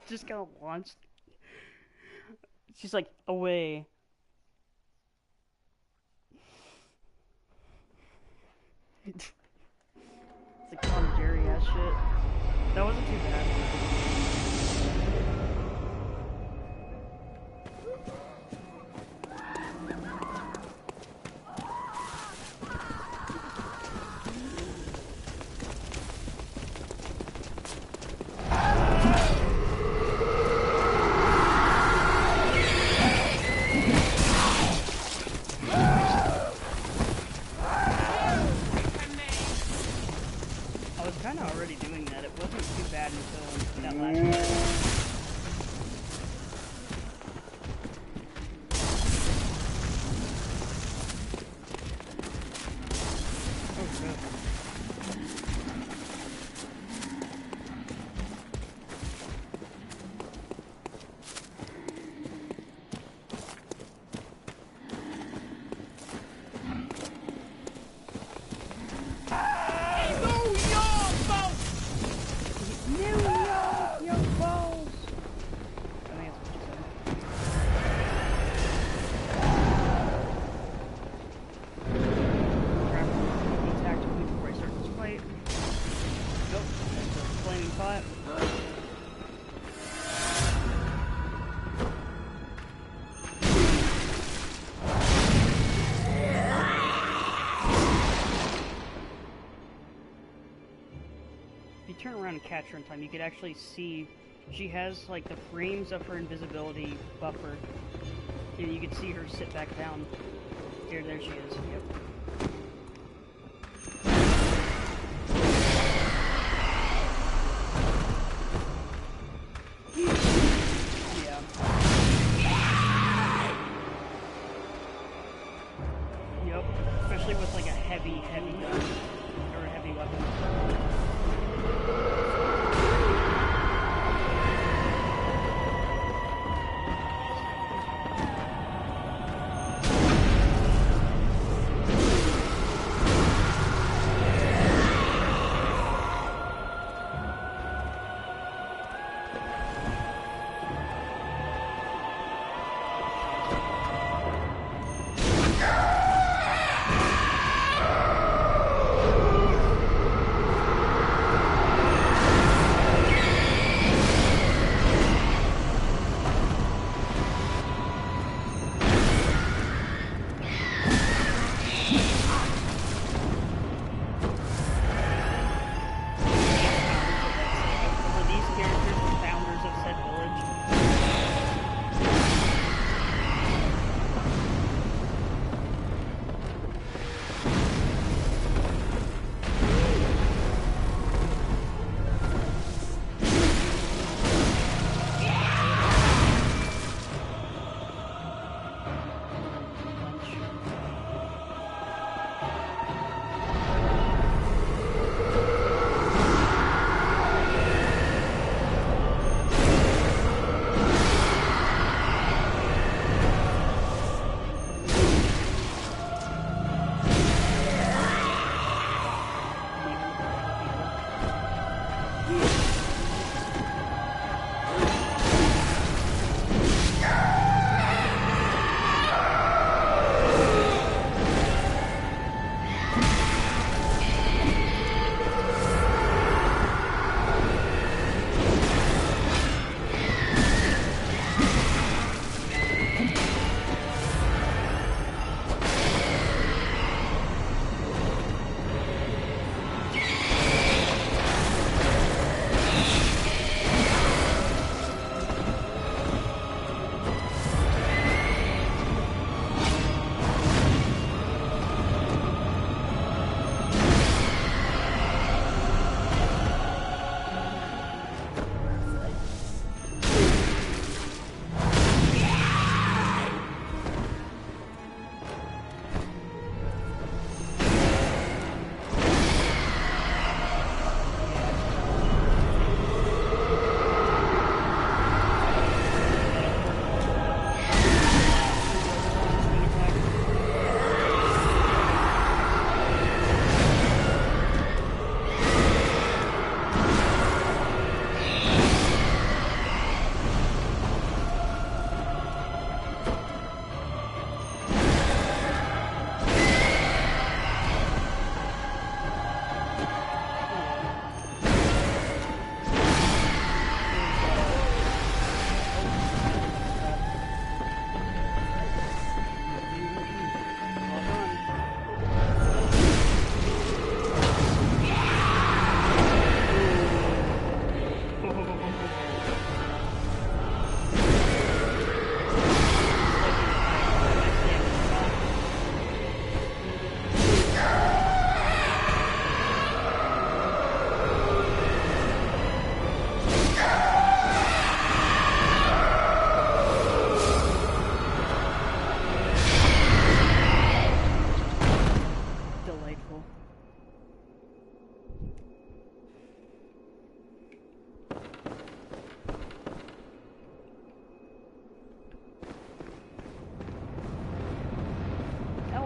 [SPEAKER 1] Just kind of launched. She's like, away. It's like Tom and Jerry ass shit. That wasn't too bad. Already doing that. It wasn't too bad until that last part. Oh, good. Turn around and catch her in time, you could actually see she has like the frames of her invisibility buffered. And you can see her sit back down. There she is. Yep. Yep. Especially with like a heavy gun or a heavy weapon.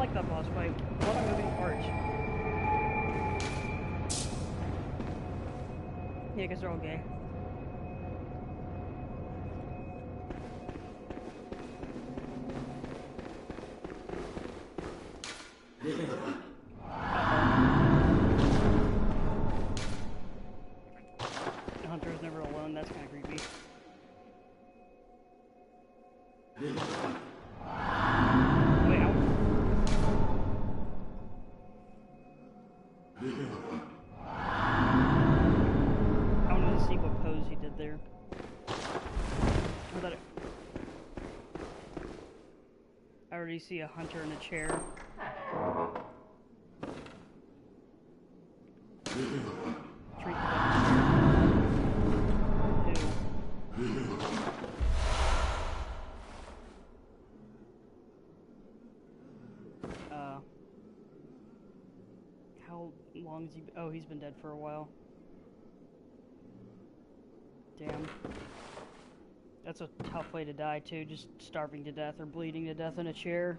[SPEAKER 1] like that boss fight. A lot of moving parts. Yeah, because they're all gay. Hunter's never alone, that's kind of creepy. Wait, ow. I wanted to see what pose he did there. that I already see a hunter in a chair. Treat how long has he been? Oh, he's been dead for a while. Damn. That's a tough way to die, too. Just starving to death or bleeding to death in a chair.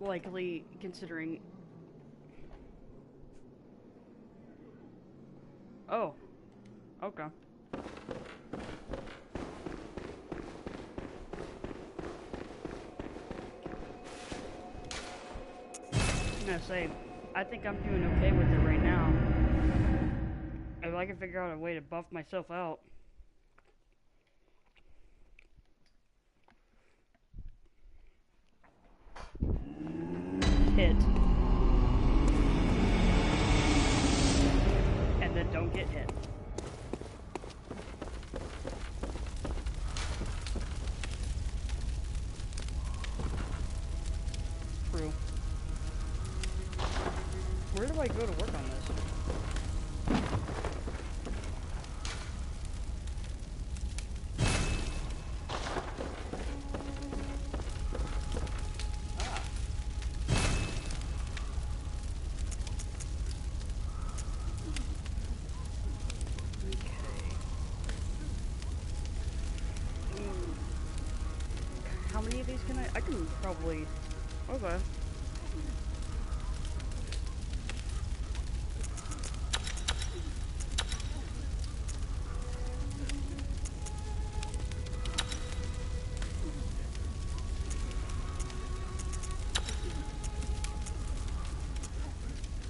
[SPEAKER 1] Likely, considering... Oh. Okay. I'm gonna say, I think I'm doing okay with it right now. If I can figure out a way to buff myself out. Hit. And then don't get hit. True. Where do I go to work on this? How many of these can I can probably... Okay.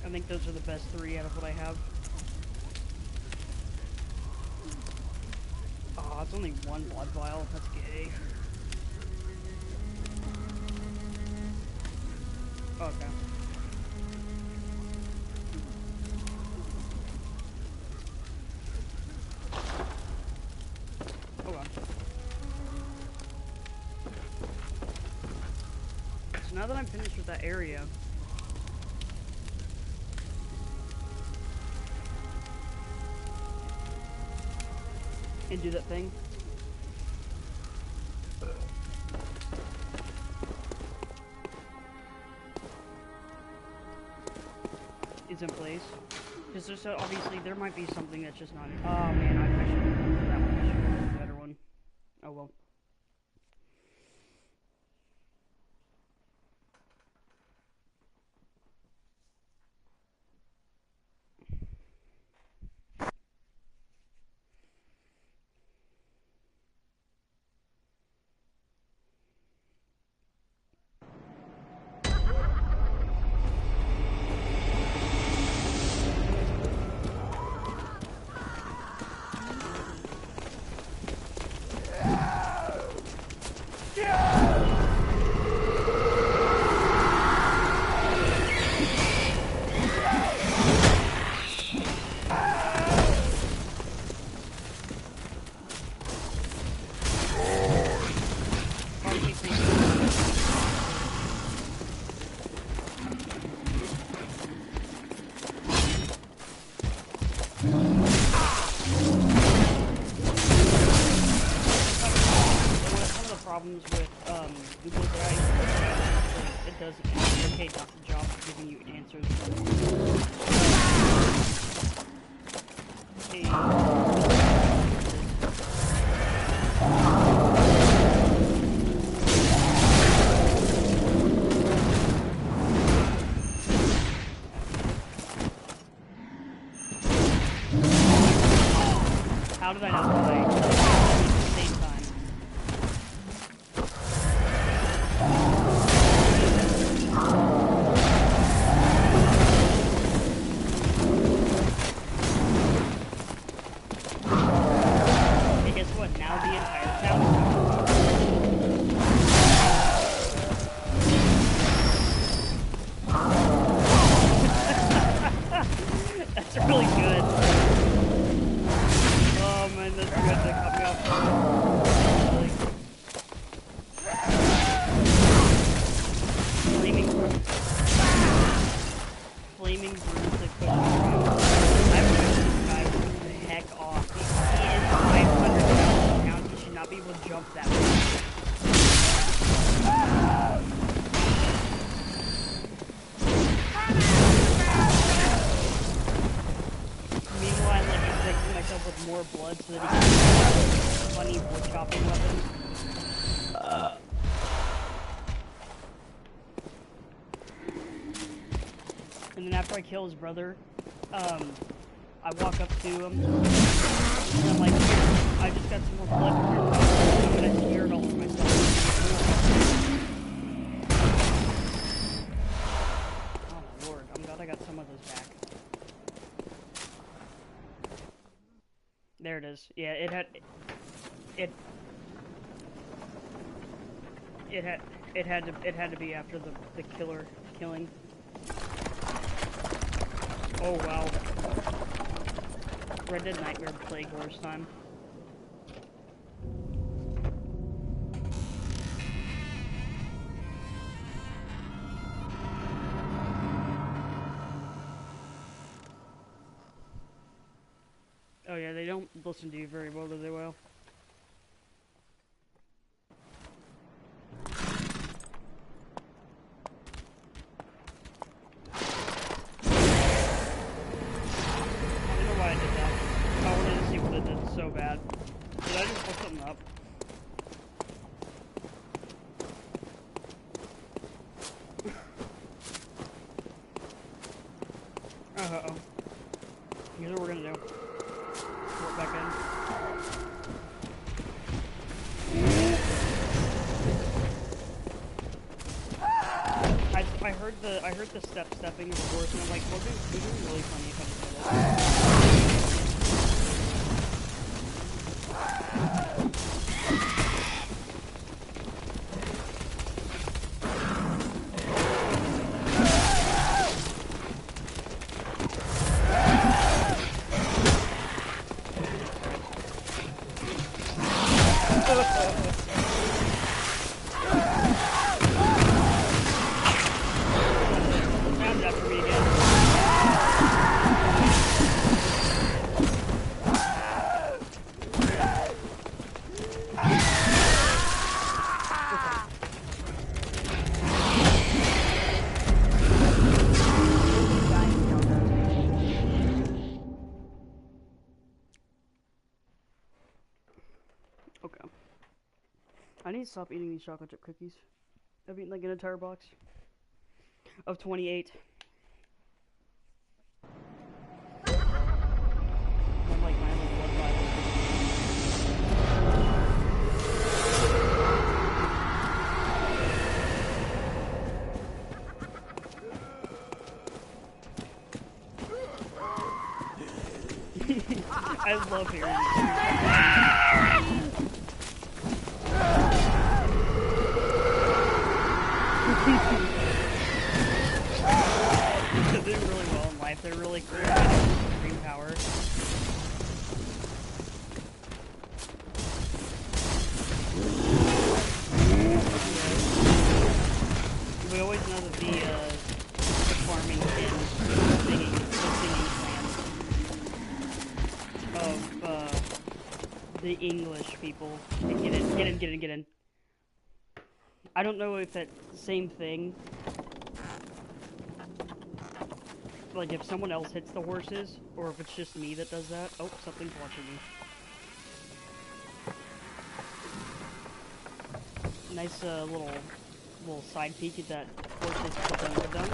[SPEAKER 1] I think those are the best 3 out of what I have. Oh, it's only 1 blood vial. That's gay. Okay. Okay. So now that I'm finished with that area, and do that thing. Is in place. Because there's obviously there might be something that's just not. Oh man, I should have gone for that one. I should have gone for the better one. Oh well. Problems with Google Drive, it does okay job of giving you answers. How did I not play at the same time? That's really good. Oh man, that's good. jump that way. Meanwhile, like, I'm fixing myself with more blood so that he can have funny wood chopping weapons. And then after I kill his brother, I walk up to him, and I'm like, I just got some more blood from your body, and I smeared all over myself. Oh my lord, I'm glad I got some of those back. There it is. Yeah, it had to be after the killing. Oh wow. Red Dead Nightmare Plague Horse time. Oh yeah, they don't listen to you very well, do they? Well. So bad. Did I just pull something up? Uh-oh. Here's what we're gonna do. Put back in. I heard the stepping of the horse, and I'm like, well, it'd be really funny if I did this. Okay. I need to stop eating these chocolate chip cookies. I've eaten like an entire box of 28. I'm like my little blood vial. I love hearing They're doing really well in life. They're really cool. Green power. We always know that the farming and singing of the English people. Get in. I don't know if that's the same thing. Like if someone else hits the horses, or if it's just me that does that. Oh, something's watching me. Nice little side peek at that horse's done.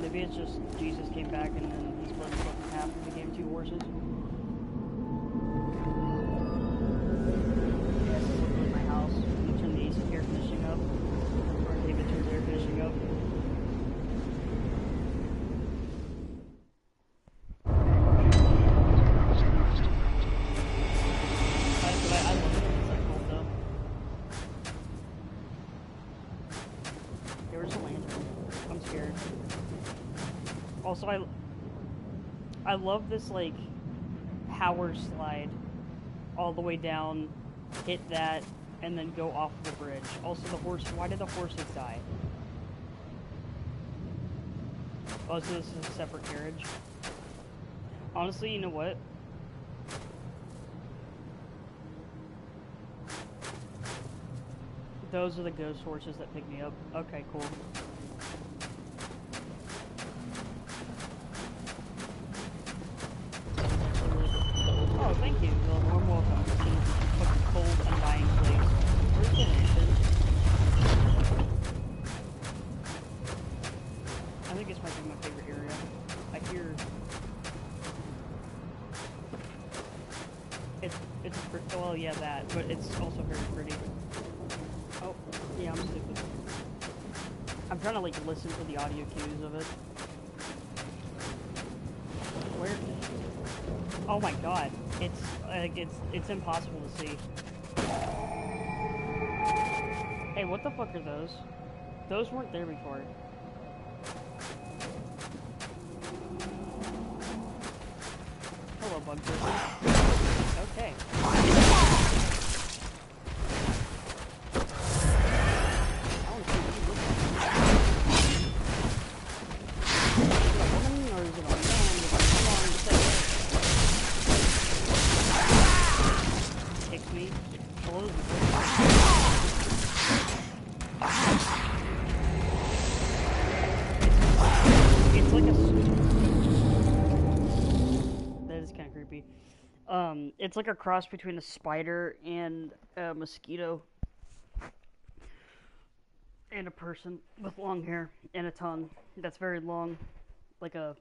[SPEAKER 1] Maybe it's just Jesus came back and then he split the book in half and became two horses. Yes, this is my house. Also, I love this, like, power slide all the way down, hit that, and then go off the bridge. Also, the horse, why did the horses die? Oh, so this is a separate carriage. Honestly, you know what? Those are the ghost horses that pick me up. Okay, cool. Oh, thank you. You're warm welcome to this fucking cold, undying place. Where's the lantern? I think this might be my favorite area. I hear... It's well, yeah, that, but it's also very pretty. Oh, yeah, I'm stupid. I'm trying to, like, listen to the audio cues of it. Where? Oh my god. It's, like, it's impossible to see. Hey, what the fuck are those? Those weren't there before. Hello, bug person. Okay. It's like a cross between a spider and a mosquito. And a person with long hair and a tongue that's very long, like a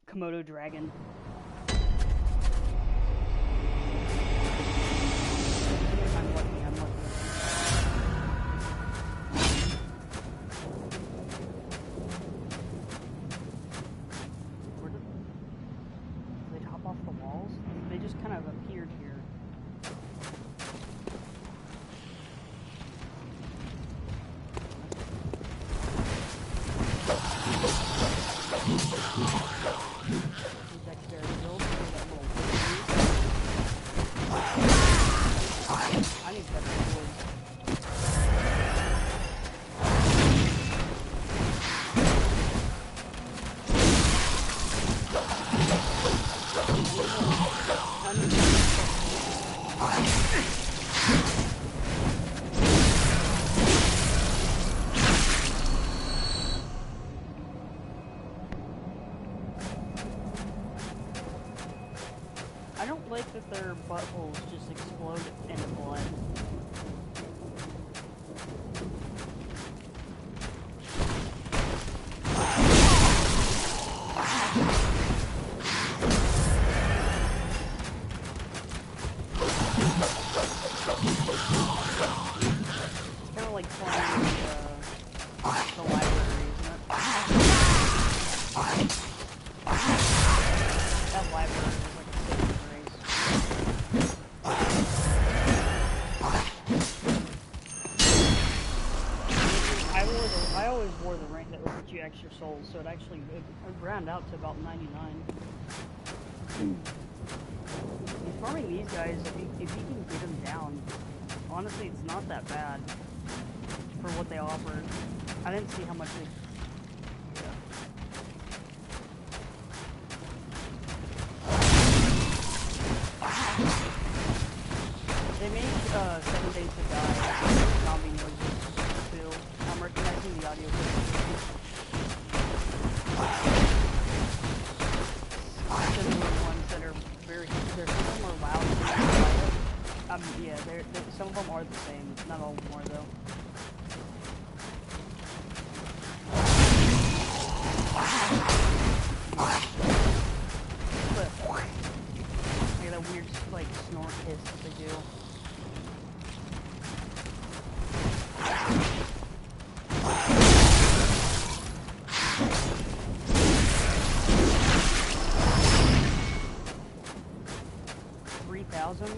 [SPEAKER 1] Komodo dragon. I'm lucky. Did they hop off the walls? They just kind of appeared here. I need better wood. I don't like that their buttholes just explode into blood. It's kind of like playing the library, isn't it? That library is like a saving grace. I always wore the rank that would get you extra souls, so it actually would round out to about 99. Farming these guys, if you can get them down, honestly, it's not that bad for what they offer. I didn't see how much they... They make 7 Days to Die zombie noises too. I'm recognizing the audio clip. Similar ones that are very, they're some of them are loud and quiet. Yeah, some of them are the same. Not all of them are though. But, yeah, that weird like snort hiss that they do. $3,000?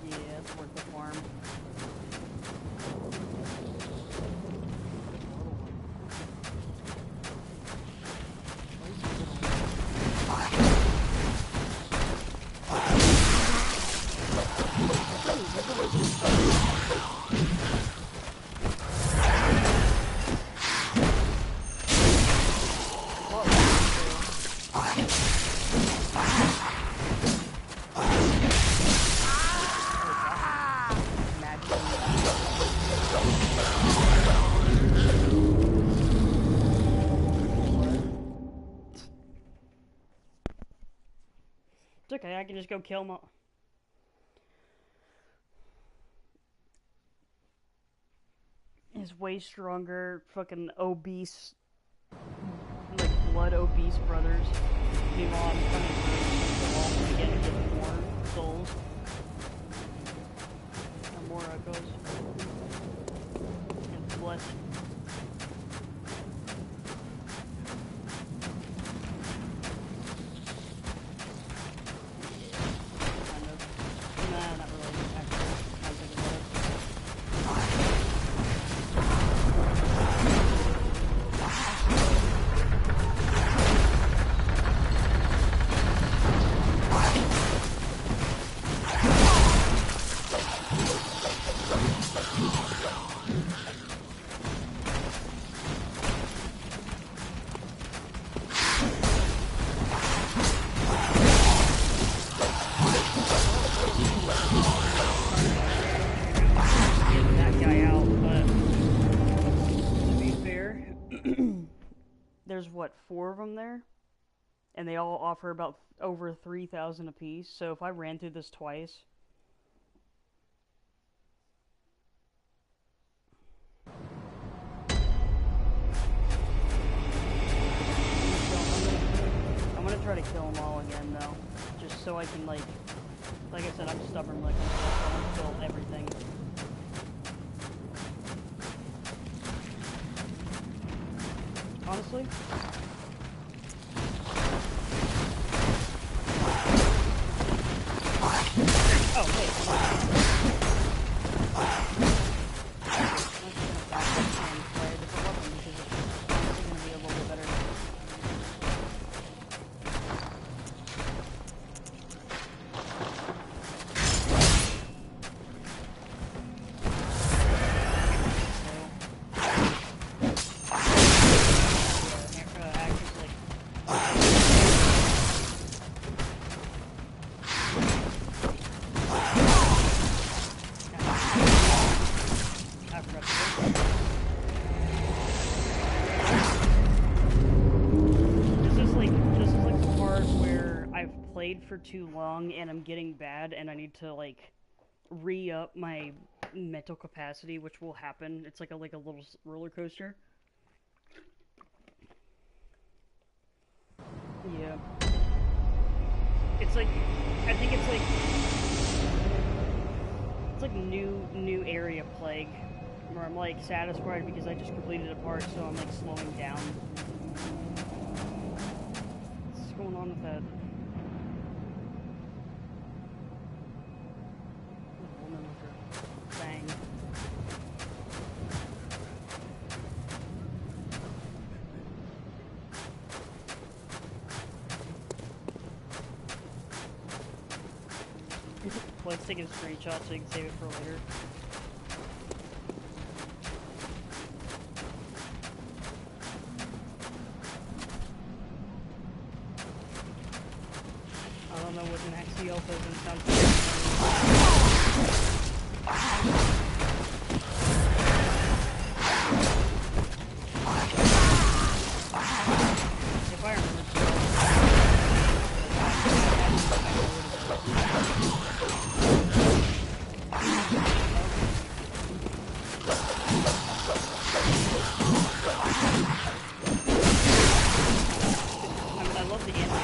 [SPEAKER 1] Yeah, it's worth the farm. okay, I can just go kill them all. His way stronger, fucking obese, like blood obese brothers. Meanwhile, I'm coming through the wall again to get more souls. Or more echoes. And bless. There's what, 4 of them there? And they all offer about over 3,000 apiece. So if I ran through this twice, I'm gonna try to kill them all again though, just so I can like I said, I'm stubborn like I want to kill everything. Honestly. Oh, wait. For too long and I'm getting bad and I need to like re-up my mental capacity, which will happen. It's like a little roller coaster. Yeah. It's like I think it's like new area plague where I'm like satisfied because I just completed a part, so I'm like slowing down. What's going on with that? Thing. Let's take a screenshot so you can save it for later. I don't know what an Axial doesn't sound like. If I remember I love the anime.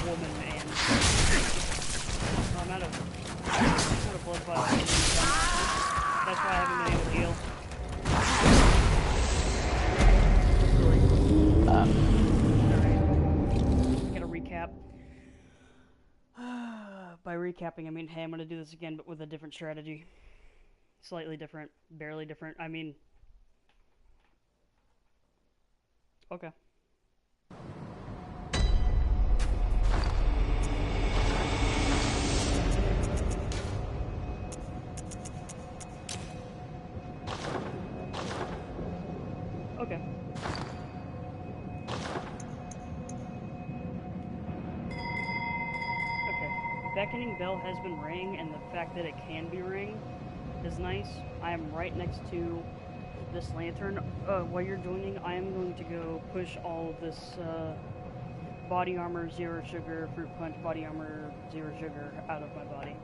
[SPEAKER 1] Woman and I'm out of blood vials. That's why I haven't been able to heal. Alright. Gotta recap. By recapping, I mean, hey, I'm gonna do this again, but with a different strategy. Slightly different, barely different. I mean, okay. Okay. Beckoning bell has been ringing, and the fact that it can be ringing is nice. I am right next to this lantern. While you're joining, I am going to go push all of this body armor 0 sugar, fruit punch, body armor 0 sugar out of my body.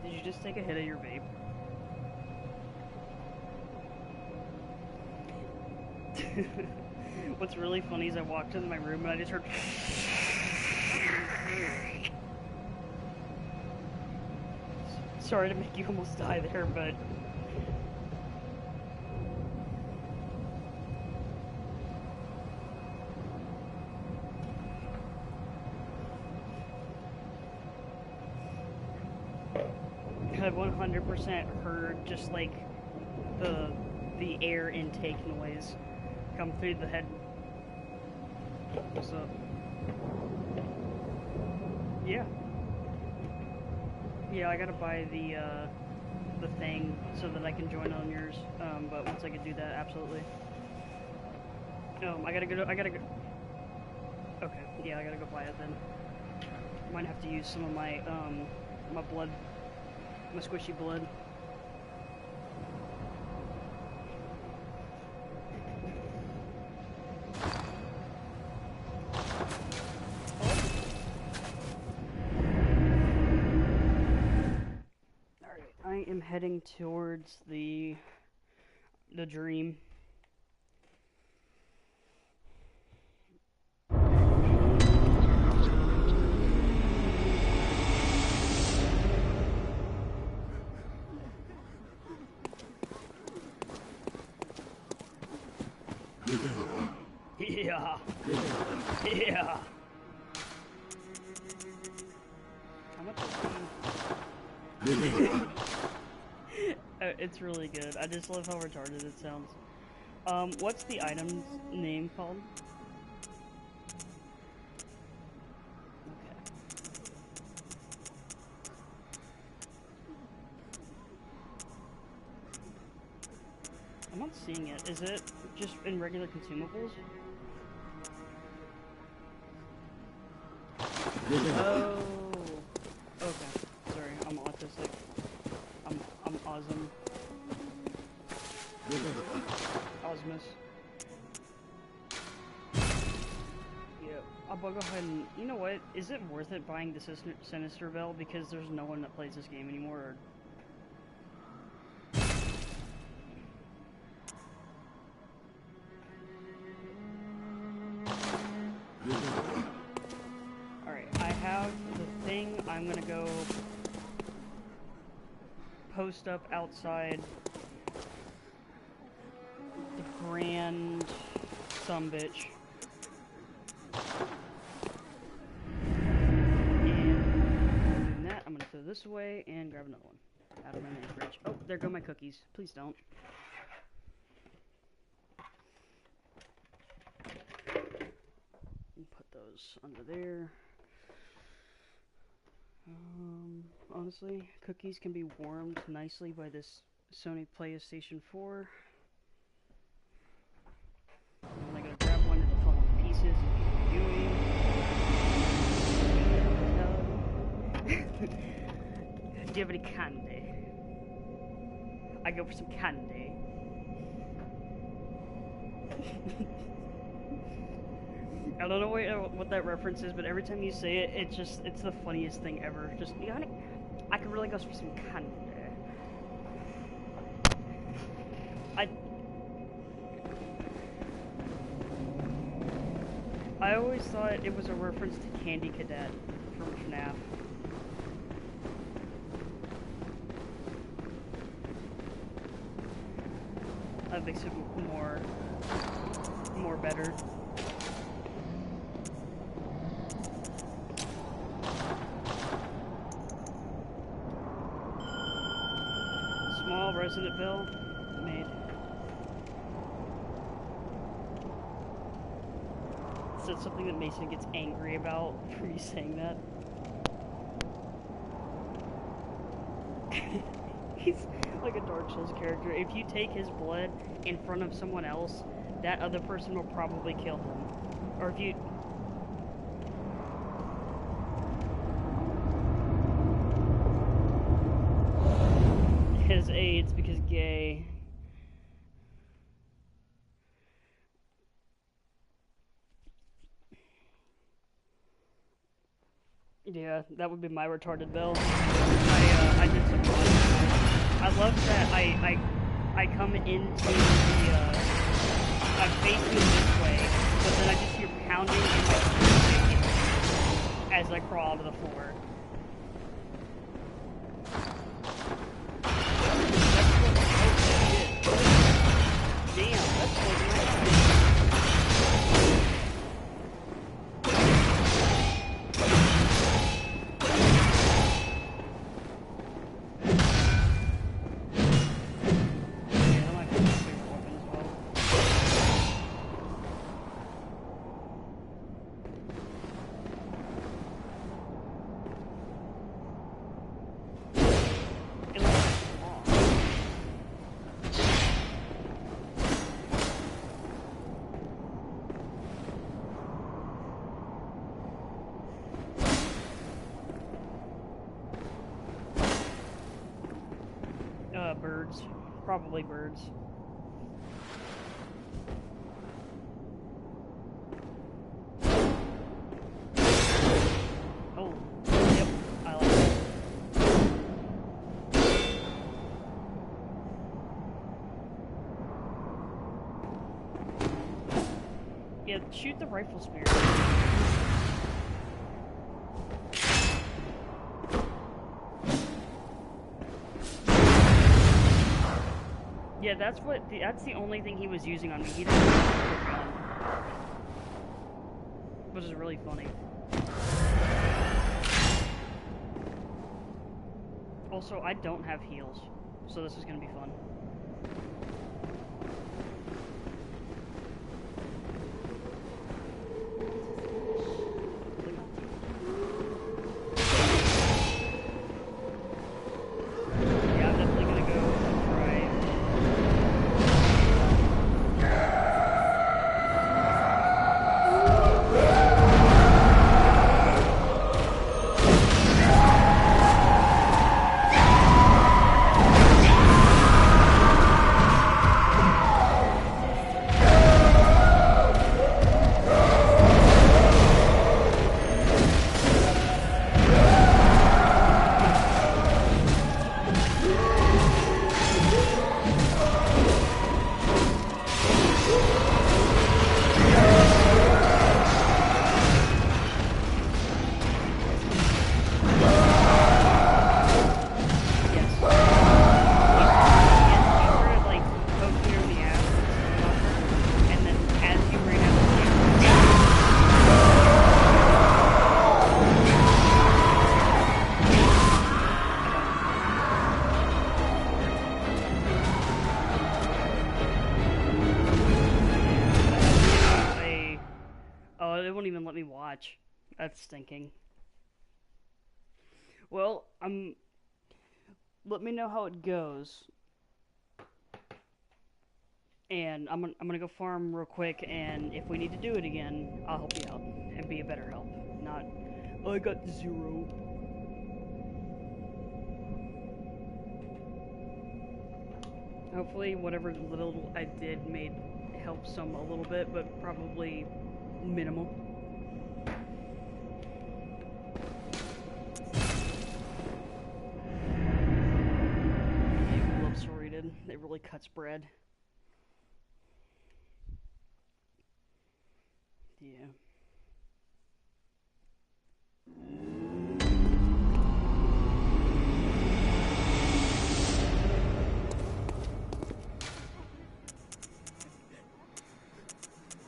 [SPEAKER 1] Did you just take a hit of your vape? What's really funny is I walked into my room and I just heard sorry to make you almost die there, but I 100% heard just like the air intake noise come through the head. So yeah, I gotta buy the thing so that I can join on yours. But once I can do that, absolutely. I gotta go. Okay, yeah, I gotta go buy it then. Might have to use some of my my blood. My squishy blood. Alright, I am heading towards the dream. Yeah. Yeah. It's really good. I just love how retarded it sounds. What's the item's name called? Okay. I'm not seeing it. Is it just in regular consumables? Oh. Okay. Sorry, I'm autistic. I'm Osm. Osmus. Yeah, I'll go ahead and... You know what? Is it worth it buying the Sinister Bell? Because there's no one that plays this game anymore, or... Alright, I have the thing. I'm gonna go... post up outside... the Grand... Sumbitch. And that, I'm gonna throw this away and grab another one out of my main fridge. Oh, there go my cookies. Please don't. Put those under there. Honestly, cookies can be warmed nicely by this Sony PlayStation 4. I'm gonna grab one to fall into pieces. Do you have any candy? I go for some candy. I don't know what that reference is, but every time you say it, it's the funniest thing ever. Just, you know, I could really go for some candy. I always thought it was a reference to Candy Cadet from FNAF. That makes it more better. Small resident bill made. Is that something that Mason gets angry about for me saying that? He's like a Dark Souls character. If you take his blood in front of someone else, that other person will probably kill him. Or if you... His AIDS because gay. Yeah, that would be my retarded bill. I did some fun. I love that I come into the, I'm facing this way, but then I just hear pounding in my as I crawl to the floor. Damn, that's what birds. Probably birds. Oh, yep, I like it. Yeah, shoot the rifle spear. Yeah, that's the only thing he was using on me. He didn't use a gun. Which is really funny. Also, I don't have heals, so this is gonna be fun. Yeah, I'm definitely gonna go try. Oh, it won't even let me watch. That's stinking. Well, let me know how it goes. And I'm gonna go farm real quick, and if we need to do it again, I'll help you out and be a better help. Not, I got 0. Hopefully, whatever little I did made help some a little bit, but probably minimal. I love Serrated. It really cuts bread. Yeah.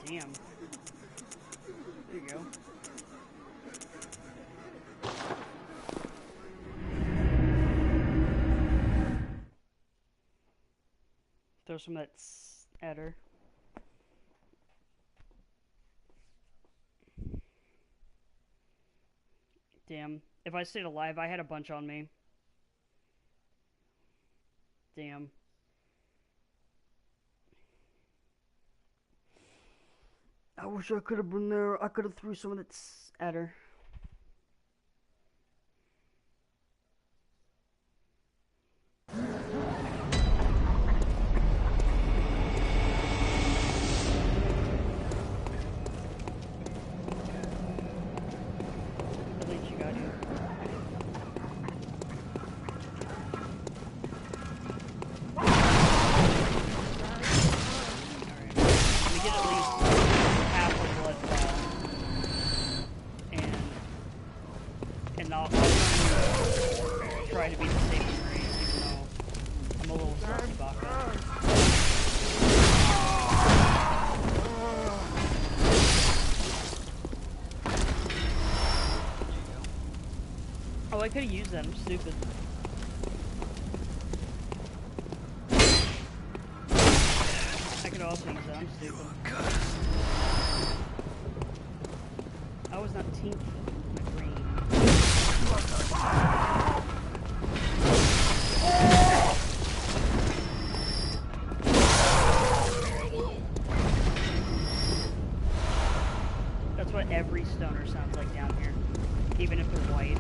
[SPEAKER 1] Damn. There you go. Throw some of that at her. Damn. If I stayed alive, I had a bunch on me. Damn. I wish I could have been there. I could have threw some of that at her. At least you got it. Alright. Let me get at least half a blood vial. And I'll try to be the safest range, even though I'm a little salty about it. Oh, I could have used that. I'm stupid. I could also use that. I'm stupid. I was not tinky. My brain. That's what every stoner sounds like down here, even if they're white.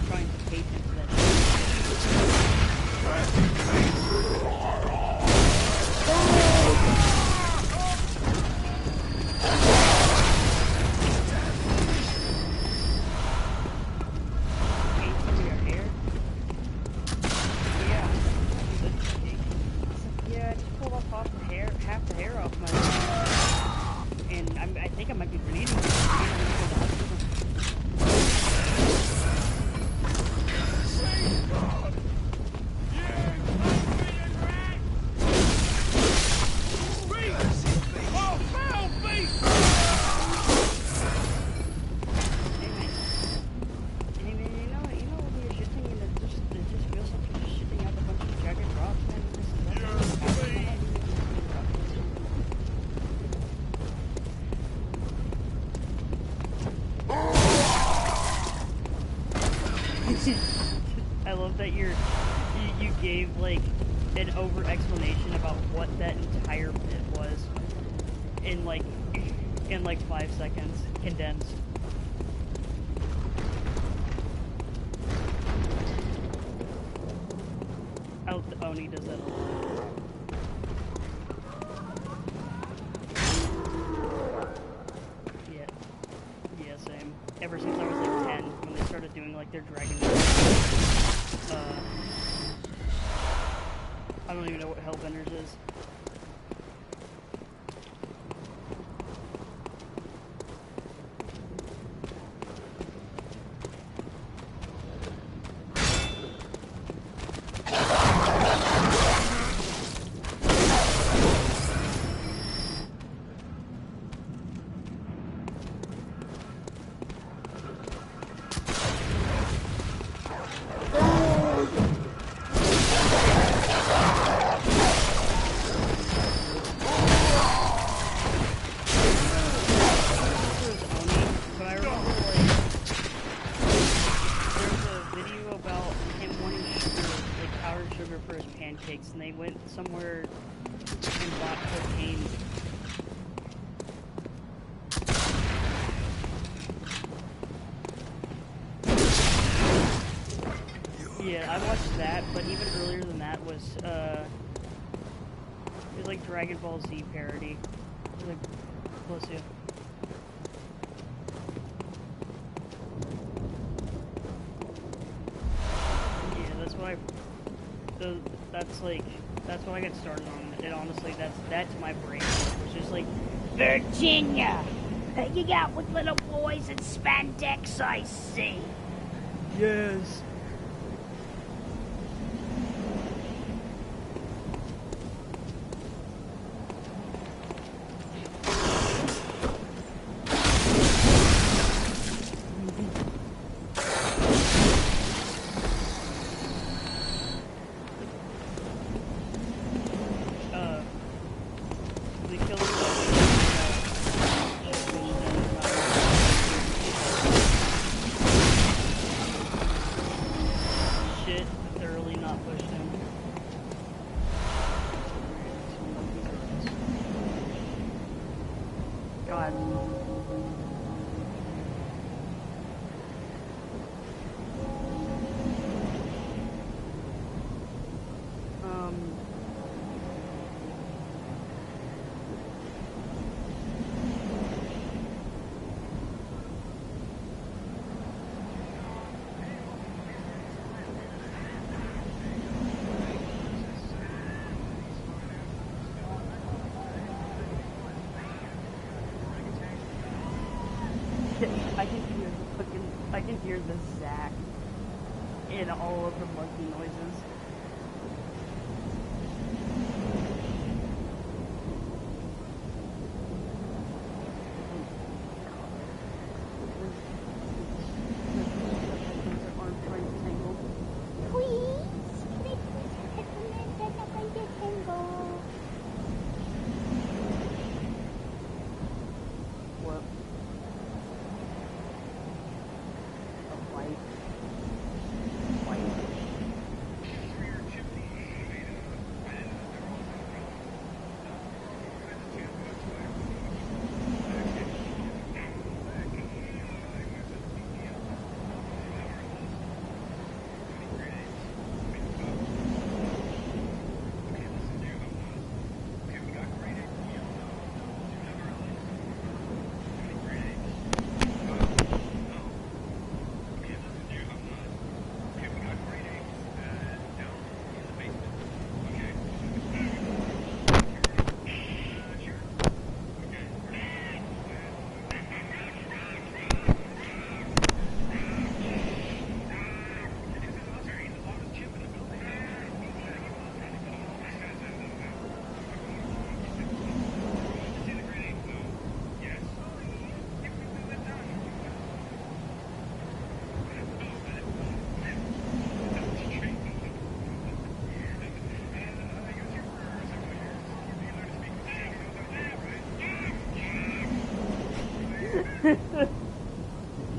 [SPEAKER 1] Trying to tape into that shit. I love that you gave like an over explanation about what that entire bit was in like 5 seconds condensed. Oni does that a lot. Yeah, same. Ever since I was like 10, when they started doing like their Dragon Ball. I don't even know what Hellbenders is. And they went somewhere and bought cocaine. Yeah, I watched that, but even earlier than that was, it was like Dragon Ball Z parody. Like, bless you. Yeah, that's what that's what I got started on. And honestly, that's my brain. It's just like,
[SPEAKER 9] Virginia! You got with little boys in spandex, I see.
[SPEAKER 1] yes. I can hear the Zack in all of the monkey noises.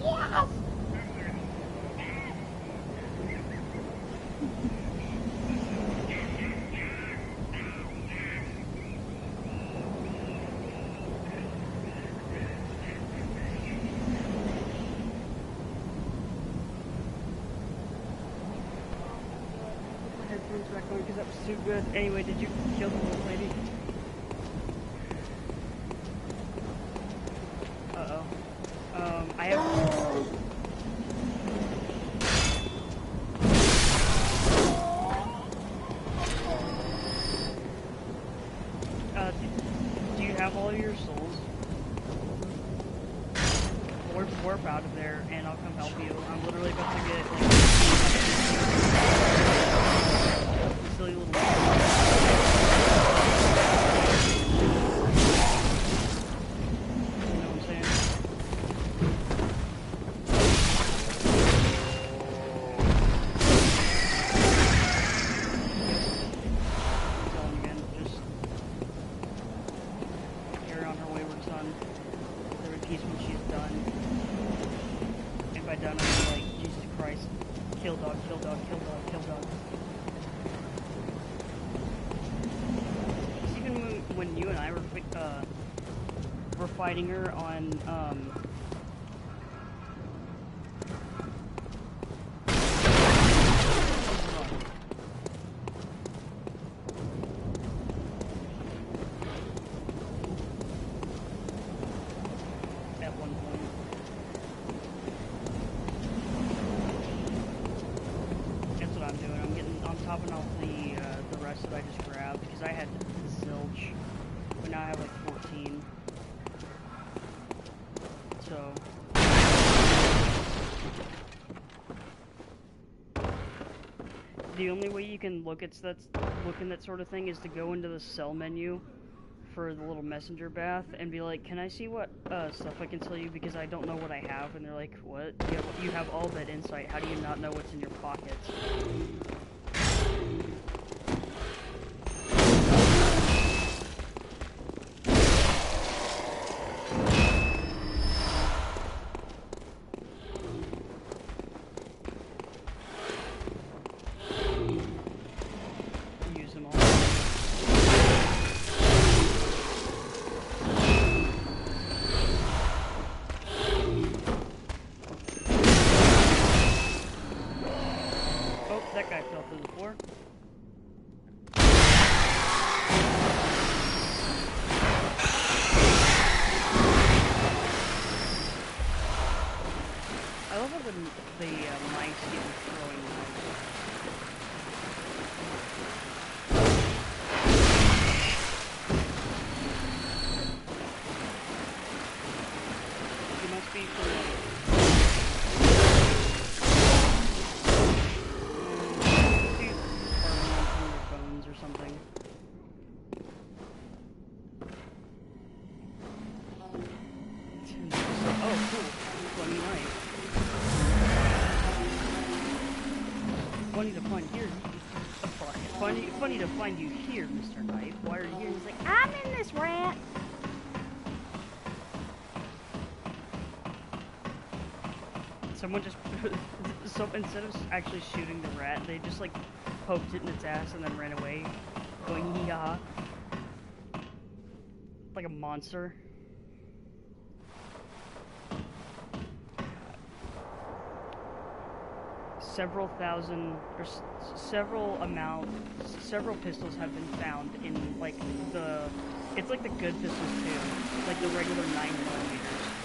[SPEAKER 9] Yes!
[SPEAKER 1] microphone's back on because that was too good. Anyway, did you kill the old lady? Uh-oh. I have... do you have all your souls? Warp out of there, and I'll come help you. I'm literally about to get, like... silly little... Fighting her on, at one point. That's what I'm doing. I'm topping off the rest that I just grabbed, because I had zilch, but now I have like 14. So the only way you can look at that sort of thing is to go into the cell menu for the little messenger bath and be like, can I see what stuff I can sell you, because I don't know what I have. And they're like, what? You have all that insight, how do you not know what's in your pockets? That guy fell through the floor. I love how the mice get throwing knives. You must be from or something. Oh, cool. Funny knife. Funny to find here. Funny to find you here, Mr. Knife. Why are you here? He's like,
[SPEAKER 8] I'm in this rat.
[SPEAKER 1] Someone just... so instead of actually shooting the rat, they just, like, poked it in its ass and then ran away, going yee-haw. Like a monster. Several pistols have been found in, like, it's like the good pistols too, like the regular 9mm,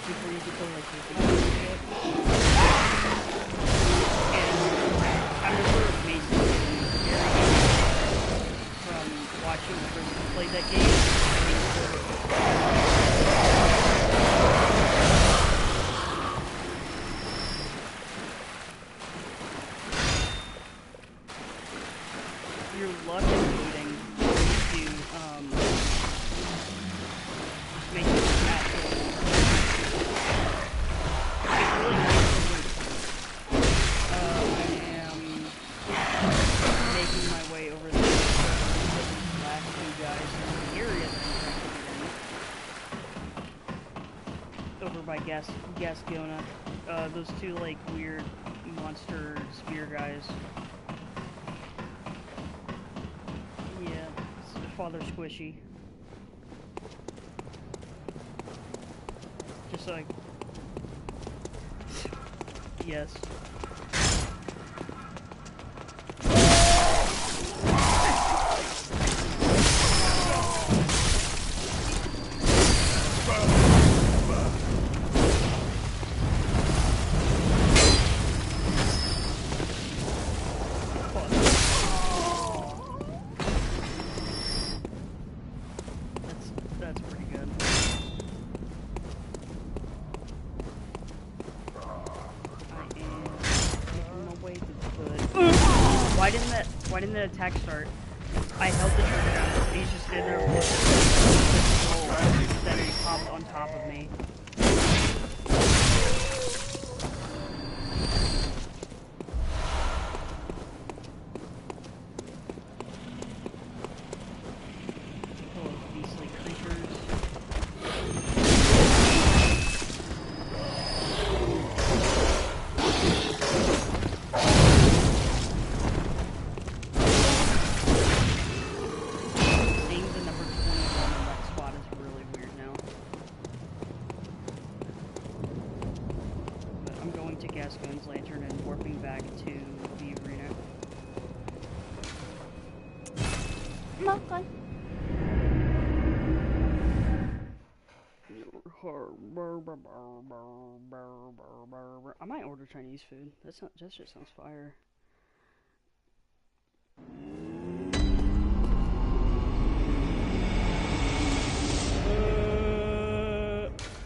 [SPEAKER 1] before you get to, like, the shit. And I remember Mason from watching whenever he played that game. Your luck is looting to make it natural. It's really nice to loot. I am making my way over there to these last two guys in the area that I'm over by Gascona. Those two, like, weird monster spear guys. Father Squishy. Just like... Yes. why didn't the attack start? I held the trigger down. He's just in there with then he popped on top of me. I might order Chinese food. That just sounds fire.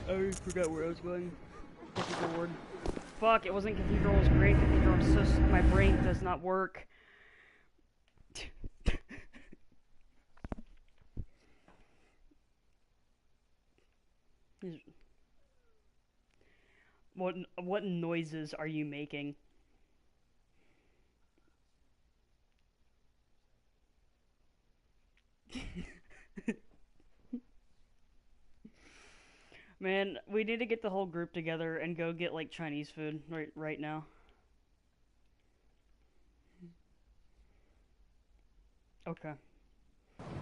[SPEAKER 1] I forgot where I was going. Cathedral Ward. Fuck! It wasn't Cathedral. It was Great Cathedral. I'm so my brain does not work. What noises are you making? Man, we need to get the whole group together and go get like Chinese food right now. Okay.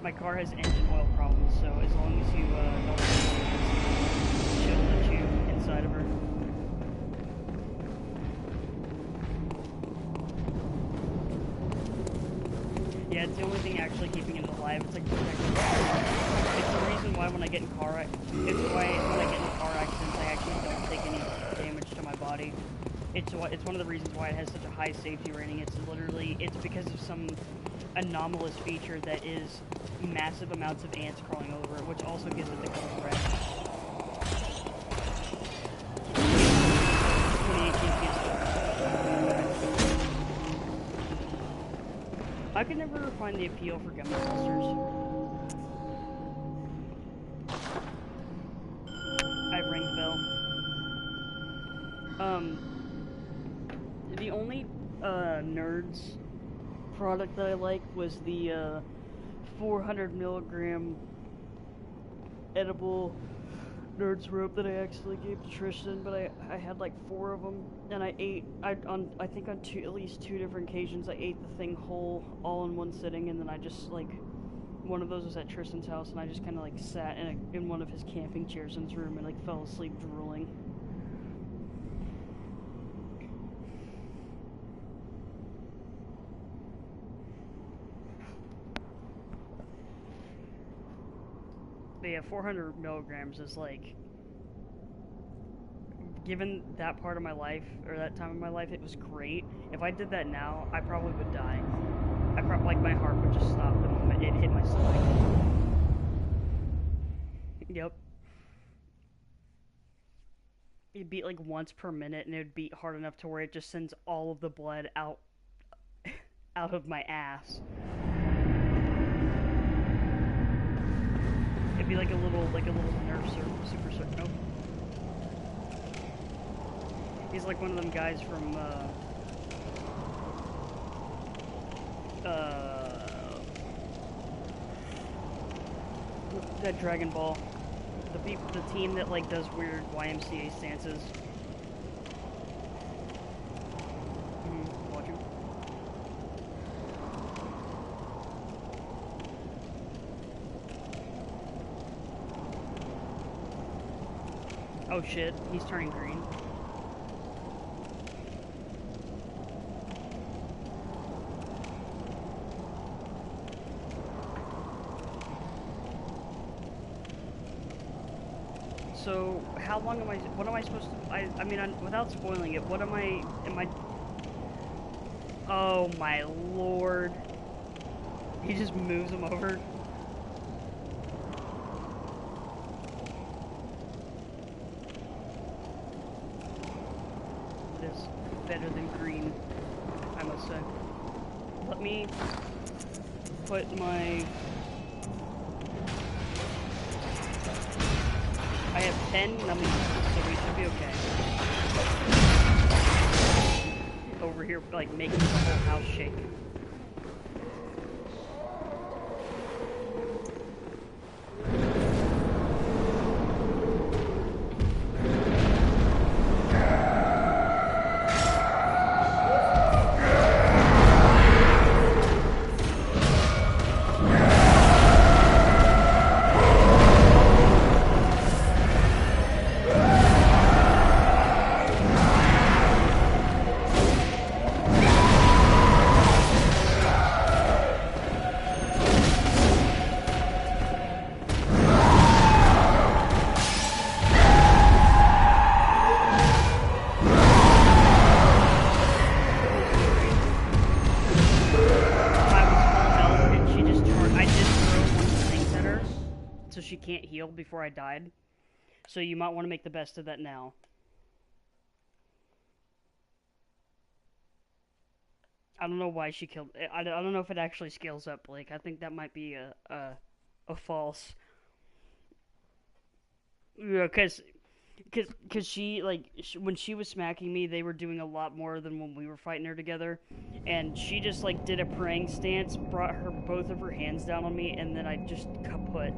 [SPEAKER 1] My car has engine oil problems, so as long as you she'll let you inside of her. Yeah, it's the only thing actually keeping it alive. It's like protecting. It's the reason why when I get in car accidents, I actually don't take any damage to my body. It's one of the reasons why it has such a high safety rating. It's because of some anomalous feature that is massive amounts of ants crawling over it, which also gives it the color red. 2018 PS4. I could never find the appeal for gummy clusters. I've rang the bell. The only Nerds product that I like was the 400 milligram edible Nerds rope that I actually gave to Tristan, but I had like 4 of them, and I think on at least 2 different occasions I ate the thing whole, all in one sitting, and then I just like, one of those was at Tristan's house, and I just kind of like sat in one of his camping chairs in his room and like fell asleep drooling. But yeah, 400 milligrams is like, given that part of my life, or that time of my life, it was great. If I did that now, I probably would die. Like, my heart would just stop the moment it hit my stomach. Yep. It'd beat like once per minute, and it would beat hard enough to where it just sends all of the blood out of my ass. It'd be like a little nerve super. Nope. He's like one of them guys from that Dragon Ball. The team that like does weird YMCA stances. Watching. Oh shit, he's turning green. So, how long what am I supposed to, I mean, without spoiling it, am I, oh my lord. He just moves him over. It is better than green, I must say. let me put my... I have 10 numbing mists, so we should be okay. Over here, like, making the whole house shake. Can't heal before I died, so you might want to make the best of that now. I don't know why she killed. I don't know if it actually scales up, Blake. I think that might be a false. Yeah, cause she when she was smacking me, they were doing a lot more than when we were fighting her together, and she just like did a praying stance, brought both of her hands down on me, and then I just kaput.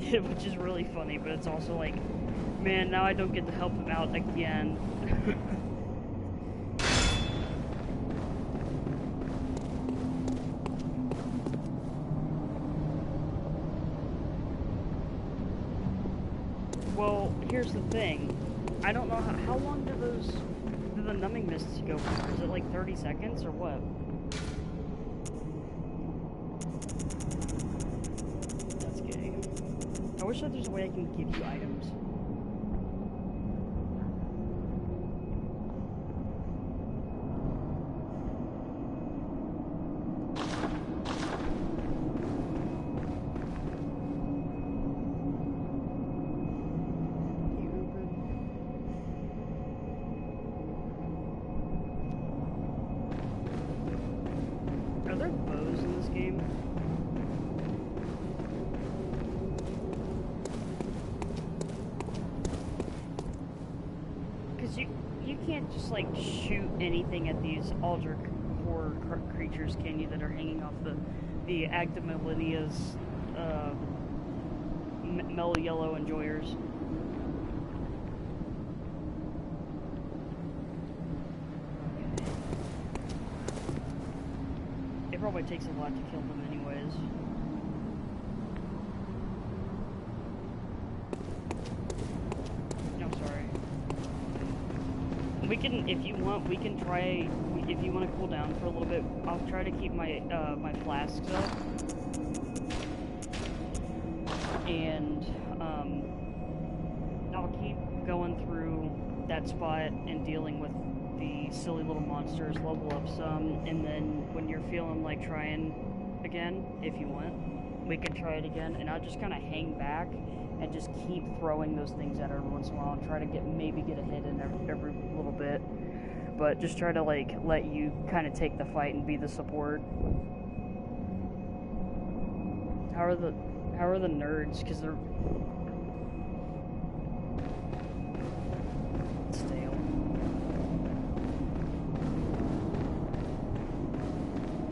[SPEAKER 1] Which is really funny, but it's also like, man, now I don't get to help him out again. Well, here's the thing. I don't know how long do the numbing mists go for? Is it like 30 seconds or what? I wish that there's a way I can give you items. Are there bows in this game? You can't just like shoot anything at these Aldrich horror creatures, can you, that are hanging off the Acta Millennia's mellow yellow enjoyers. It probably takes a lot to kill them anyways. We can, if you want, we can try, if you want to cool down for a little bit, I'll try to keep my, my flasks up. And, I'll keep going through that spot and dealing with the silly little monsters, level up some, and then when you're feeling like trying again, if you want, we can try it again, and I'll just kind of hang back and just keep throwing those things at her every once in a while and try to maybe get a hit in every little bit. But just try to, like, let you kind of take the fight and be the support. How are the nerds? Because they're stale.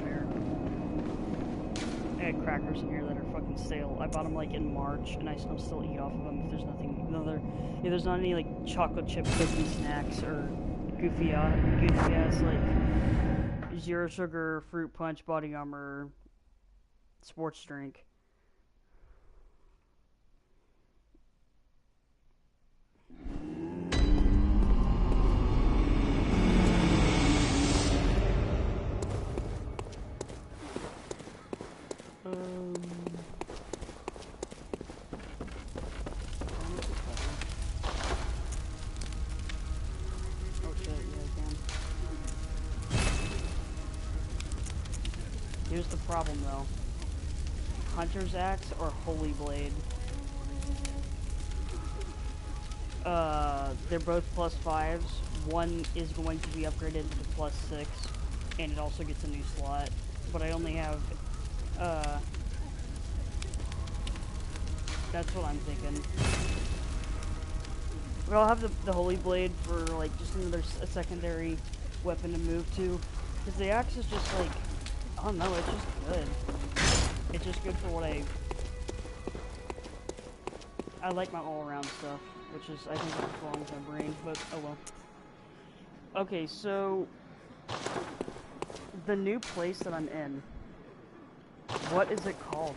[SPEAKER 1] Fair. I had crackers in here that are fucking stale. I bought them like in March, and I'm still eat off of them. If there's nothing, if there's not any like chocolate chip cookie snacks or goofy ass like zero sugar fruit punch, body armor, sports drink. Here's the problem though. Hunter's Axe or Holy Blade? They're both +5s. One is going to be upgraded to +6, and it also gets a new slot. But I only have, that's what I'm thinking. But I'll have the Holy Blade for, like, just another secondary weapon to move to. Because the axe is just, like, I don't know, it's just good. It's just good for what I like my all-around stuff, which is, I think, what's wrong with my brain, but oh well. Okay, so the new place that I'm in, what is it called?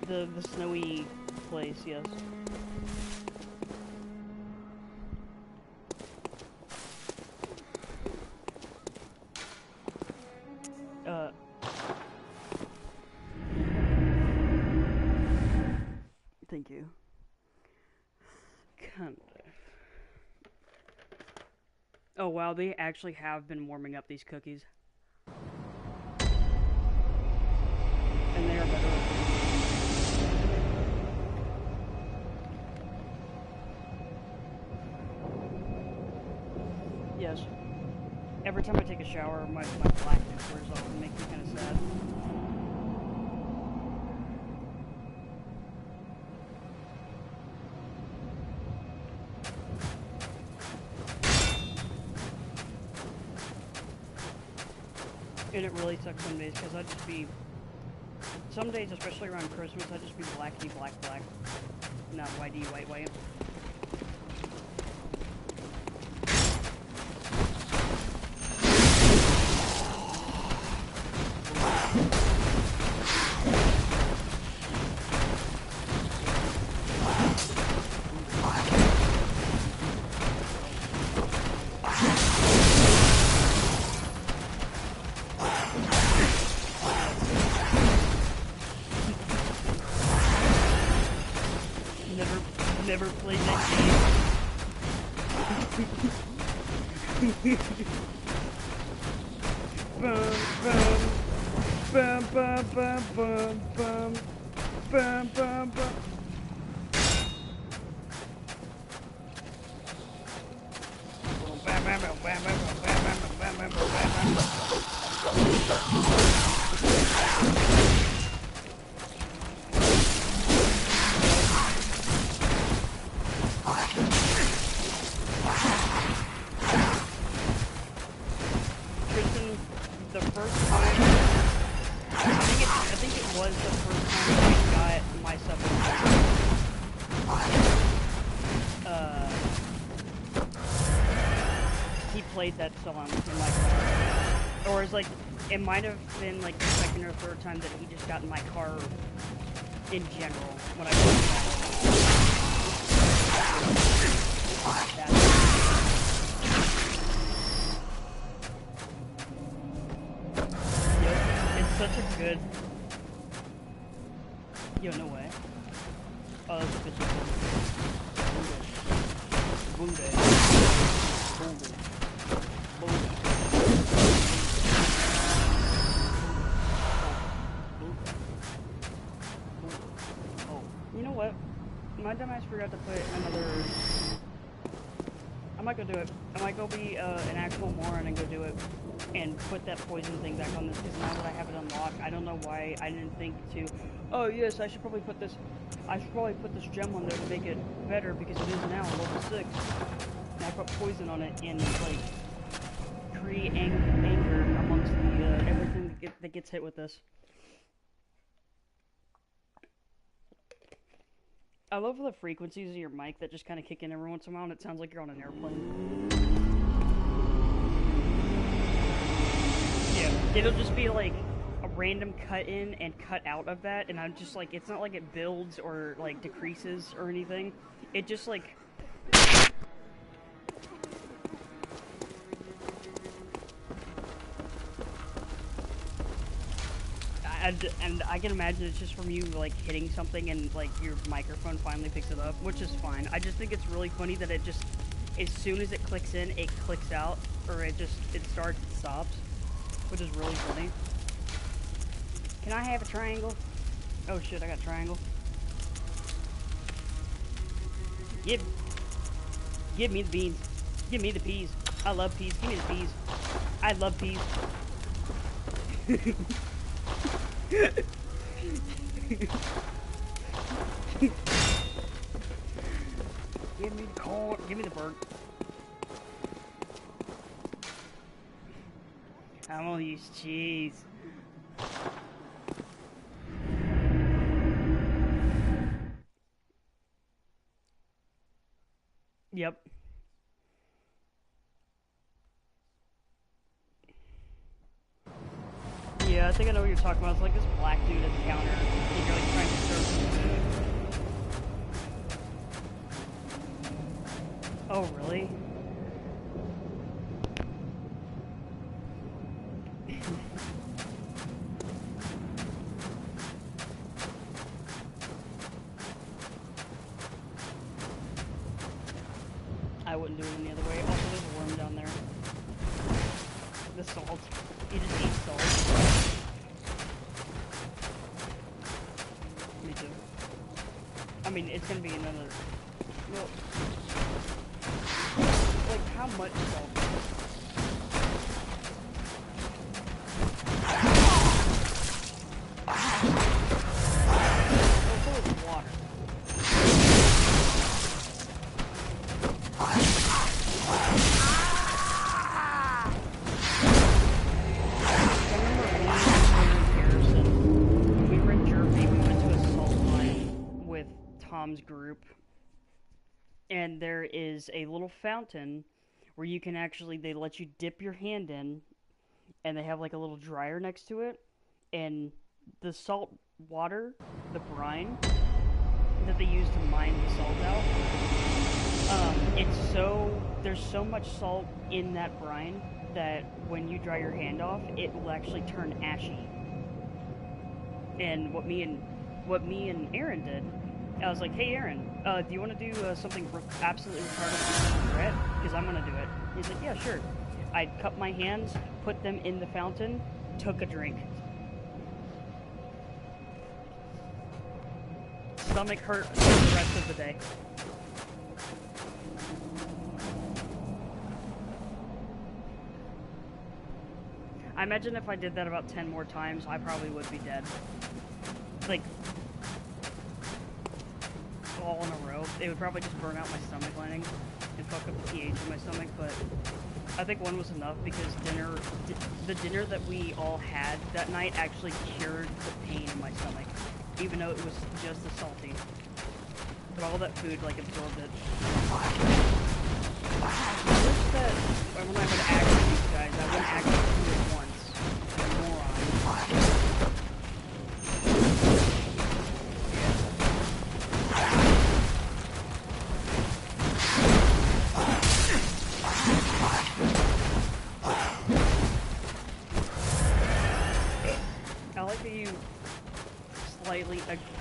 [SPEAKER 1] The snowy place, yes. Thank you. Kind of. Oh wow, they actually have been warming up these cookies. And they are better. Yes. Every time I take a shower, my blackness wears off and makes me kind of sad. And it really sucks some days, because I'd just be... Some days, especially around Christmas, I'd just be blacky, black, black. Not whitey, white, white. Never played that game. Bum, bum, bum, bum, bum, bum, bum, bum, bum. Played that song in my car. Or it's like, it might have been like the second or third time that he just got in my car in general when I was it's such a good... Yo, no way. Oh, that's a bitch. Boonday. Boonday. You know what? My dumbass forgot to put another... I might go do it. I might go be an actual moron and go do it. And put that poison thing back on this, because now that I have it unlocked, I don't know why I didn't think to... Oh yes, I should probably put this... I should probably put this gem on there to make it better, because it is now level 6. And I put poison on it and, like... create anger amongst the everything that gets hit with this. I love the frequencies of your mic that just kind of kick in every once in a while, and it sounds like you're on an airplane. Yeah, it'll just be like a random cut in and cut out of that, and I'm just like, it's not like it builds or like decreases or anything. It just like... And I can imagine it's just from you, like, hitting something and, like, your microphone finally picks it up, which is fine. I just think it's really funny that it just, as soon as it clicks in, it clicks out, or it starts, it stops, which is really funny. Can I have a triangle? Oh shit, I got triangle. Give me the beans. Give me the peas. I love peas. Give me the peas. I love peas. Give me the corn. Give me the bird. I'm gonna use cheese. Yep. Yeah, I think I know what you're talking about. It's like this black dude at the counter, and you're like trying to serve him food. Oh, really? I wouldn't do it any other way. Also, there's a worm down there. The salt. You just eat salt. Me too. I mean, it's gonna be another... Well... Like, how much salt? Oh, so it's water. Tom's group, and there is a little fountain where you can actually, they let you dip your hand in, and they have like a little dryer next to it, and the salt water, the brine that they use to mine the salt out, there's so much salt in that brine that when you dry your hand off, it will actually turn ashy. And what me and Aaron did, I was like, hey Aaron, do you want to do something absolutely retarded with regret? Because I'm going to do it. He's like, yeah, sure. I cut my hands, put them in the fountain, took a drink. Stomach hurt for the rest of the day. I imagine if I did that about 10 more times, I probably would be dead. Like, all in a row. It would probably just burn out my stomach lining and fuck up the pH in my stomach, but I think one was enough because the dinner that we all had that night actually cured the pain in my stomach, even though it was just as salty. But all that food, like, absorbed it. I wish that when I would act with these guys, I wouldn't act with them at once. I'm a moron. I like that you slightly aggressive.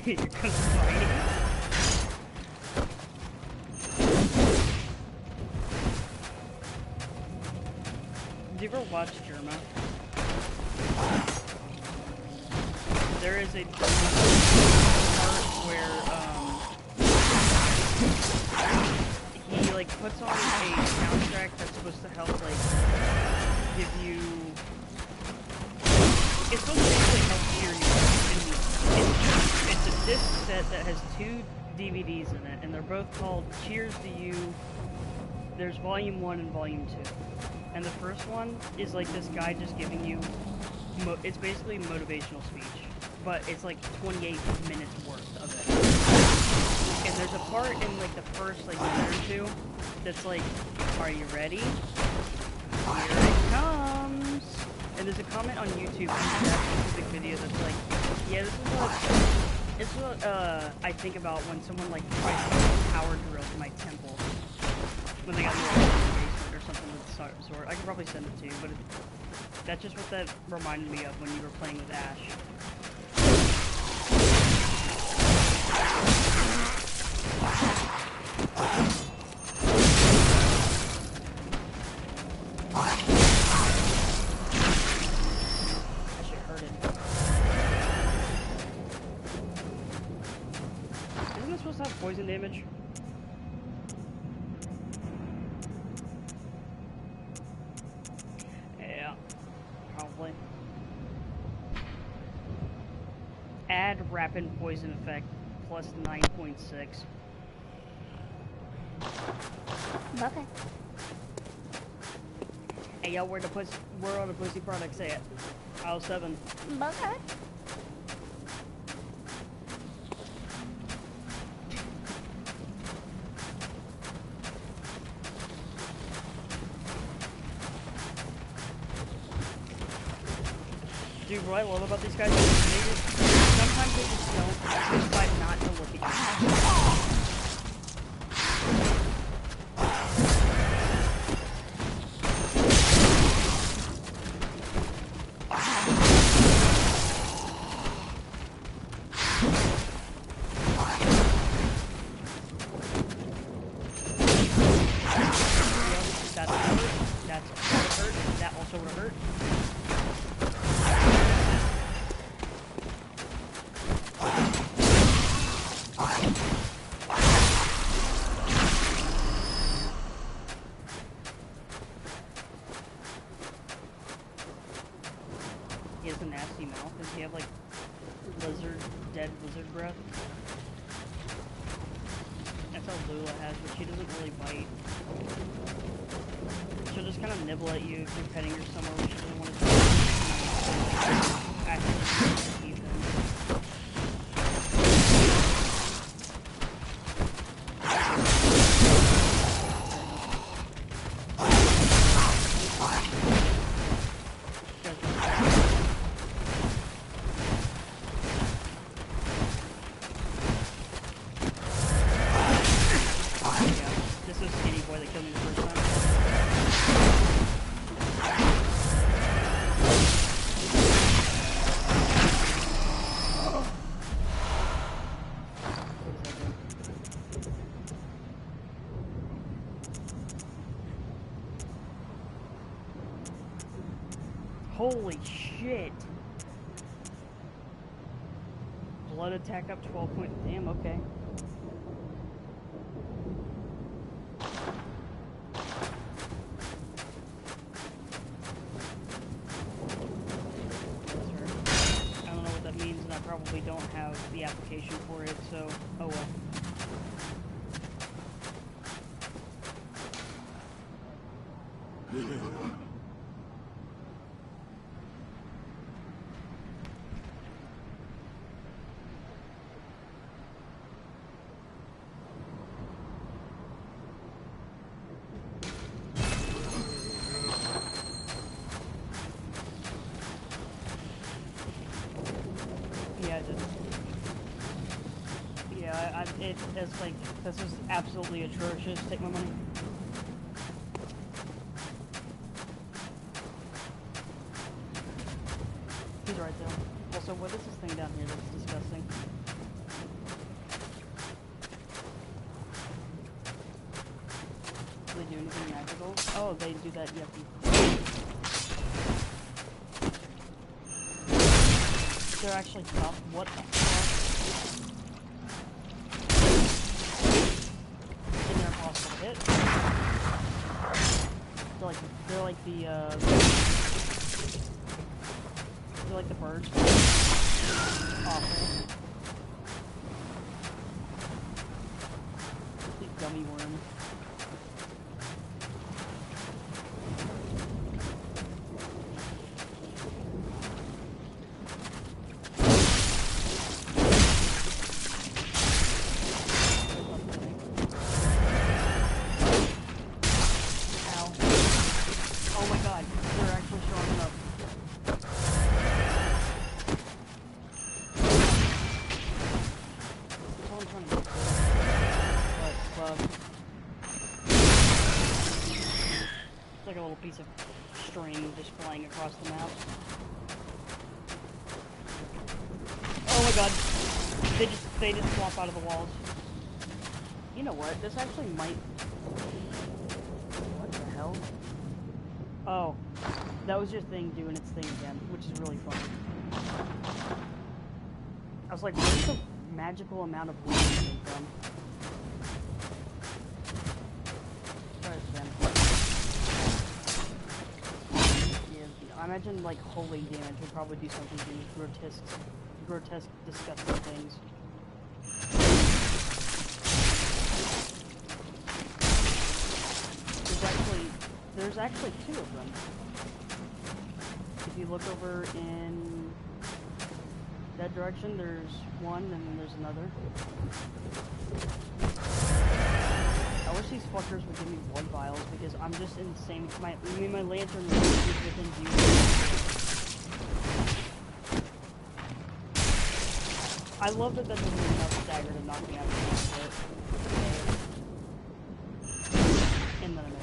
[SPEAKER 1] You're gonna fight. Did you ever watch Germa? There is a part where he like puts on a soundtrack that's supposed to help like give you. It's supposed to basically help hear you. It's a disc set that has 2 DVDs in it, and they're both called Cheers to You. There's Volume 1 and Volume 2. And the first one is like this guy just giving you, it's basically motivational speech, but it's like 28 minutes worth of it. And there's a part in like the first like minute or two that's like, are you ready? Here it comes! And there's a comment on YouTube in that specific video that's like, yeah, this is what It's what I think about when someone like tries to put a power drill to my temple when they got me in the basement or something of the sort. I could probably send it to you, but that's just what that reminded me of when you were playing with Ash. Poison damage. Yeah, probably. Add rapid poison effect plus 9.6.
[SPEAKER 8] Okay.
[SPEAKER 1] Hey yo, where are the pussy products at? Aisle 7.
[SPEAKER 8] Okay.
[SPEAKER 1] Dude, what I love about these guys is sometimes they just don't decide not to look at you. That also would have hurt. He has a nasty mouth. Does he have like dead lizard breath? That's how Lula has, but she doesn't really bite. She'll just kind of nibble at you if you're petting her somewhere where she doesn't want to actually eat them. This is Skinny Boy that killed me the first time. Holy shit! Blood attack up 12 point. Damn, okay. I don't know what that means, and I probably don't have the application for it, so oh well. It's like, this is absolutely atrocious. Take my money. He's right though. Also, what is this thing down here that's disgusting? Do they do anything magical? Oh, they do that yucky. They're actually tough. What the fuck? Hit. They're like the birds. Awful. These gummy worms. like a little piece of string just flying across the map. Oh my god. They just flop out of the walls. You know what? This actually might... What the hell? Oh. That was your thing doing its thing again, which is really funny. I was like, where's the magical amount of wind coming from? Try it again. Yeah, I imagine, like, holy damage would probably do something to these grotesque, disgusting things. There's actually two of them. If you look over in that direction, there's one, and then there's another. I wish these fuckers would give me blood vials, because I'm just insane. My lantern is within view. I love that doesn't even enough stagger to knock me out of the and then I missed.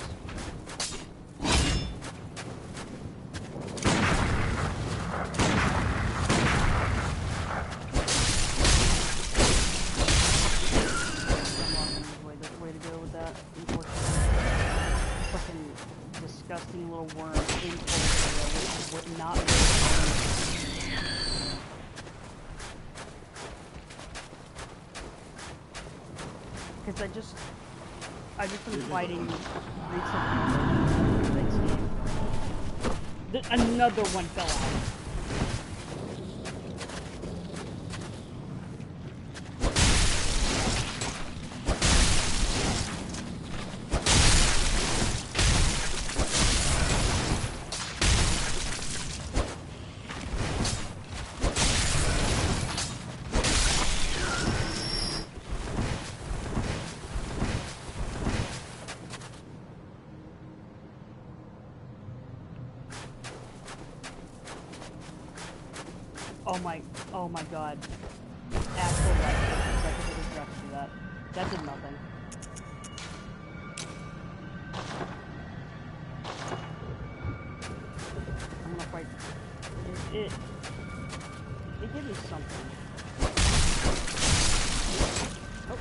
[SPEAKER 1] Disgusting little worm in which would not be because I just been fighting recently. Another one fell out. Oh my god. Actual life. I could have just to do that. That did nothing. I'm gonna fight. It gave me something. Oh.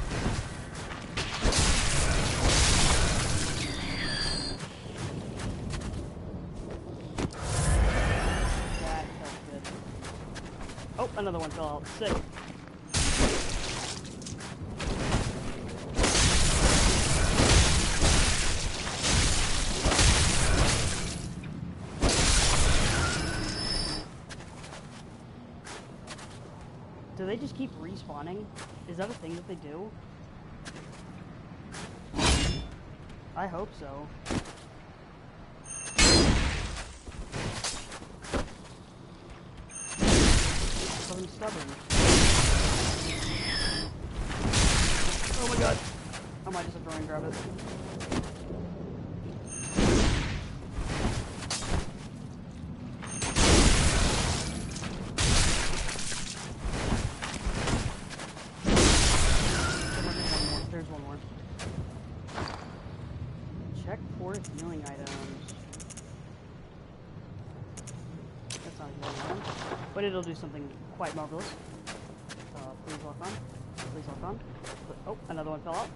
[SPEAKER 1] Oh, another one fell out. Sick. Do they just keep respawning? Is that a thing that they do? I hope so. I'm stubborn. Oh my god. I might just have to run and grab it. There's one more. Check for healing items. That's not a healing item, but it'll do something quite marvelous. Please lock on. Please lock on. Oh, another one fell out.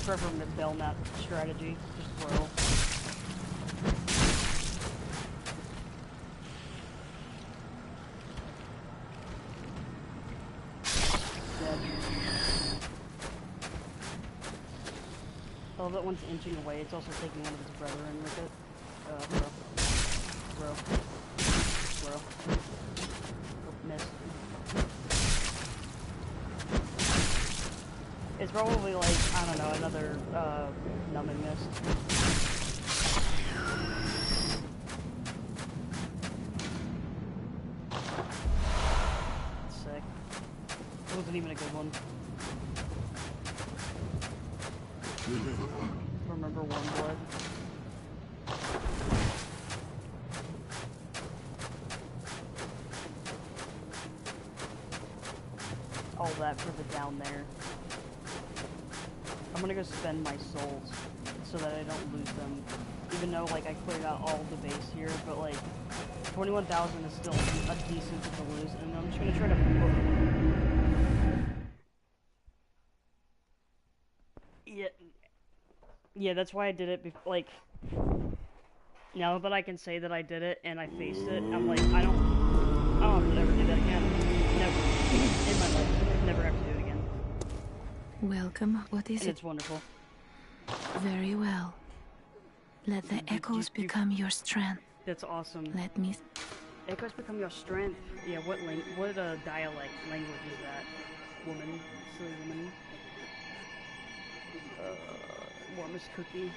[SPEAKER 1] From the Belknap strategy, just throw. Dead. I love that one's inching away, it's also taking one of its brethren with it. Throw. Oh, missed. Probably like, I don't know, another numbing mist. Sick. It wasn't even a good one. Remember Warm Blood? All that for the down there. I'm gonna go spend my souls so that I don't lose them. Even though, like, I cleared out all the base here, but, like, 21,000 is still a decent to lose, and I'm just gonna try to... Yeah, that's why I did it, like... Now that I can say that I did it, and I faced it, I'm like, I don't have to ever do that again. Never. In my life. Never have to do it again.
[SPEAKER 2] Welcome. What is it?
[SPEAKER 1] It's wonderful.
[SPEAKER 2] Very well. Let the echoes become your strength.
[SPEAKER 1] That's awesome.
[SPEAKER 2] Let me...
[SPEAKER 1] Echoes become your strength. Yeah, what dialect language is that? Woman. Silly woman. Warmest cookie.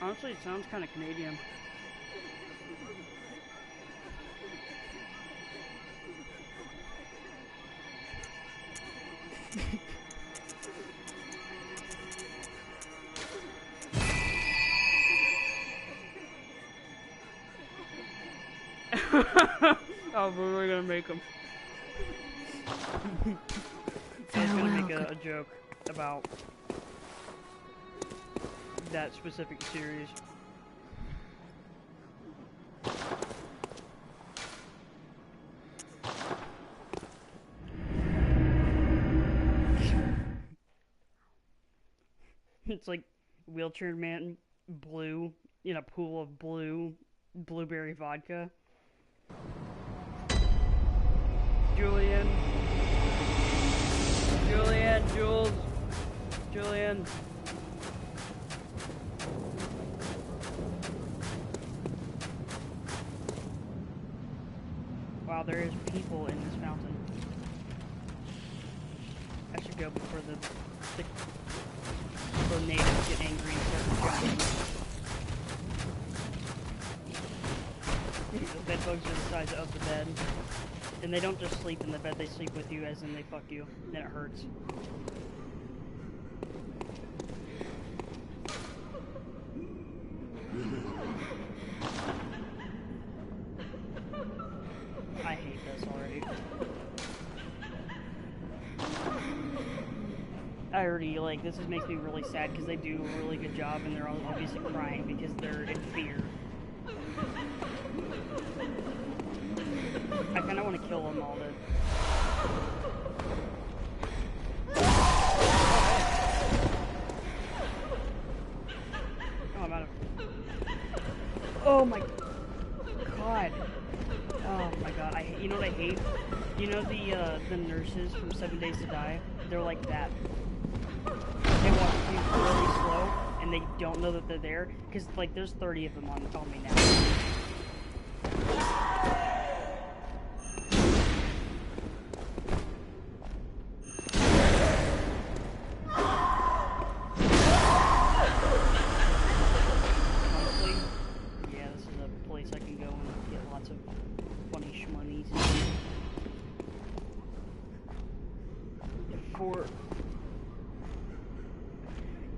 [SPEAKER 1] Honestly, it sounds kind of Canadian. Oh, we're really gonna make them. I was gonna make a joke about that specific series. It's like wheelchair man blue in a pool of blueberry vodka. Julian, Jules, Julian. Wow, there is people in this fountain. I should go before the natives get angry and start jumping. The bed bugs are the size of the bed. And they don't just sleep in the bed, they sleep with you, as in they fuck you. Then it hurts. I hate this already. I already, like, this makes me really sad because they do a really good job and they're all obviously crying because they're in fear. I kind of want to kill them all to... Oh, I'm out of... Oh my god. Oh my god. You know what I hate? You know the nurses from 7 Days to Die? They're like that. They walk really slow and they don't know that they're there because, like, there's 30 of them on me now.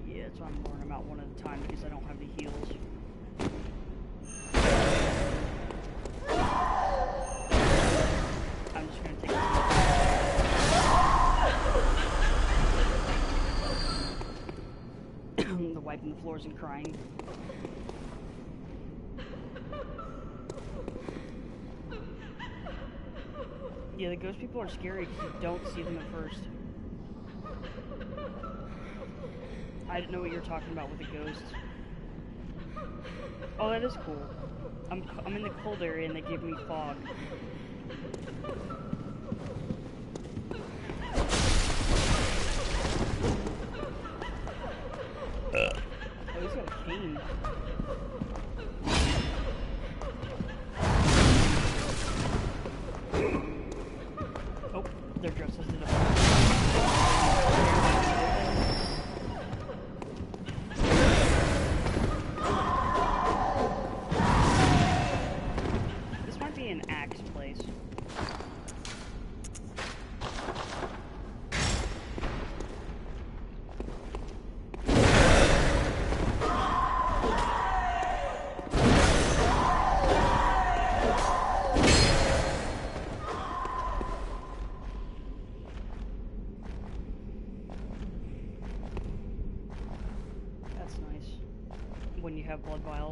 [SPEAKER 1] Yeah, that's why I'm learning them out one at a time because I don't have the heals. I'm just gonna take the wiping the floors and crying. Yeah, the ghost people are scary because you don't see them at first. I didn't know what you were talking about with the ghosts. Oh, that is cool. I'm in the cold area and they give me fog. Oh, he's got a cane.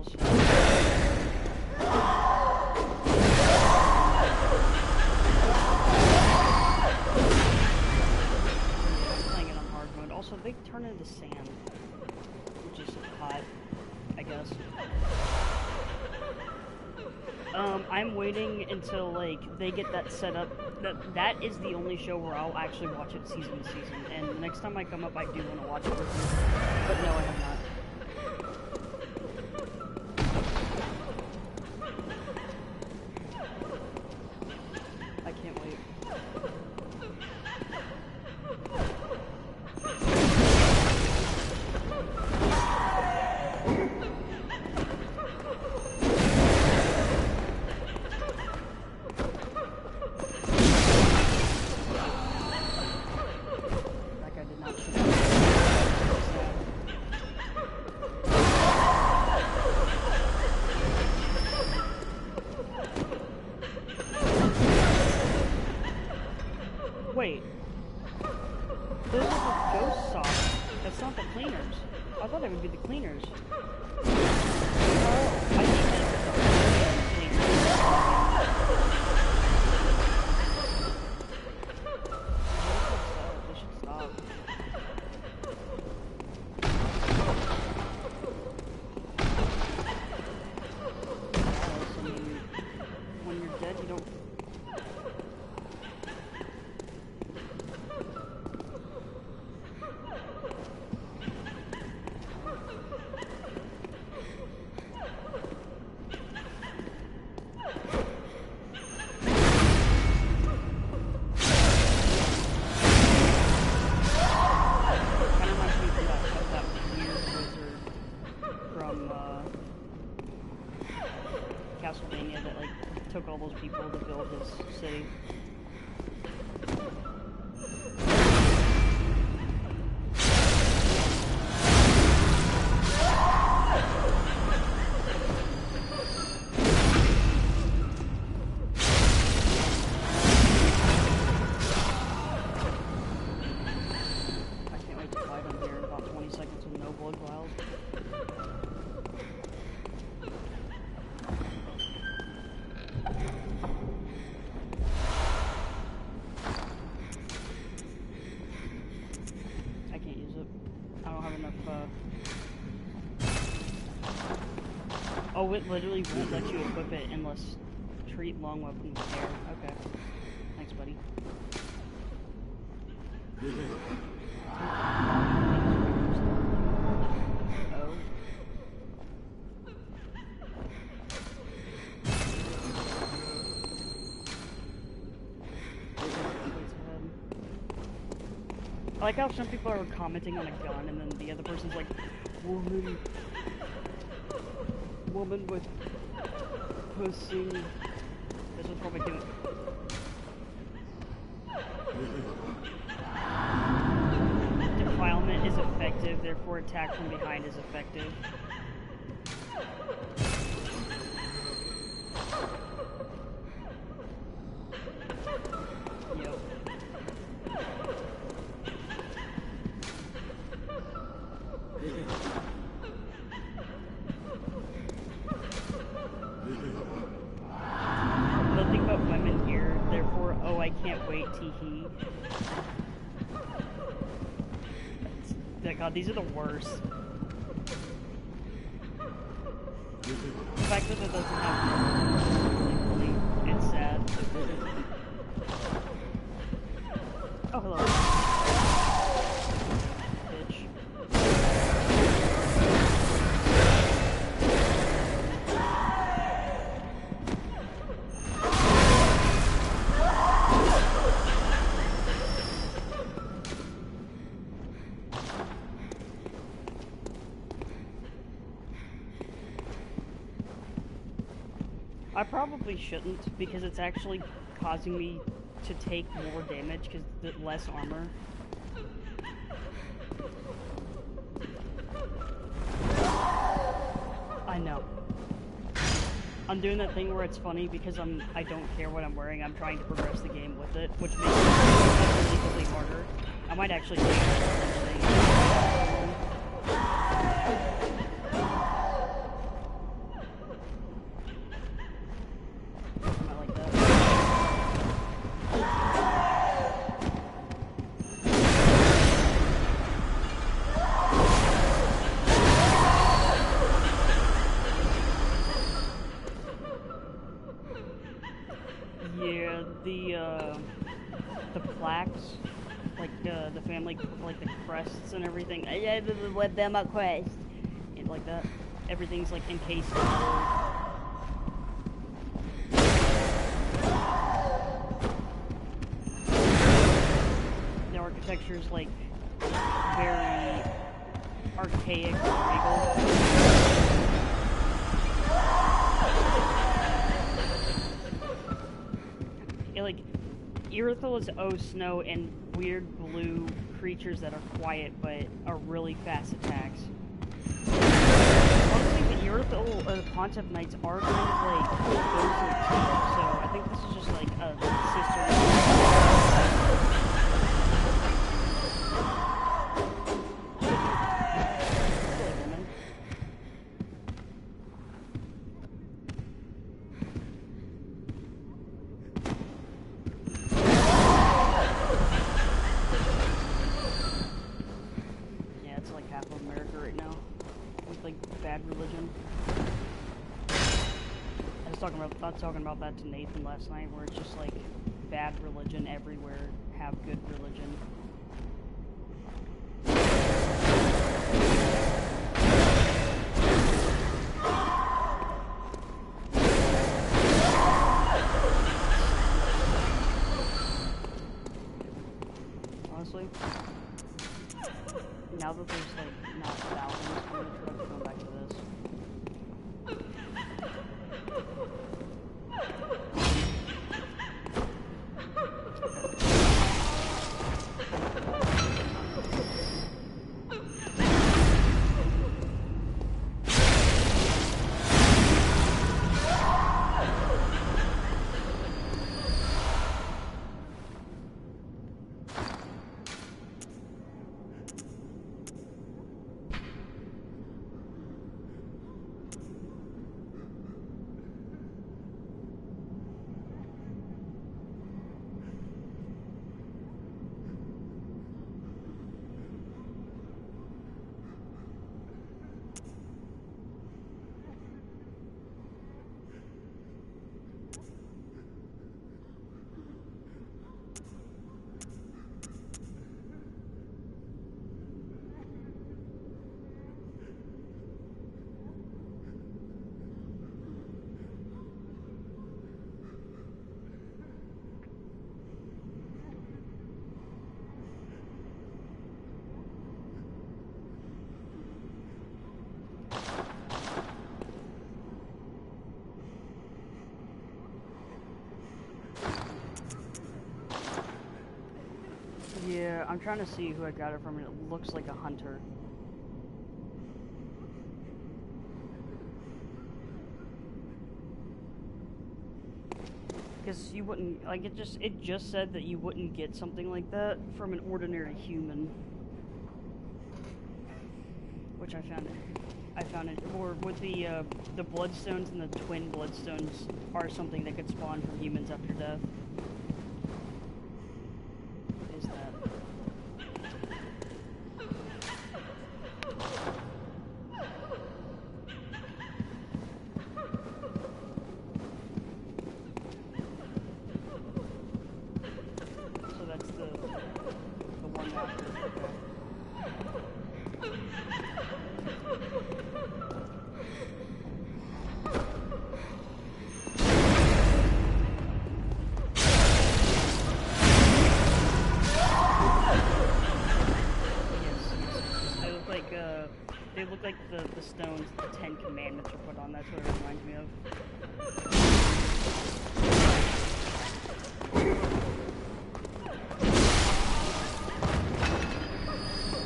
[SPEAKER 1] walls. Playing it on hard mode. Also, they turn into sand, which is hot, I guess. I'm waiting until, like, they get that set up. That is the only show where I'll actually watch it season to season. And the next time I come up, I do want to watch it with you. But no, I have not. I can't wait. Wait. Those are the ghost socks. That's not the cleaners. I thought it would be the cleaners. Oh, I think that's the cleaners. They should stop. I mean, when you're dead, you don't... Castlevania that like took all those people to build his city. I can't wait to fight him here in about 20 seconds with no blood vials. I can't use it. I don't have enough, Oh, it literally won't let you equip it unless treat long weapon with care. Okay. Thanks, buddy. Oh. I like how some people are commenting on a gun and then the other person's like, woman with pussy. This was probably doing. Defilement is effective, therefore attack from behind is effective. Yep. Nothing about women here, therefore, oh, I can't wait, teehee. God, these are the worst. The fact that it doesn't have really, it's sad. Oh, hello. Bitch. I probably shouldn't, because it's actually causing me to take more damage, because less armor. I know. I'm doing that thing where it's funny because I don't care what I'm wearing, I'm trying to progress the game with it, which makes it unbelievably harder. I might actually take this thing. the plaques, like the family, like the crests and everything. Yeah, with them a crest, and like that. Everything's like encased in gold. The architecture's like very archaic and regal. Like, Irithyll is snow and weird blue creatures that are quiet but are really fast attacks. Honestly, the Irithyll or the Pontiff Knights are kind of like ghostly too, so I think this is just like a talking about that to Nathan last night, where it's just like bad religion everywhere, have good religion. Honestly, now that there's like not thousands, I'm gonna try to go back to this. Yeah, I'm trying to see who I got it from, and it looks like a hunter. Because you wouldn't, like, it just said that you wouldn't get something like that from an ordinary human. Which I found it, or with the bloodstones and the twin bloodstones are something that could spawn from humans after death. What is that? So that's the one after. They look like the stones the Ten Commandments are put on. That's what it reminds me of.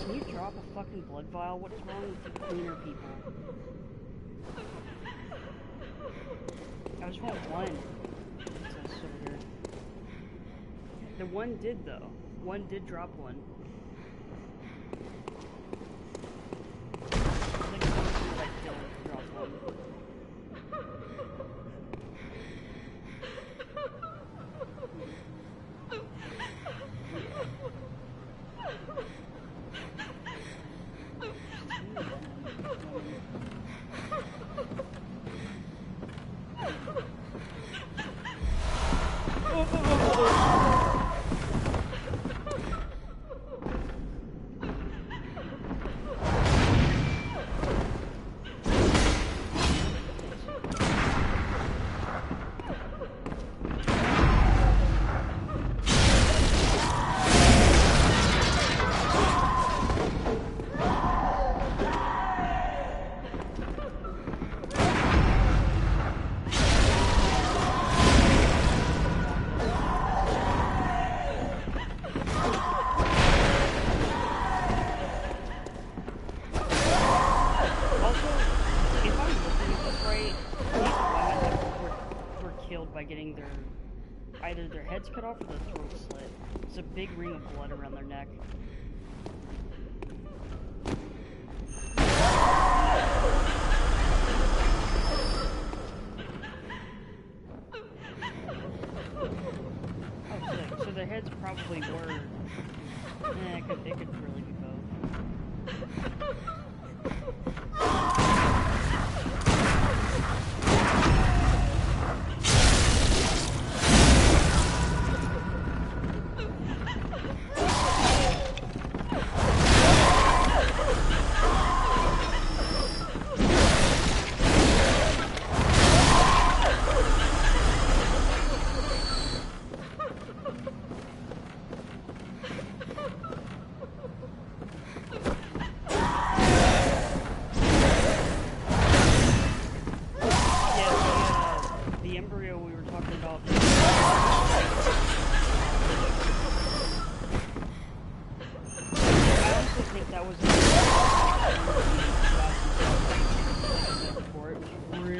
[SPEAKER 1] Can you drop a fucking blood vial? What is wrong with the cleaner people? I just want one. That's so weird. The one did though. One did drop one. Oh. Getting their either their heads cut off or their throat slit. It's a big ring of blood around their neck. Oh, sick. So their heads probably were. It could really be both.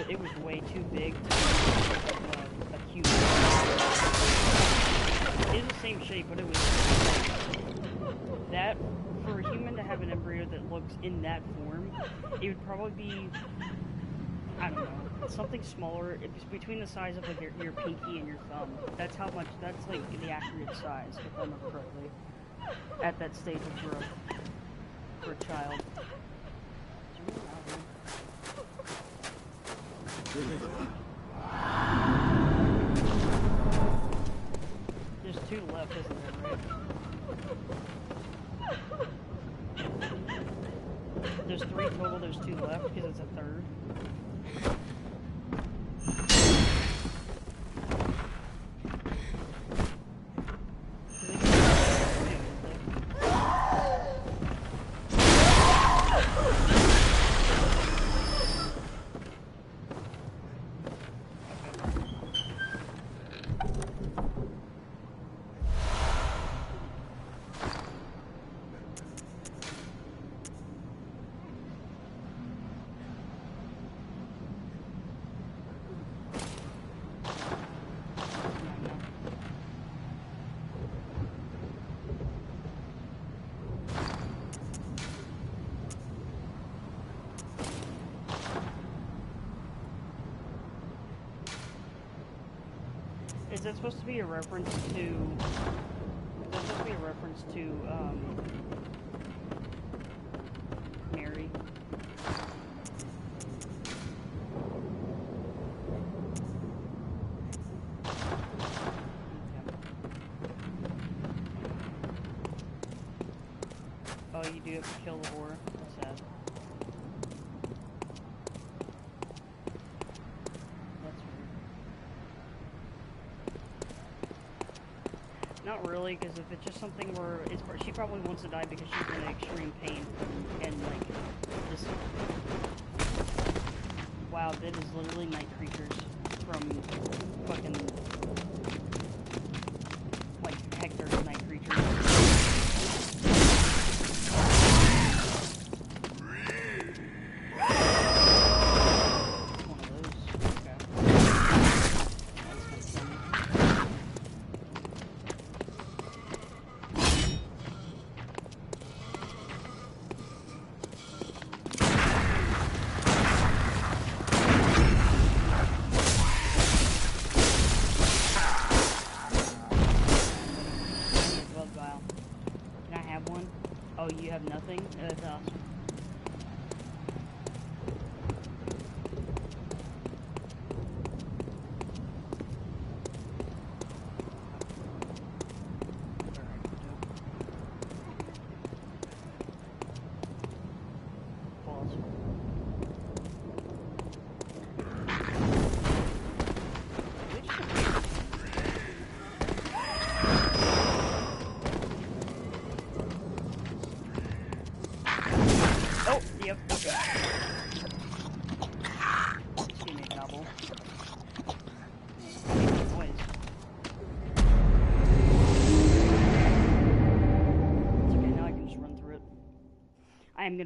[SPEAKER 1] It was way too big to a cube. It is the same shape, but it was that for a human to have an embryo that looks in that form, it would probably be, I don't know, something smaller. It's between the size of like your pinky and your thumb. That's how much. That's like the accurate size, if I remember correctly, at that stage of growth for a child. There's 2 left, isn't there, right? There's 3 total, there's 2 left, because it's a third. Is that supposed to be a reference to? Is that supposed to be a reference to Mary? Oh, you do have to kill the whore. That's sad. Not really, because if it's just something where it's, she probably wants to die because she's in extreme pain, and like this. Wow, that is literally night creatures from fucking like Hector's night creatures. Oh, you have nothing? That's awesome.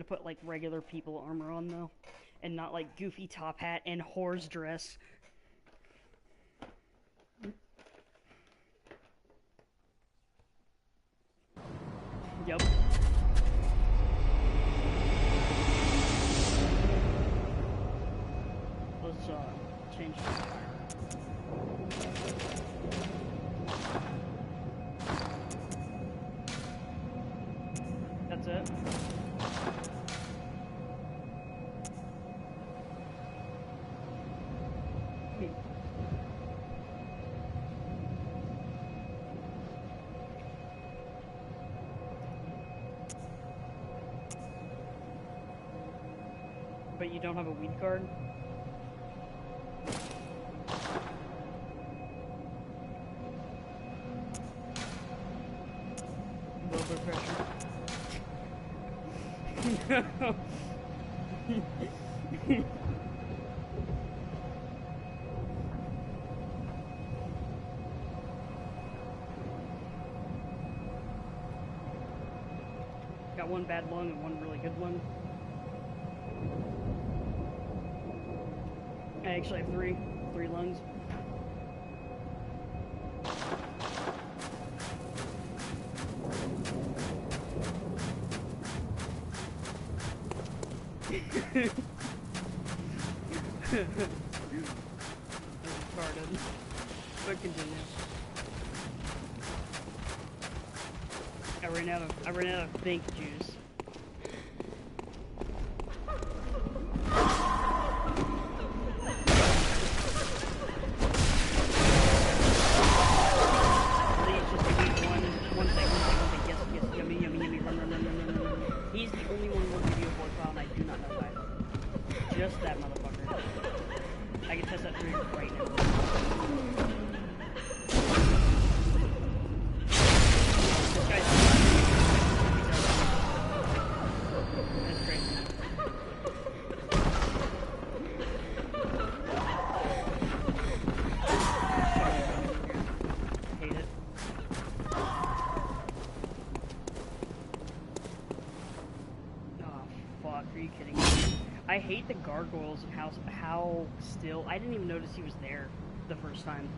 [SPEAKER 1] gonna put like regular people armor on though, and not like goofy top hat and whore's dress. Yep. Let's change the fire. That's it. But you don't have a weed card? Low blood pressure. No. Got one bad lung and one really good lung. I actually have three lungs. Retarded. But continue. I ran out of pink juice. Just that motherfucker. I can test that for you right now. This guy's that's crazy. Hate it. Oh fuck, are you kidding me? I hate the gargoyles and how still. I didn't even notice he was there the first time.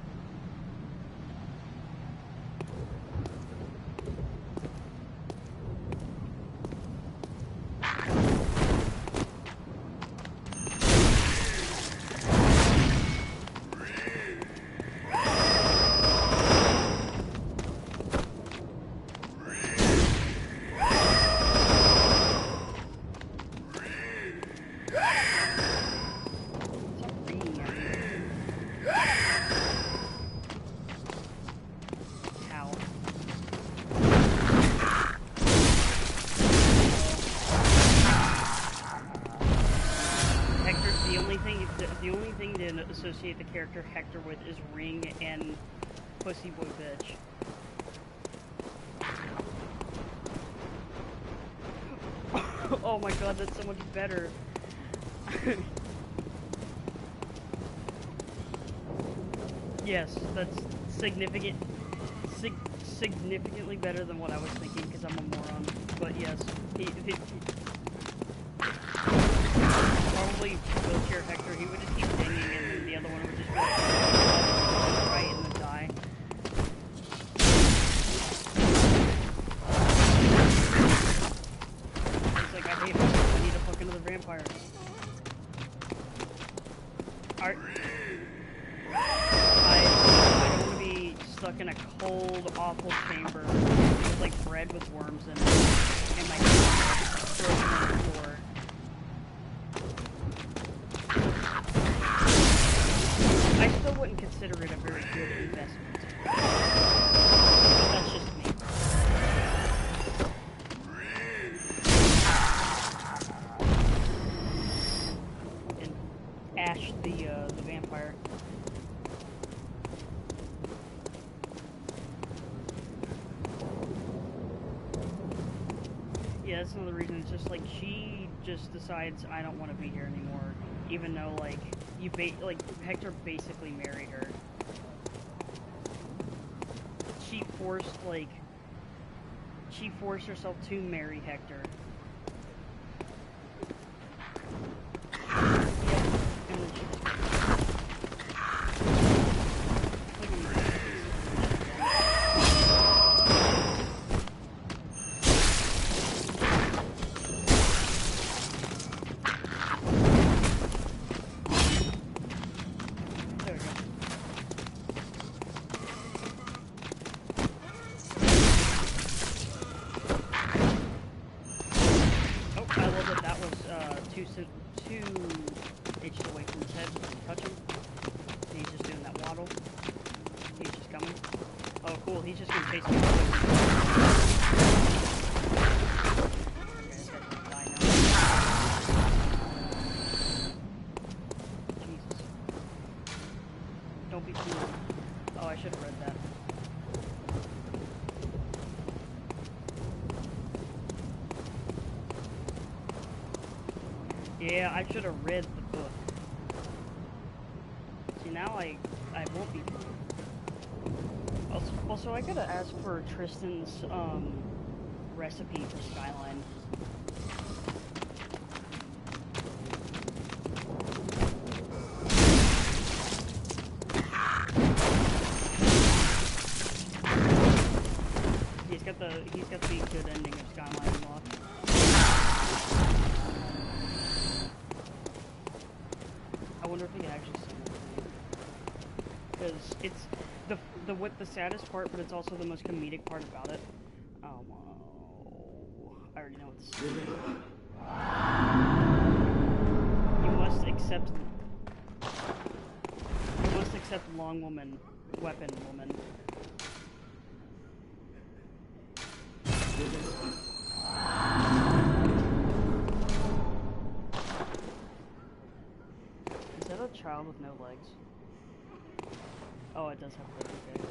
[SPEAKER 1] The only thing to associate the character Hector with is ring and pussy boy bitch. Oh my god, that's so much better. Yes, that's significantly better than what I was thinking because I'm a moron. But yes, probably wheelchair Hector, he would just keep dinging and then the other one would just be like, right in the die. It's like, I hate myself, I need to fuck another vampire. I don't want to be stuck in a cold, awful chamber with like bread with worms in it, and my frozen on the floor. I still wouldn't consider it a very good investment. But that's just me. And Ash, the vampire. Yeah, that's another reason. It's just like she just decides I don't want to be here anymore, even though like Hector basically married her. She forced herself to marry Hector. Cool, he's just gonna chase me. Okay, this guy's gonna die now. Jesus. Don't be cool. Oh, I should have read that. Yeah, I should have read the book. See, now I won't be. Also, I gotta ask for Tristan's recipe for Skyline. He's got the good ending of Skyline unlocked. I wonder if he can actually sing it. Because it's the saddest part, but it's also the most comedic part about it. Oh, I already know what this is. You must accept long woman, weapon woman. Is that a child with no legs? Oh, it does have legs, okay.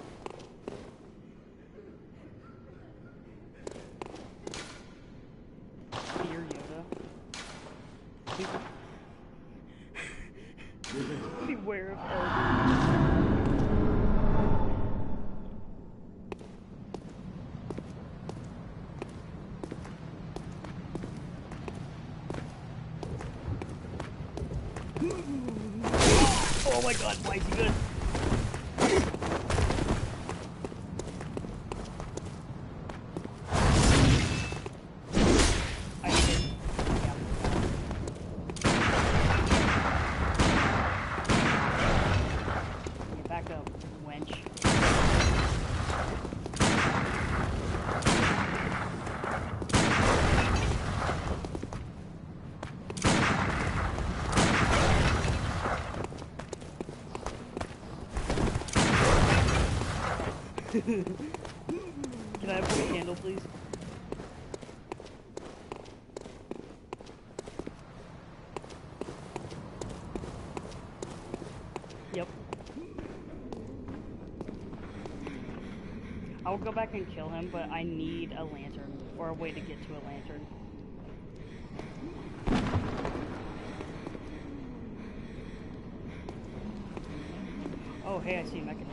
[SPEAKER 1] Dear Yoda. Beware of elders. Oh my god, why is he good? I did. Yeah. Get back up, wench. Can I have a candle, please? Yep. I'll go back and kill him, but I need a lantern, or a way to get to a lantern. Oh, hey, I see a mechanism.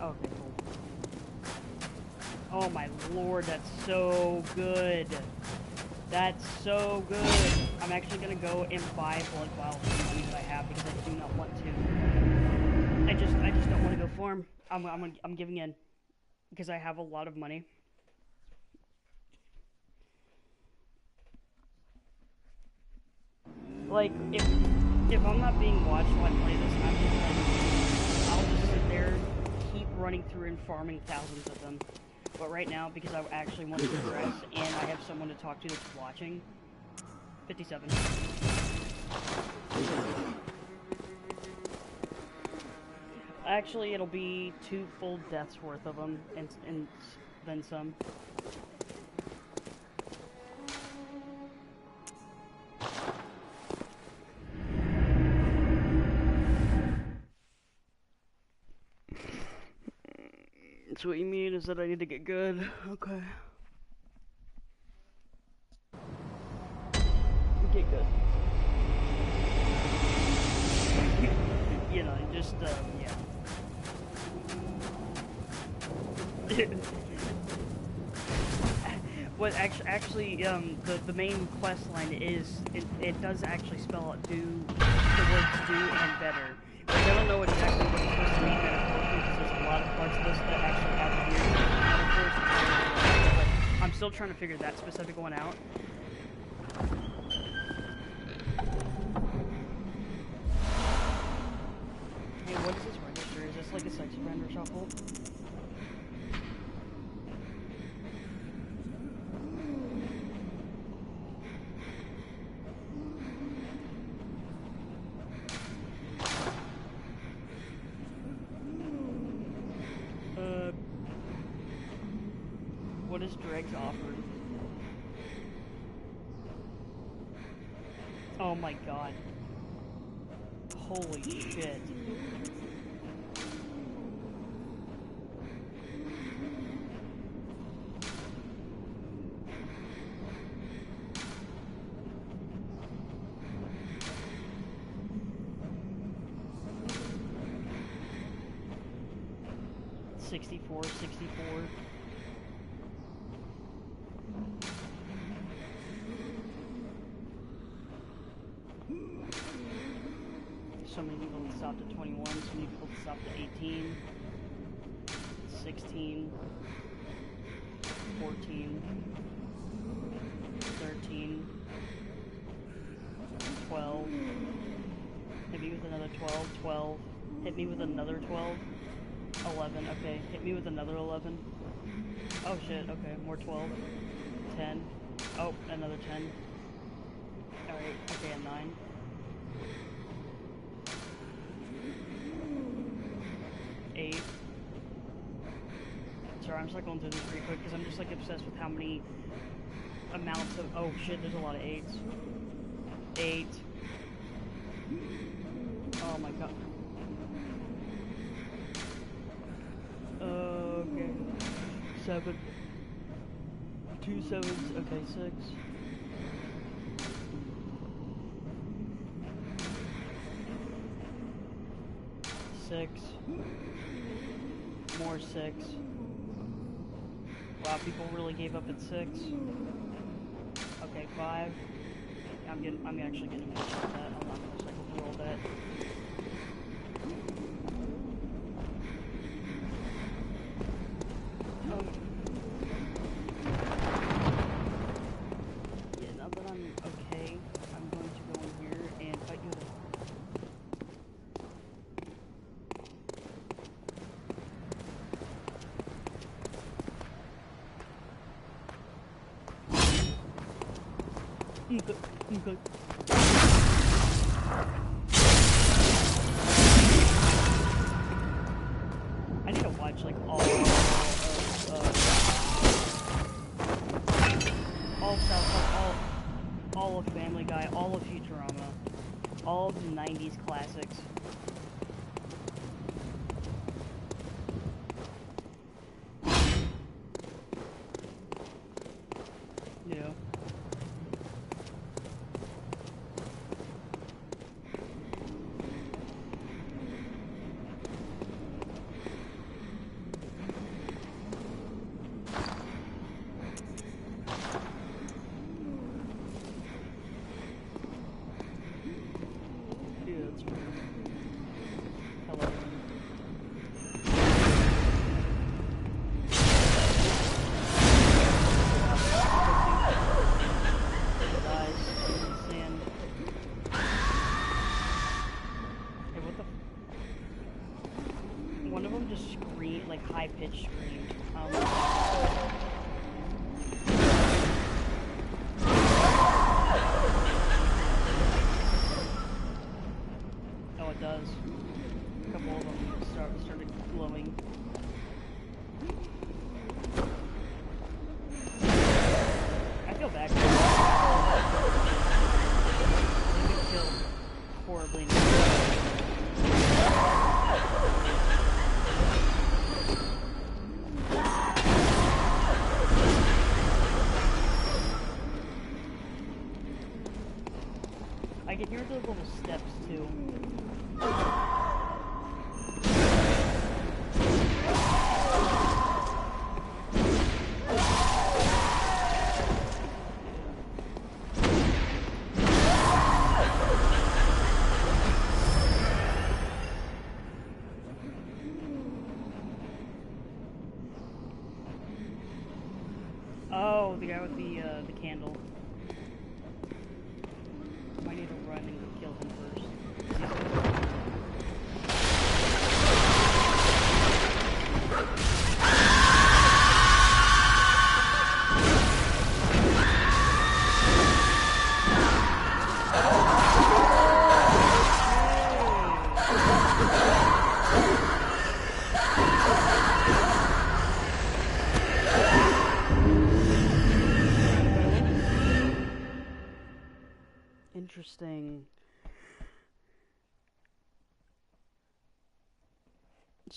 [SPEAKER 1] Okay, cool. Oh my lord, that's so good. That's so good. I'm actually gonna go and buy blood vials with the money that I have because I do not want to. I just don't want to go for him. I'm giving in because I have a lot of money. Like if I'm not being watched while I play this, I'll just sit there, keep running through and farming thousands of them. But right now, because I actually want to progress and I have someone to talk to that's watching, 57. Actually, it'll be 2 full deaths worth of them, and then some. So what you mean is that I need to get good. Okay. Get good. You know, just, yeah. What actually, the main quest line is, it does actually spell out the words do and better. But I don't know exactly what it's supposed to mean metaphorically, because there's a lot of parts of this that actually have weird metaphors. But I'm still trying to figure that specific one out. just like a sex offender shuffle. What is Dregs offered? Oh my god. Holy shit. $64. So many people that stopped at 21, so many people that stopped at 18, 16, 14, 13, 12, hit me with another 12, 12, hit me with another 12, 11, okay, hit me with another 11, oh shit, okay, more 12, 10, oh, another 10, alright, okay, a 9, eight. Sorry, I'm just like going through this pretty quick because I'm just like obsessed with how many amounts of. Oh shit, there's a lot of 8s. 8. Oh my god. Okay. 7. 2 7s. Okay, 6. 6. More 6. Wow, people really gave up at 6. Okay, 5. I'm actually getting mad at that. I'm not gonna cycle through all that. Yeah, now that I'm okay, I'm going to go in here and fight you with a Okay. I need to watch like all South Park, all of Family Guy, all of Futurama, all of the 90s classics. Yeah. One of them just screamed, like high-pitched screamed. Oh, it does. A couple of them started glowing. I feel bad. They get killed horribly. I can hear those little steps too. Oh, the guy with the candle. I need to run and kill him first.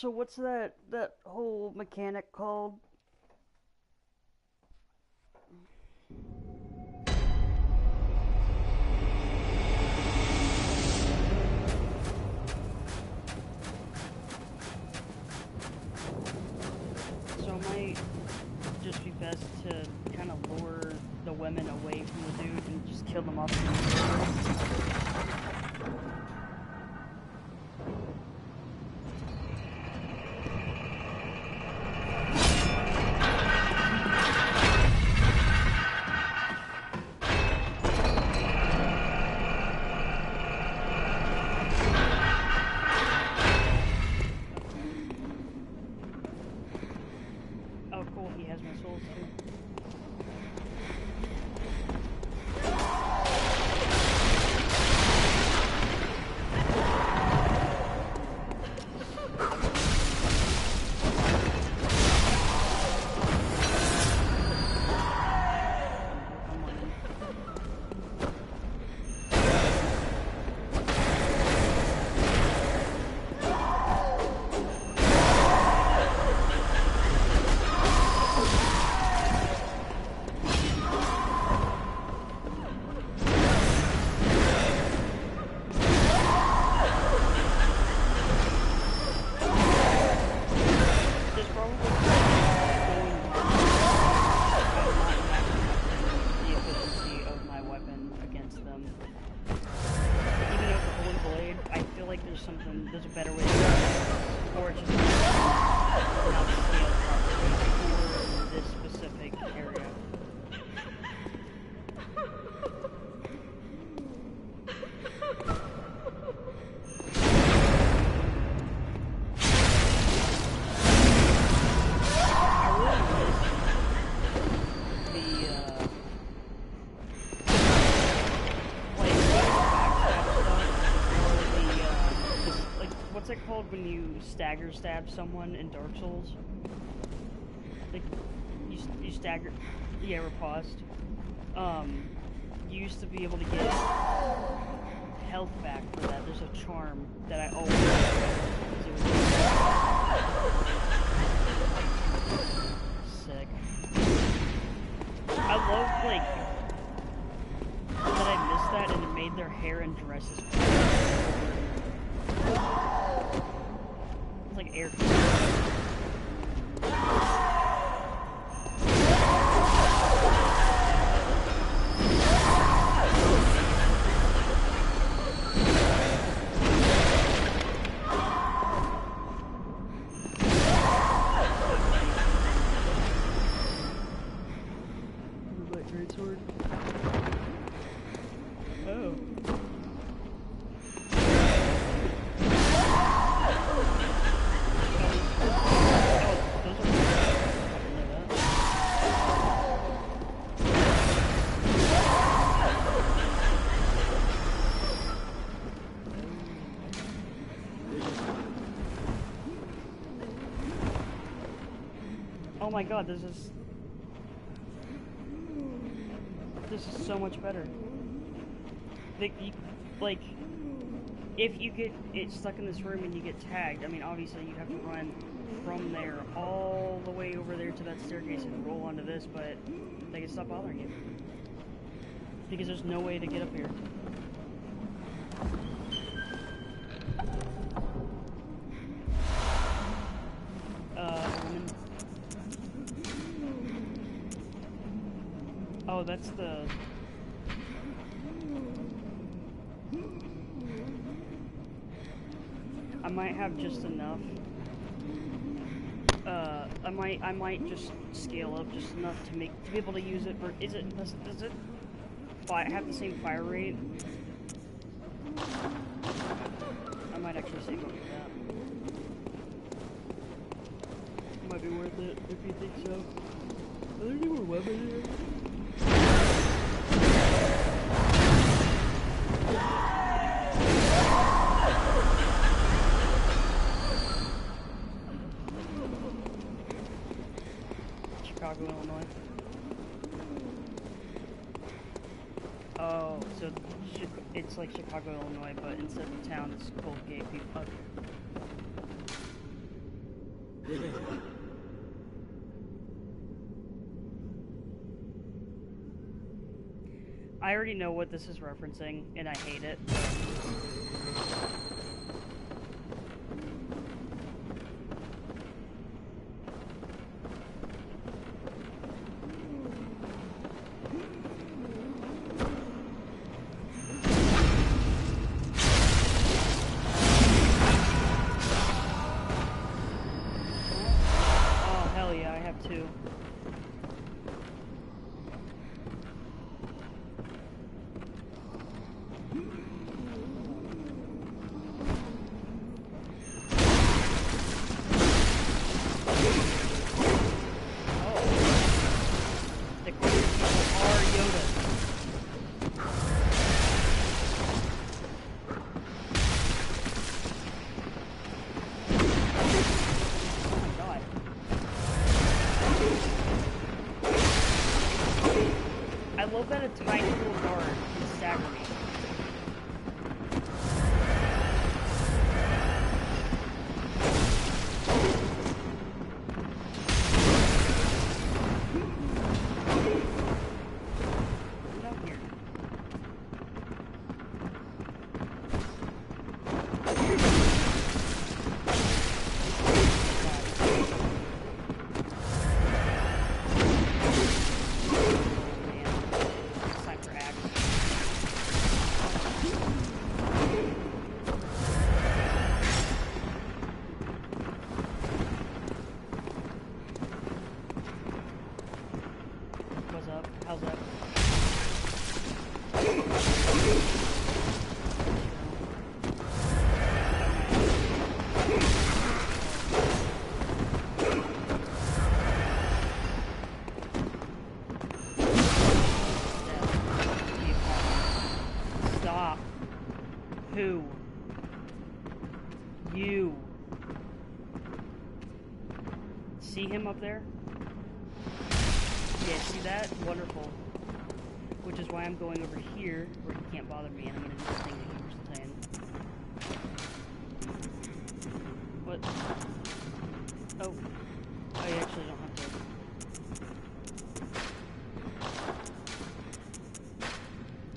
[SPEAKER 1] So what's that whole mechanic called? So it might just be best to kind of lure the women away from the dude and just kill them off. Oh, cool. He has my souls too. There's a better way to do it, or just not scale properly for this specific area. What's it called when you stagger stab someone in Dark Souls? Like, you stagger... Yeah, riposte. You used to be able to get health back for that. There's a charm that I always sick. I love, like, that I missed that and it made their hair and dresses it's like air. Great sword. Oh. Oh my god, this is so much better. Like, if you get it stuck in this room and you get tagged, I mean, obviously you'd have to run from there all the way over there to that staircase and roll onto this, but they can stop bothering you. Because there's no way to get up here. Oh, that's the... I might have just enough. I might just scale up just enough to be able to use it. But does it have the same fire rate? I might actually save up for that. Might be worth it if you think so. Are there any more weapons here? Chicago, Illinois. Oh, so it's like Chicago, Illinois, but instead of town, it's Gold Gate. I already know what this is referencing, and I hate it. Oh, hell yeah, I have two. I love that a tiny little guard can stagger me. Get up here. What's up? How's that? Stop. Who? You. See him up there? Yeah, see that? Wonderful. Which is why I'm going over here, where he can't bother me, and I'm gonna do the thing that you were saying. What? Oh. Oh, you actually don't have to.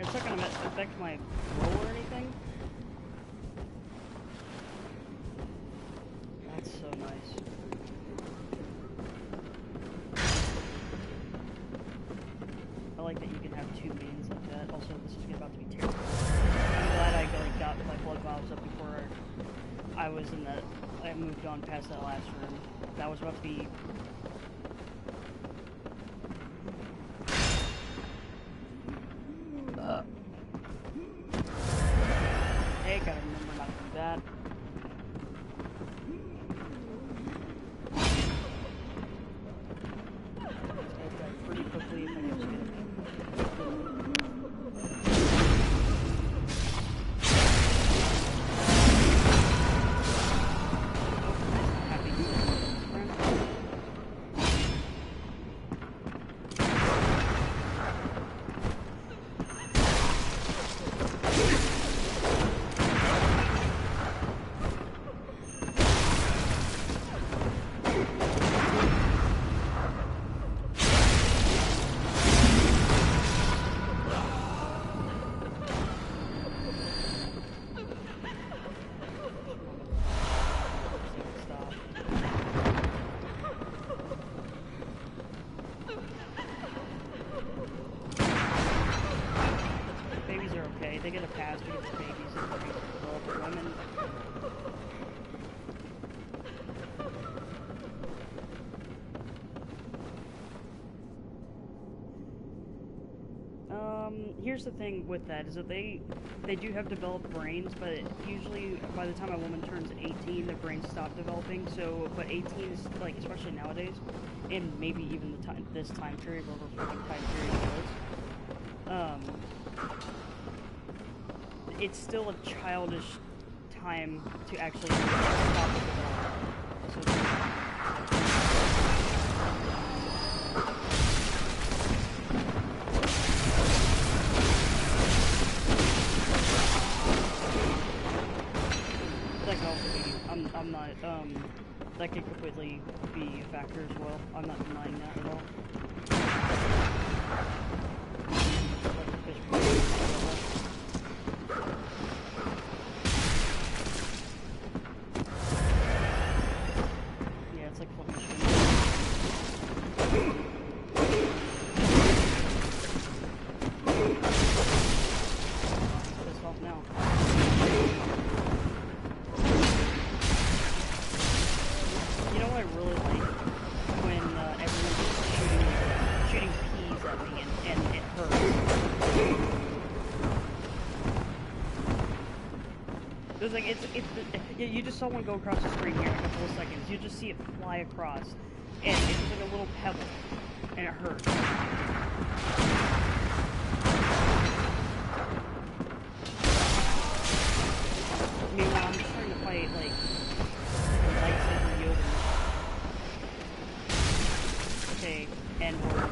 [SPEAKER 1] It's not gonna affect my roll or anything. That's so nice. I like that you can have two mains like that. Also, this is about to be terrible. I'm glad I got my blood vials up before I was in that. I moved on past that last room. That was about to be. Hey, gotta remember not to do that. Pretty quickly if I can just get it. They get a pass because it's babies and for women. Here's the thing with that, is that they do have developed brains, but usually by the time a woman turns 18, their brains stop developing, so, but 18 is, like, especially nowadays, and maybe even this time period, whatever fucking time period it is, it's still a childish time to actually stop the development. So, that can also be, I'm not, that could completely be a factor as well. I'm not denying that at all. Yeah, it's like flipping a swing. Pissed off now. You know what I really like? When everyone's shooting peas at me and it hurts. It was like, you just saw one go across the screen here in a couple of seconds. You just see it fly across, and it's just like a little pebble, and it hurts. Meanwhile, I'm just trying to fight, like, lightsaber Yoda. Okay, and we're...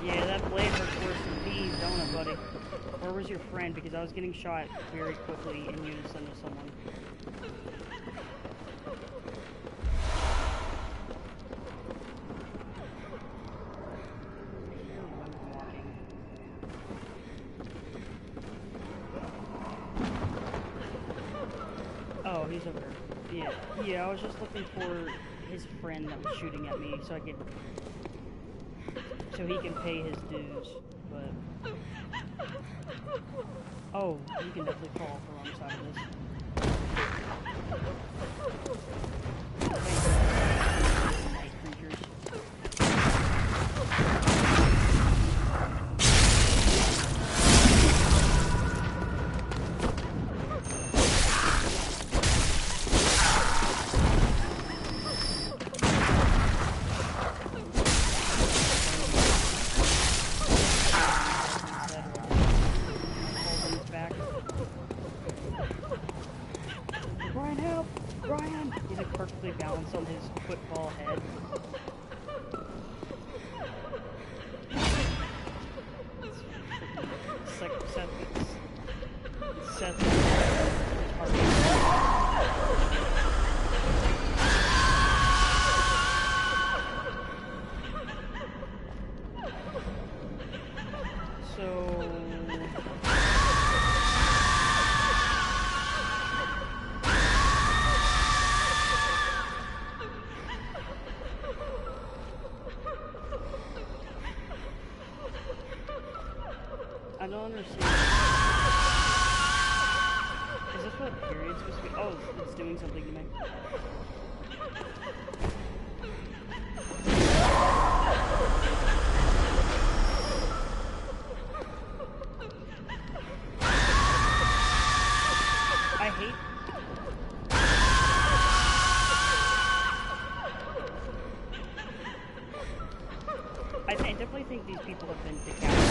[SPEAKER 1] Yeah, that blade hurts worse than bees, don't it, buddy? Where was your friend? Because I was getting shot very quickly in unison with someone. Oh, he's over there. Yeah, I was just looking for his friend that was shooting at me so he can pay his dues, but... Oh, you can definitely fall off the wrong side of this. Night creatures. Brian, help! Brian! He's like perfectly balanced on his football head. It's like Seth. So... I don't understand. Is this what period's supposed to be? Oh, it's doing something to me. I hate... I definitely think these people have been decapitated.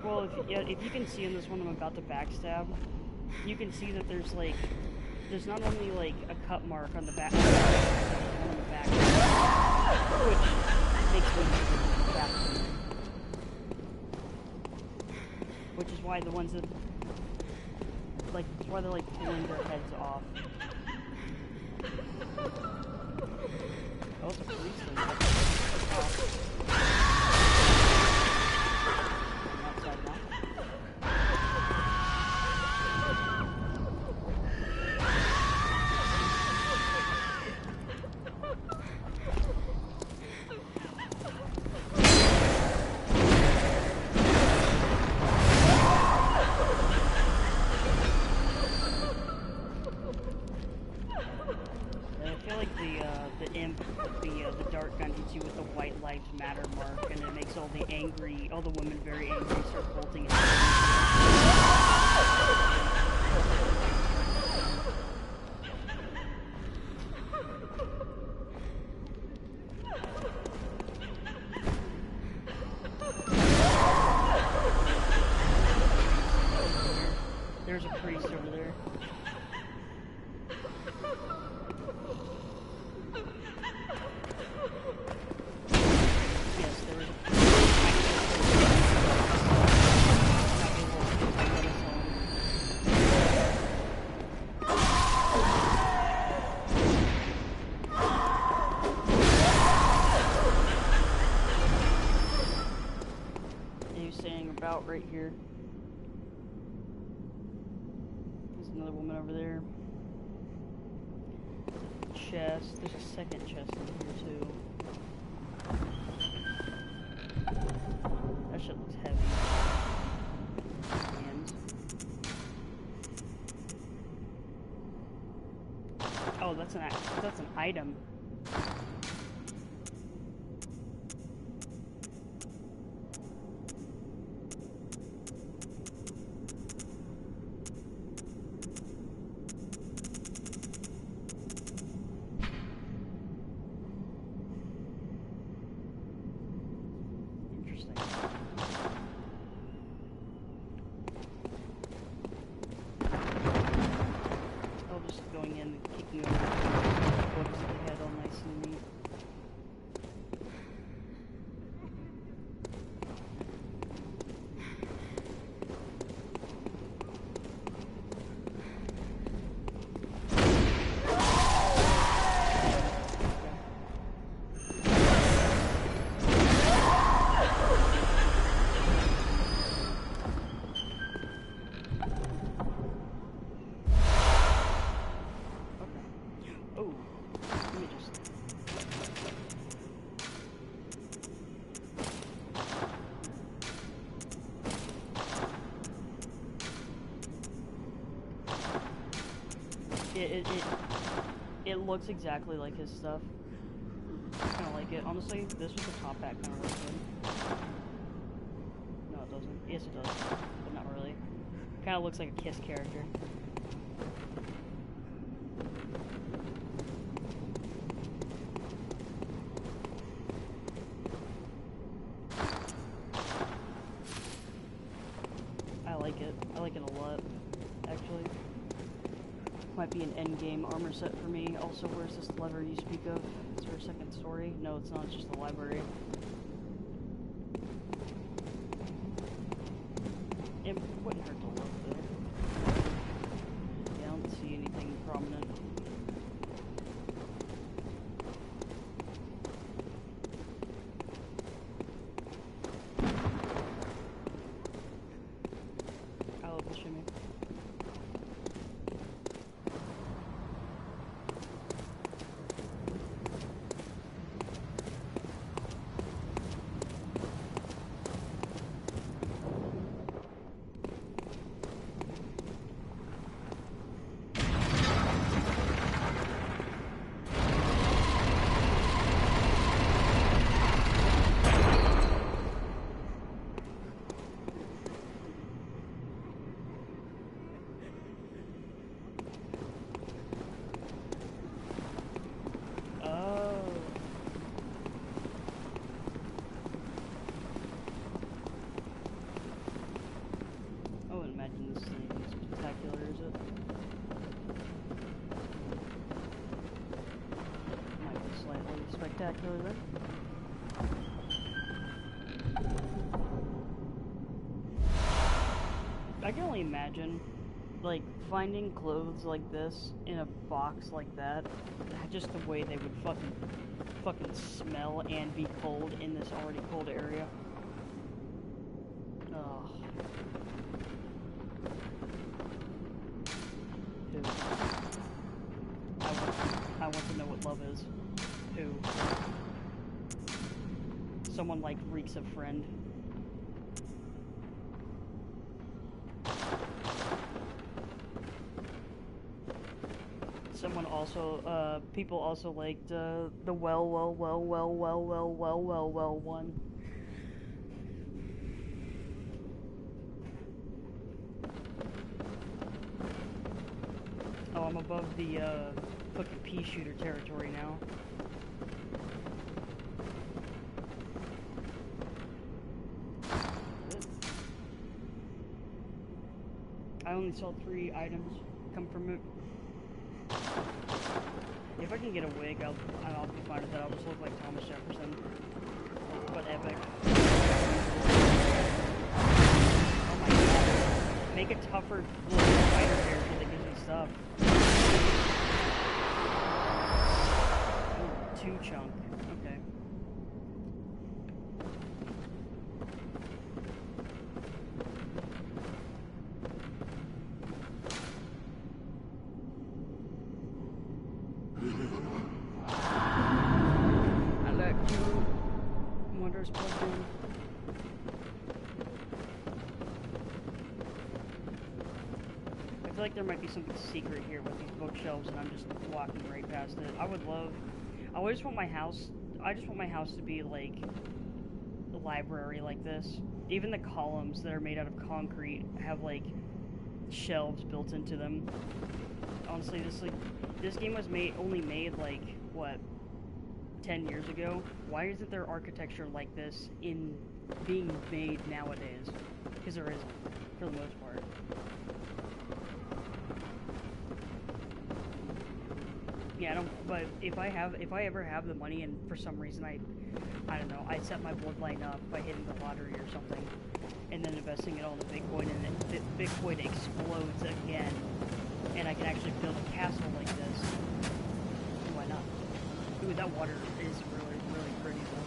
[SPEAKER 1] Well, if you can see in this one I'm about to backstab, you can see that there's not only like a cut mark on the back, which makes me back. Which is why the ones that, that's why they're like pulling their heads off. Oh, it's a police thing. Outside now. I feel like the imp, the dark gun hits you with the White Lives Matter mark, and it makes all the women very angry, start bolting. There's a priest over there. He was saying about right here. There's another woman over there. Chest. There's a second chest in here too. That shit looks heavy. And oh, that's an item. It looks exactly like his stuff. I kind of like it. Honestly, this with the top hat kind of looks good. No, it doesn't. Yes, it does, but not really. Kind of looks like a Kiss character. I like it. I like it a lot, actually. Might be an endgame armor set for me. Also, where's this lever you speak of? Is there a second story? No, it's not. It's just the library. It wouldn't hurt to look there. Yeah, I don't see anything prominent. I love the shimmy. Spectacular there. I can only imagine, like, finding clothes like this in a box like that, just the way they would fucking smell and be cold in this already cold area. Ugh. Who? I want to know what love is. Who? Someone like reeks of friend. Someone also, people also liked, the well one. Oh, I'm above the, fucking pea shooter territory now. I only saw 3 items come from it. If I can get a wig, I'll be fine with that. I'll just look like Thomas Jefferson. But epic. Oh my god. Make a tougher little fighter character that gives me stuff. 2 chunk. Okay. I like you. Motor's plugged in. I feel like there might be something secret here with these bookshelves, and I'm just walking right past it. I just want my house to be like a library like this. Even the columns that are made out of concrete have like shelves built into them. Honestly, this game was only made like what, 10 years ago? Why isn't there architecture like this being made nowadays? Because there isn't, for the most part. Yeah, I don't. But if I ever have the money, and for some reason I don't know, I set my bloodline up by hitting the lottery or something, and then investing it all into Bitcoin, and then Bitcoin explodes again, and I can actually build a castle like this. Why not? Ooh, that water is really, really pretty though.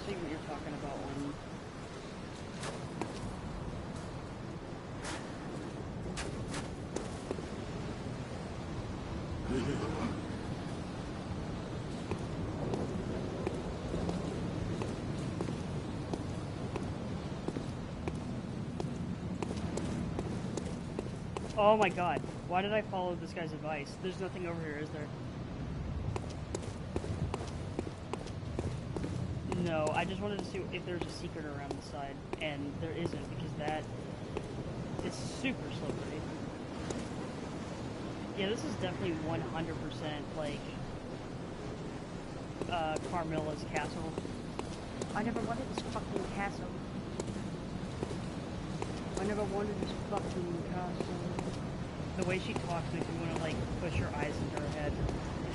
[SPEAKER 1] See what you're talking about when... Oh my god, why did I follow this guy's advice? There's nothing over here, is there? No, I just wanted to see if there's a secret around the side, and there isn't, because that is super slippery. Yeah, this is definitely 100% like Carmilla's castle. I never wanted this fucking castle. I never wanted this fucking castle. The way she talks makes me want to like push her eyes into her head.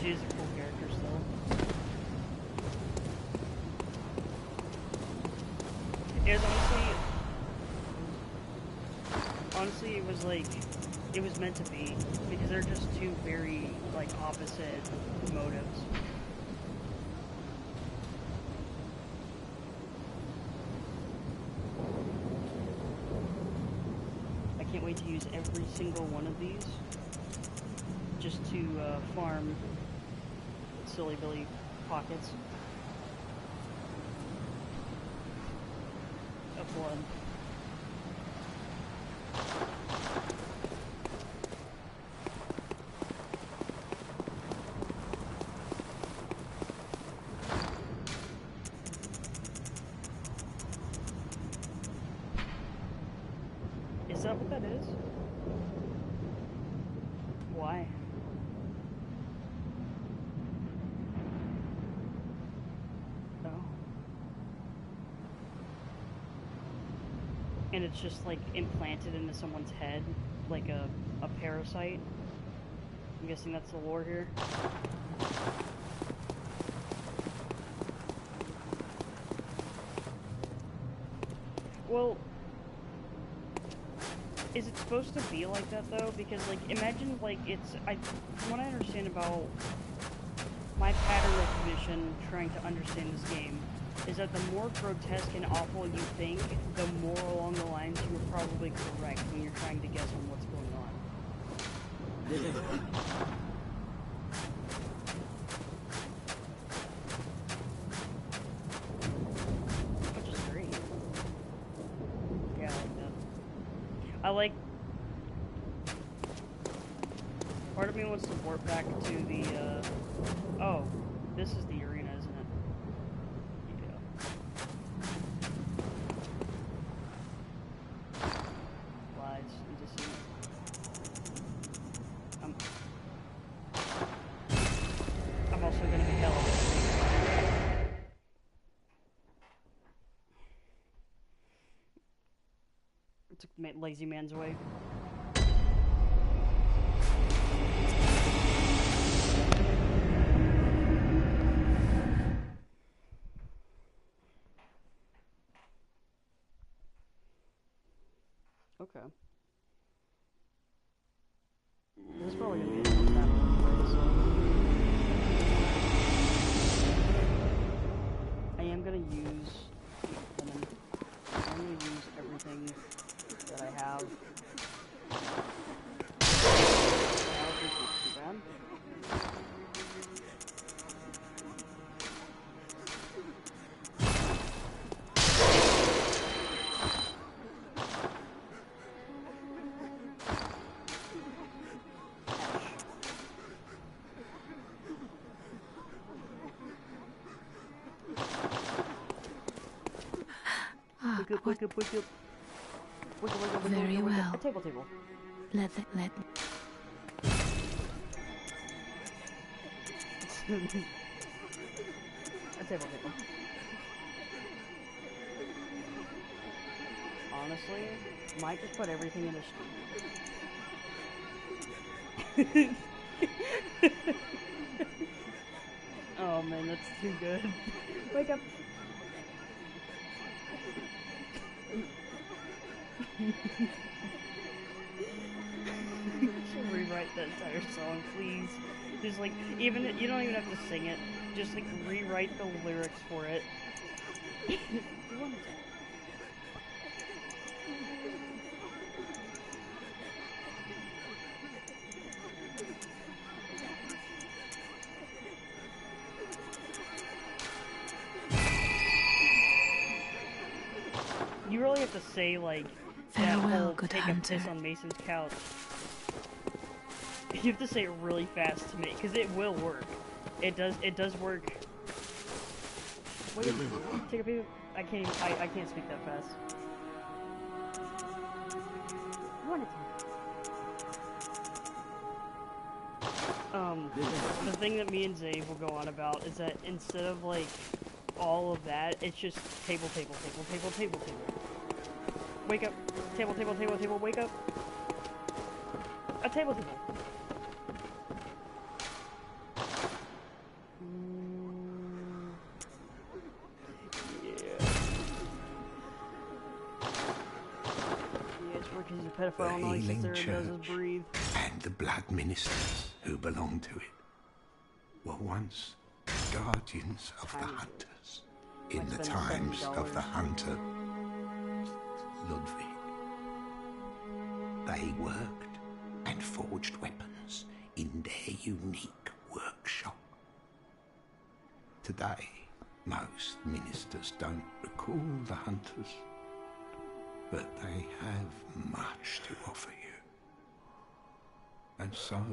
[SPEAKER 1] She is a cool character still. It was honestly, it was like, it was meant to be, because they're just two very, like, opposite motives. I can't wait to use every single one of these, just to, farm Silly Billy pockets. Blood. Is that what that is? Why? And it's just like implanted into someone's head, like a parasite. I'm guessing that's the lore here. Well, is it supposed to be like that though? Because like, imagine like from what I understand about my pattern recognition frustration trying to understand this game is that the more grotesque and awful you think, the more along the lines you're probably correct when you're trying to guess on what's going on. Which is great. Yeah, I like that. I like... Part of me wants to warp back to the, oh, this is the arena, isn't it? Yeah. Lies, you just see it. I'm also gonna be hella. It took lazy man's away. Okay. This is probably gonna be a fun battle anyway, so... I am gonna use... I'm gonna use everything that I have. That isn't too bad. Wake up.
[SPEAKER 2] Very well.
[SPEAKER 1] A table.
[SPEAKER 2] Let
[SPEAKER 1] a table. Honestly, might just put everything in a stream. Oh man, that's too good. Wake up. Should rewrite that entire song, please. Just like, even you don't even have to sing it. Just like rewrite the lyrics for it. You really have to say, like,
[SPEAKER 2] farewell, good
[SPEAKER 1] take
[SPEAKER 2] hunter.
[SPEAKER 1] a piss on Mason's couch. You have to say it really fast to me, because it will work. It does work. Wait, take a peek. I can't speak that fast. The thing that me and Zave will go on about is that instead of, like, all of that, it's just table. Wake up. Table, wake up. A table. Yeah, it's working as a pedophile, and all he sits there and does is breathe.
[SPEAKER 6] And the blood ministers who belong to it were once guardians of the hunters in the times of the hunter Ludwig. They worked and forged weapons in their unique workshop. Today, most ministers don't recall the hunters, but they have much to offer you. And so,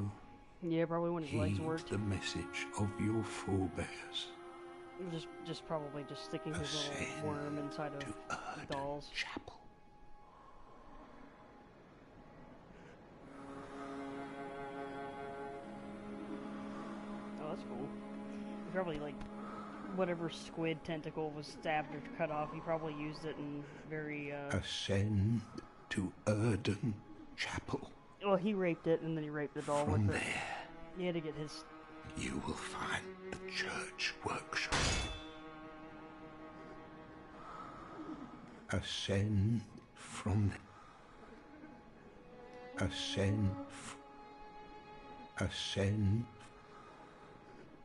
[SPEAKER 1] yeah, probably when his legs worked.
[SPEAKER 6] the message of your forebears.
[SPEAKER 1] Just probably just sticking his little worm inside of dolls.
[SPEAKER 6] Chapel.
[SPEAKER 1] Oh, that's cool. He probably, like, whatever squid tentacle was stabbed or cut off, he probably used it in very,
[SPEAKER 6] Ascend to Erden Chapel.
[SPEAKER 1] Well, he raped it, and then he raped the doll
[SPEAKER 6] From
[SPEAKER 1] with it.
[SPEAKER 6] there,
[SPEAKER 1] He had to get his...
[SPEAKER 6] you will find the church workshop. Ascend from the... Ascend... Ascend...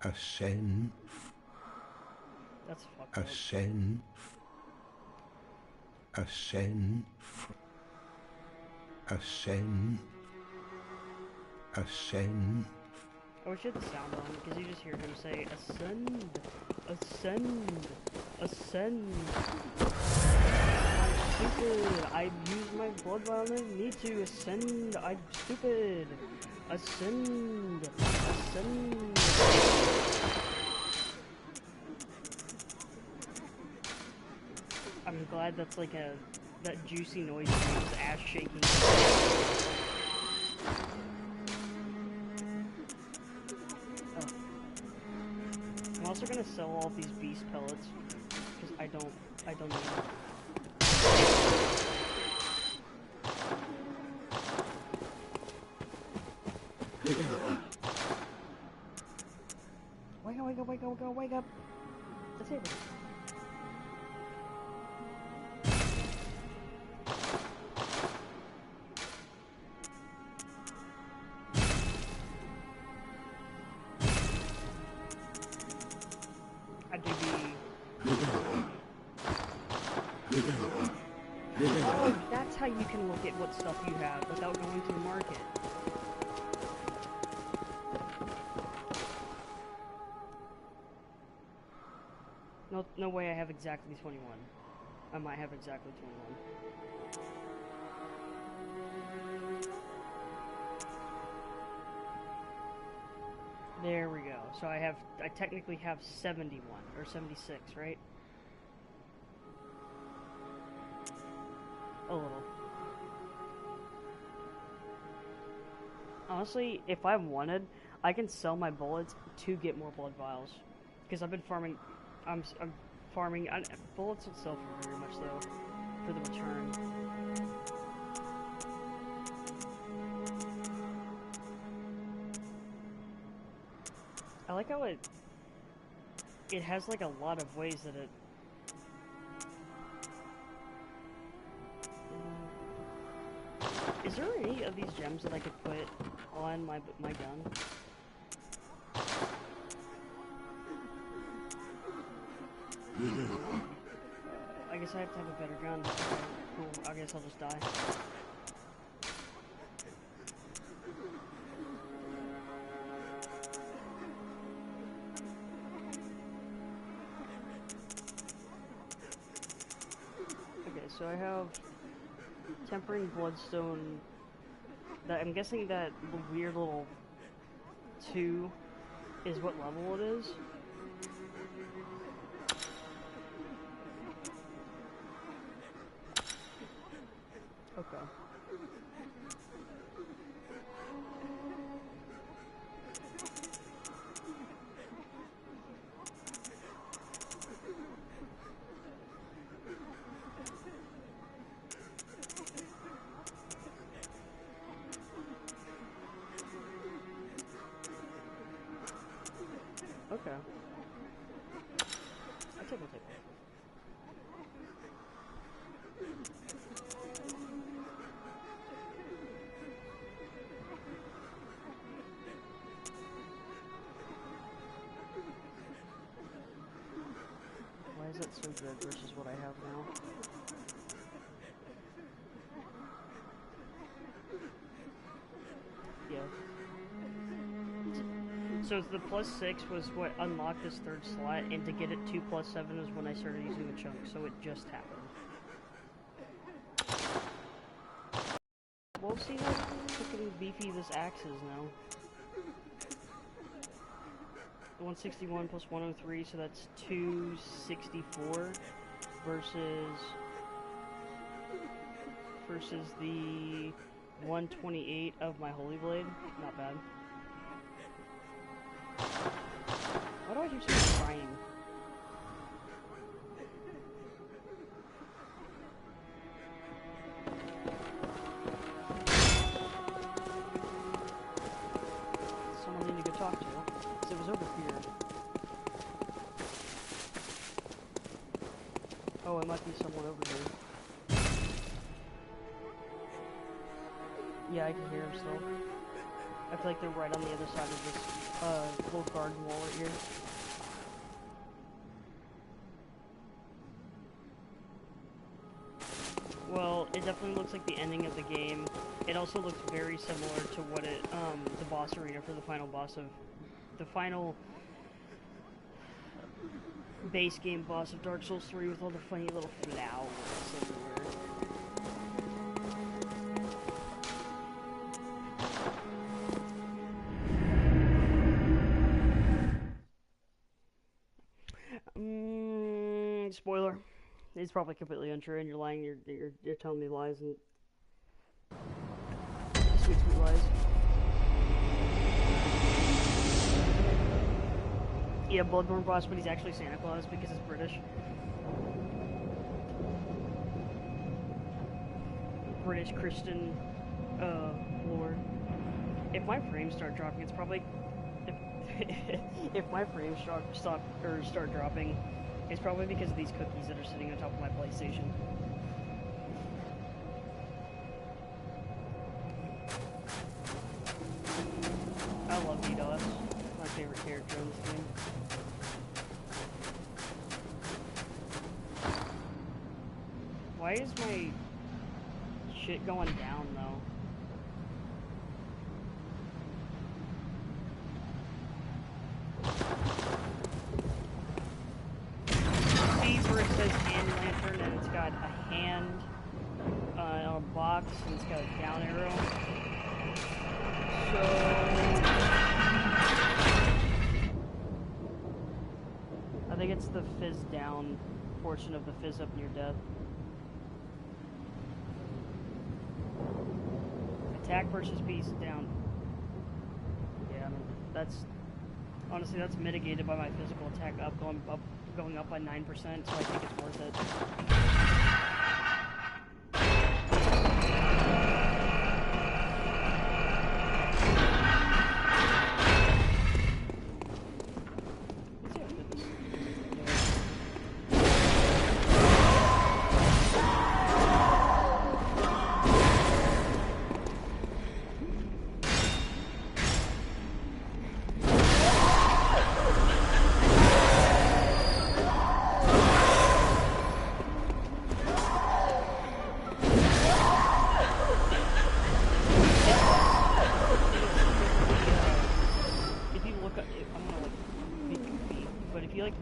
[SPEAKER 6] Ascend... ascend, ascend, ascend, ascend.
[SPEAKER 1] I wish you had the sound on, because you just hear him say, ascend, ascend, ascend. I'm stupid. I used my blood vial and I need to ascend. I'm stupid. Ascend, ascend. I'm glad that's like that juicy noise from his ass shaking. I'm also gonna sell all these beast pellets because I don't need them. Wake up, wake up, wake up, wake up, wake up! Let's hit it. Oh, that's how you can look at what stuff you have without going to the market. No way I have exactly 21. I might have exactly 21. There we go. So I technically have 71 or 76, right? A little. Honestly, if I wanted, I can sell my bullets to get more blood vials, because I've been farming. I'm farming. Bullets don't sell for very much though, for the return. I like how it has like a lot of ways that it. Is there any of these gems that I could put on my gun? I guess I have to have a better gun. Okay, cool. I guess I'll just die. Okay, so I have Tempering Bloodstone. That I'm guessing that the weird little 2 is what level it is. Okay. Okay. I'll take one. Why is that so good versus what I have now? Yeah. So the +6 was what unlocked this 3rd slot, and to get it to +7 is when I started using the chunk, so it just happened. We'll see how freaking beefy this axe is now. 161 plus 103, so that's 264 versus the 128 of my Holy Blade. Not bad. Why do I keep saying crying? Someone I need to go talk to, because it was over here. Oh, it might be someone over here. Yeah, I can hear him still. I feel like they're right on the other side of this little garden wall right here. It definitely looks like the ending of the game. It also looks very similar to what the boss arena for the final boss of the final base game boss of Dark Souls 3 with all the funny little flowers everywhere. Spoiler. It's probably completely untrue, and you're lying. You're telling me lies and sweet lies. Yeah, Bloodborne boss, but he's actually Santa Claus because he's British. British Christian lore. If my frames start dropping, it's probably if my frames start dropping. It's probably because of these cookies that are sitting on top of my PlayStation. I love DDoS. My favorite character in this game. Why is my shit going down though? Where it says hand lantern and it's got a hand on a box and it's got a down arrow. So I think it's the fizz down portion of the fizz up near death. Attack versus beast down. Yeah, I mean, that's honestly that's mitigated by my physical attack going up by 9%, so I think it's worth it.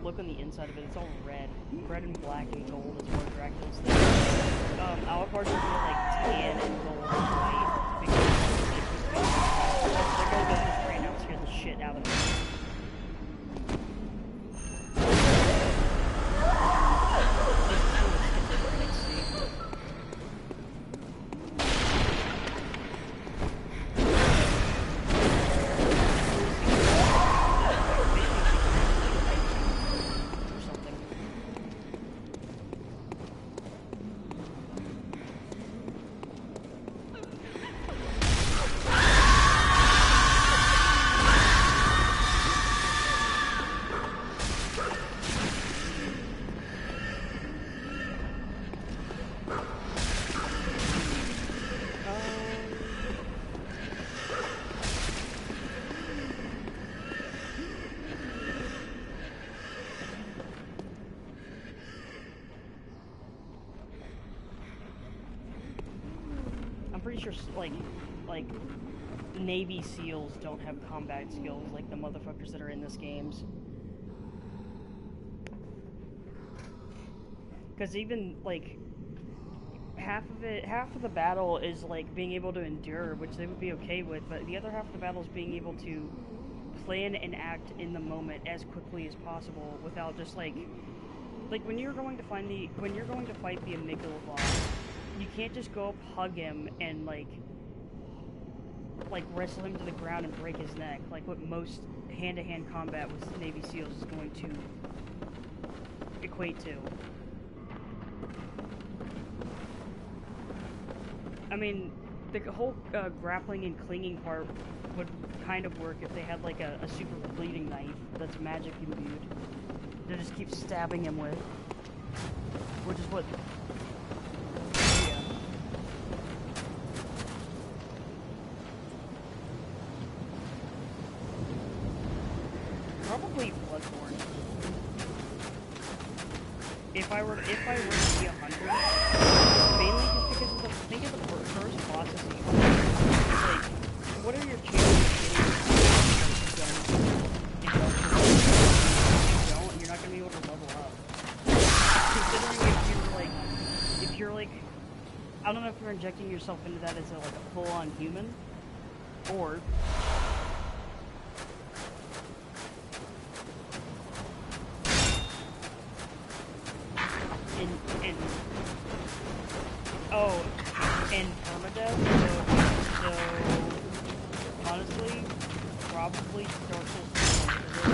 [SPEAKER 1] Look on the inside of it, it's all red. Red and black and gold is more Dracula's thing. Alucard is more like tan and gold and white. Because they're going to go this right now and scare the shit out of me. Pretty sure like Navy SEALs don't have combat skills like the motherfuckers that are in this games. Because even like half of the battle is like being able to endure, which they would be okay with, but the other half of the battle is being able to plan and act in the moment as quickly as possible without just like when you're going to fight the amygdala boss. You can't just go up, hug him, and like wrestle him to the ground and break his neck, like what most hand-to-hand combat with Navy SEALs is going to equate to. I mean, the whole grappling and clinging part would kind of work if they had like a super bleeding knife that's magic imbued to just keep stabbing him with, which is what. Probably Bloodborne. If I were to be 100, mainly just because of the first bosses you like, what are your chances of getting guns in Dark Souls? If you don't, you're not gonna be able to level up. Considering if you're like, I don't know if you're injecting yourself into that as like a full-on human, or in permadeath, so honestly, probably Dark Souls 2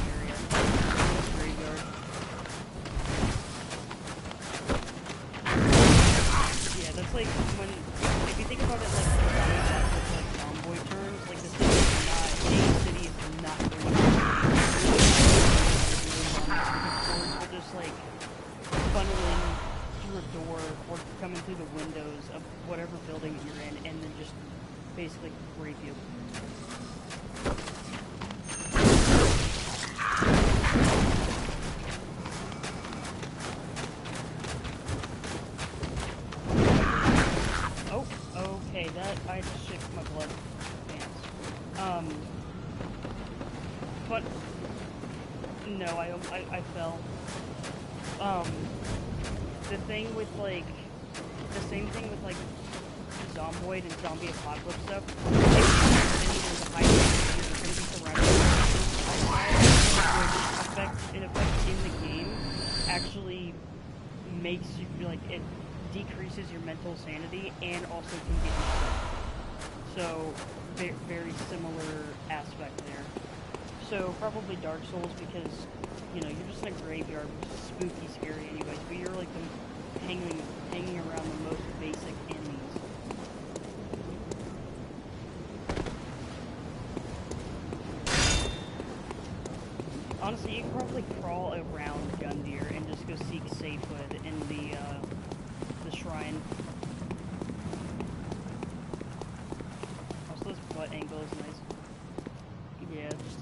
[SPEAKER 1] area. Graveyard. Yeah, that's like when, if you think about it like Zomboid terms, like the city is not going to be just like funneling through a door or coming through the windows of whatever building you're in and then just basically rape you. Oh, okay, that, I just shifted my blood pants. But, no, I fell. The thing with, like, the same thing with, like, Zomboid and zombie apocalypse stuff, there's a high chance you're going to be surrounded by which in effect in the game actually makes you, like, it decreases your mental sanity and also can get you sick. So, very similar aspect there. So, probably Dark Souls because, you know, you're just in a graveyard, which is spooky, scary anyways, but you're like hanging around the most basic enemies. Honestly, you can probably crawl around Gundyr and just go seek safehood in the shrine. Also, this butt angle is nice. Yeah, just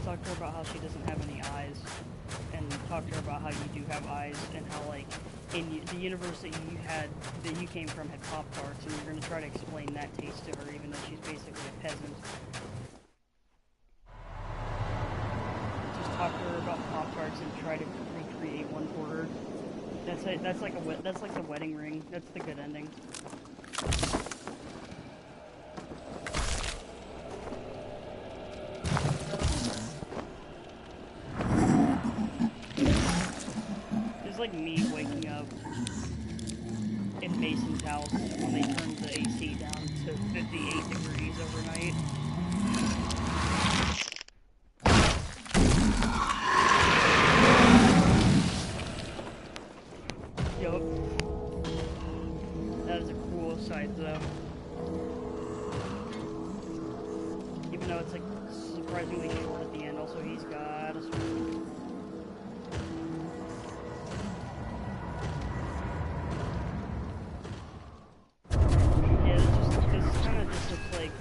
[SPEAKER 1] talk to her about how she doesn't have any eyes, and talk to her about how you do have eyes, and how, like, in the universe that you came from had Pop-Tarts, and you're gonna try to explain that taste to her, even though she's basically a peasant. Just talk to her about Pop-Tarts and try to recreate one for her. That's like the wedding ring. That's the good ending. It's like me waking up in Mason's house when they turned the AC down to 58 degrees overnight. Yup. That is a cool sight though. Even though it's like surprisingly short at the end, also he's got a sword. Yeah, this kind of just looks like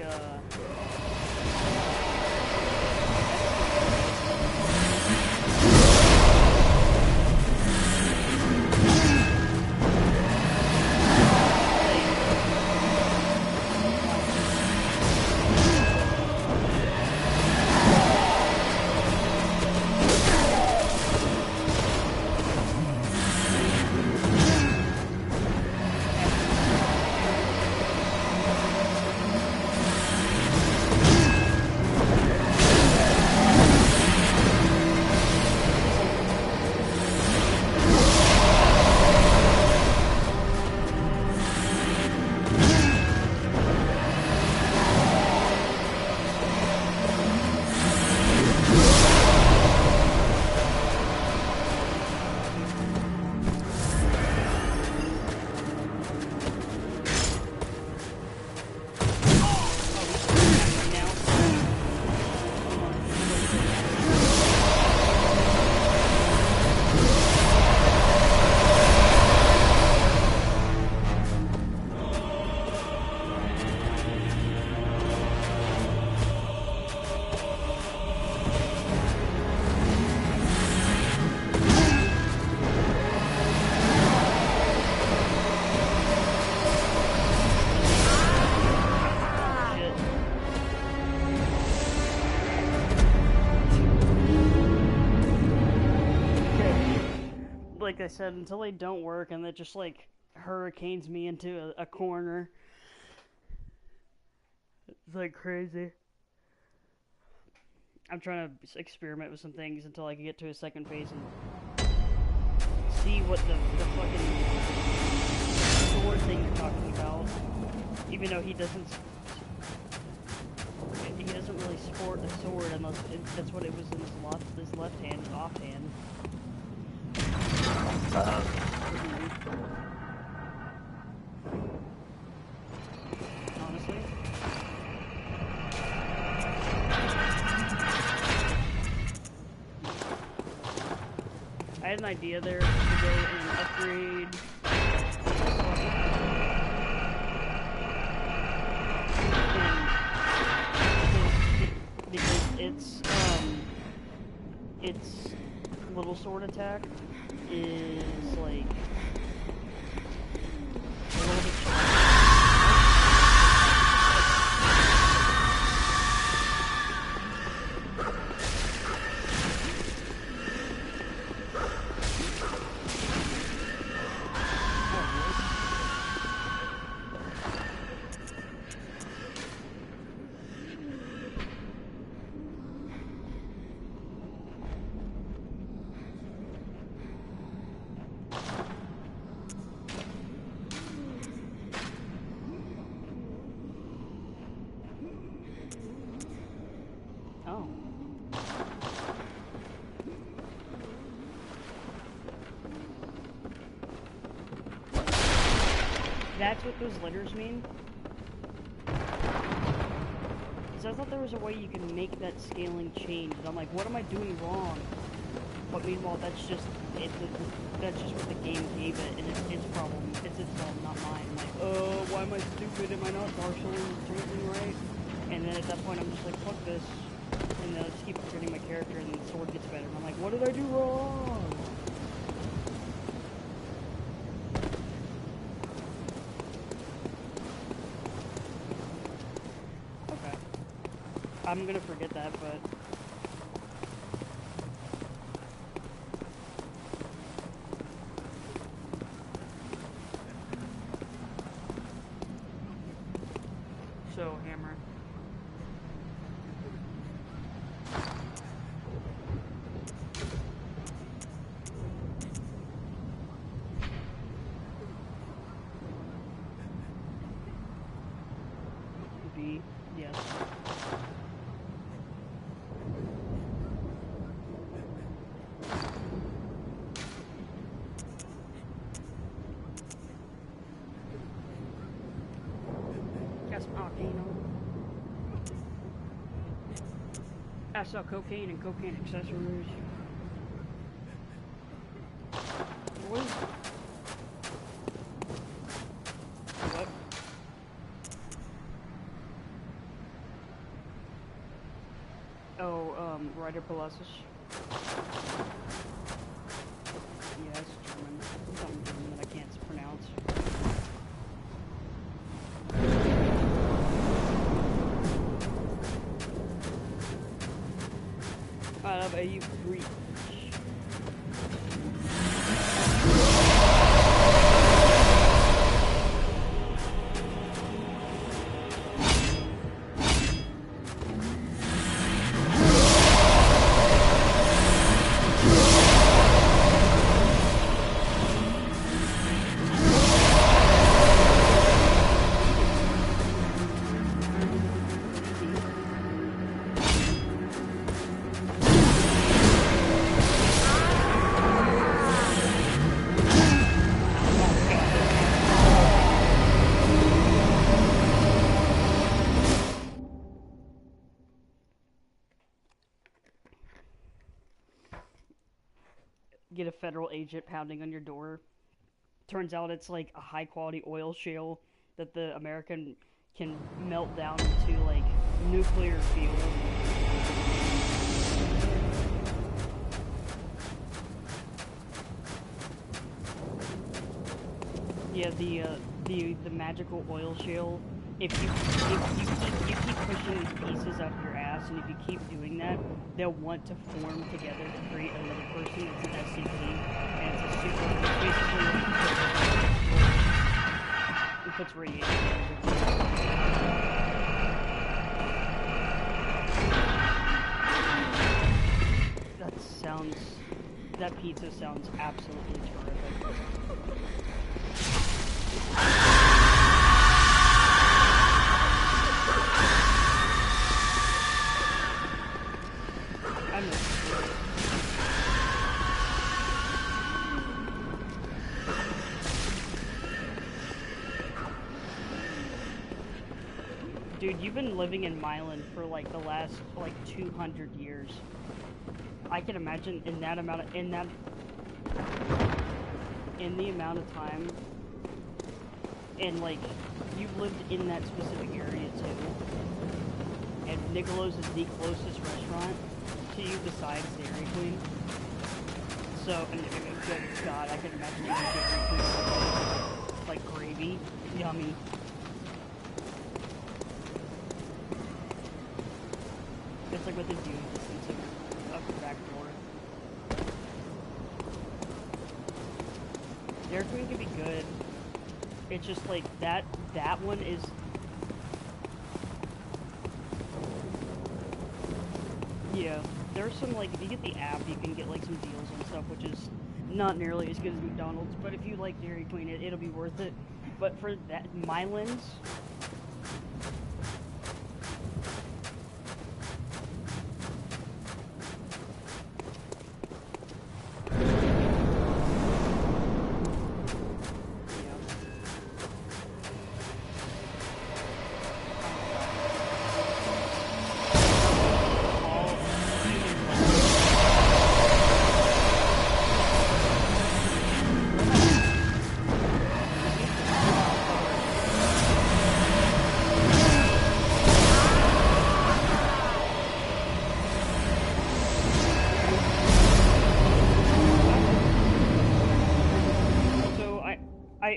[SPEAKER 1] like I said, until they don't work and that just like hurricanes me into a corner. It's like crazy. I'm trying to experiment with some things until I can get to a second phase and see what the fucking sword thing you're talking about. Even though he doesn't really sport a sword unless that's what it was in his left hand, his offhand. Honestly. I had an idea there to go and upgrade because its little sword attack is like a little bit oh. That's what those letters mean? Because I thought there was a way you can make that scaling change. And I'm like, what am I doing wrong? But meanwhile, that's just what the game gave it, and it's its problem. It's its fault, not mine. I'm like, oh, why am I stupid? Am I not Dark Souls doing anything right? And then at that point, I'm just like, fuck this. And then I just keep upgrading my character, and the sword gets better. And I'm like, what did I do wrong? Okay. I'm gonna forget that, but... So, hammer. B, yes. Got some arcane on. I saw cocaine and cocaine accessories. What is what? Oh, Ryder Colossus. Yeah, it's German. Something German that I can't pronounce. I love AU Breach. Get a federal agent pounding on your door. Turns out it's like a high quality oil shale that the American can melt down into like nuclear fuel. Yeah, the magical oil shale. If you keep pushing these pieces out of your ass, and if you keep doing that, they'll want to form together to create another person. It's an SCP, and it's a super puts radiation damage. That pizza sounds absolutely terrific. I miss it. Dude, you've been living in Milan for like the last 200 years. I can imagine in the amount of time, and like you've lived in that specific area too. And Nicolo's is the closest restaurant to you besides Dairy Queen. So, and good God, I can imagine eating Dairy Queen like gravy, yummy. It's like within viewing distance of the back door. Dairy Queen can be good. It's just like that one is. Yeah, there's some like if you get the app, you can get like some deals and stuff, which is not nearly as good as McDonald's. But if you like Dairy Queen, it'll be worth it. But for that Milan's.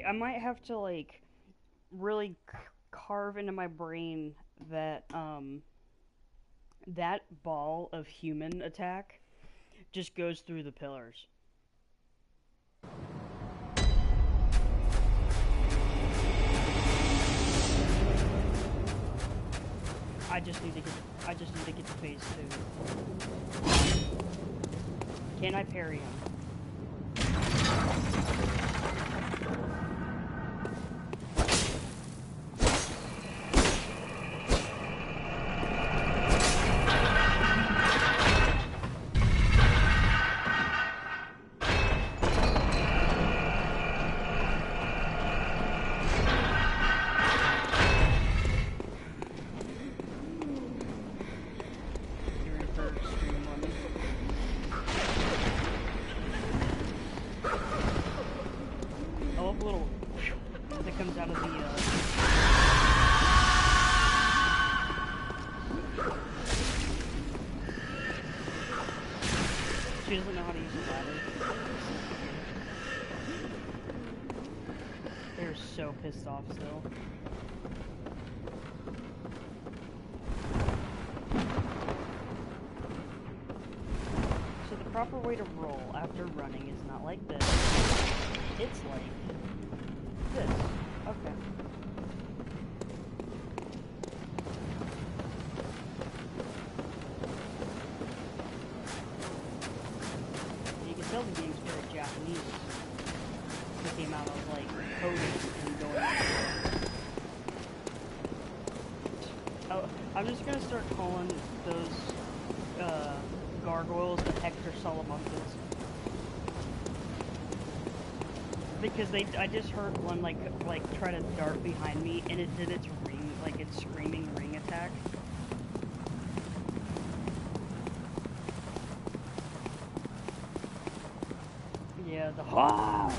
[SPEAKER 1] I might have to like really carve into my brain that that ball of human attack just goes through the pillars. I just need to get to phase 2. Can I parry him? She doesn't know how to use a ladder. They're so pissed off still. So the proper way to roll after running is not like this. It's like this. Okay. The game's very Japanese. It came out of like coding and going. Oh, I'm just gonna start calling those gargoyles the Hector Salamancas because I just heard one like try to dart behind me and it did its ring its screaming ring attack. Yeah, the ha!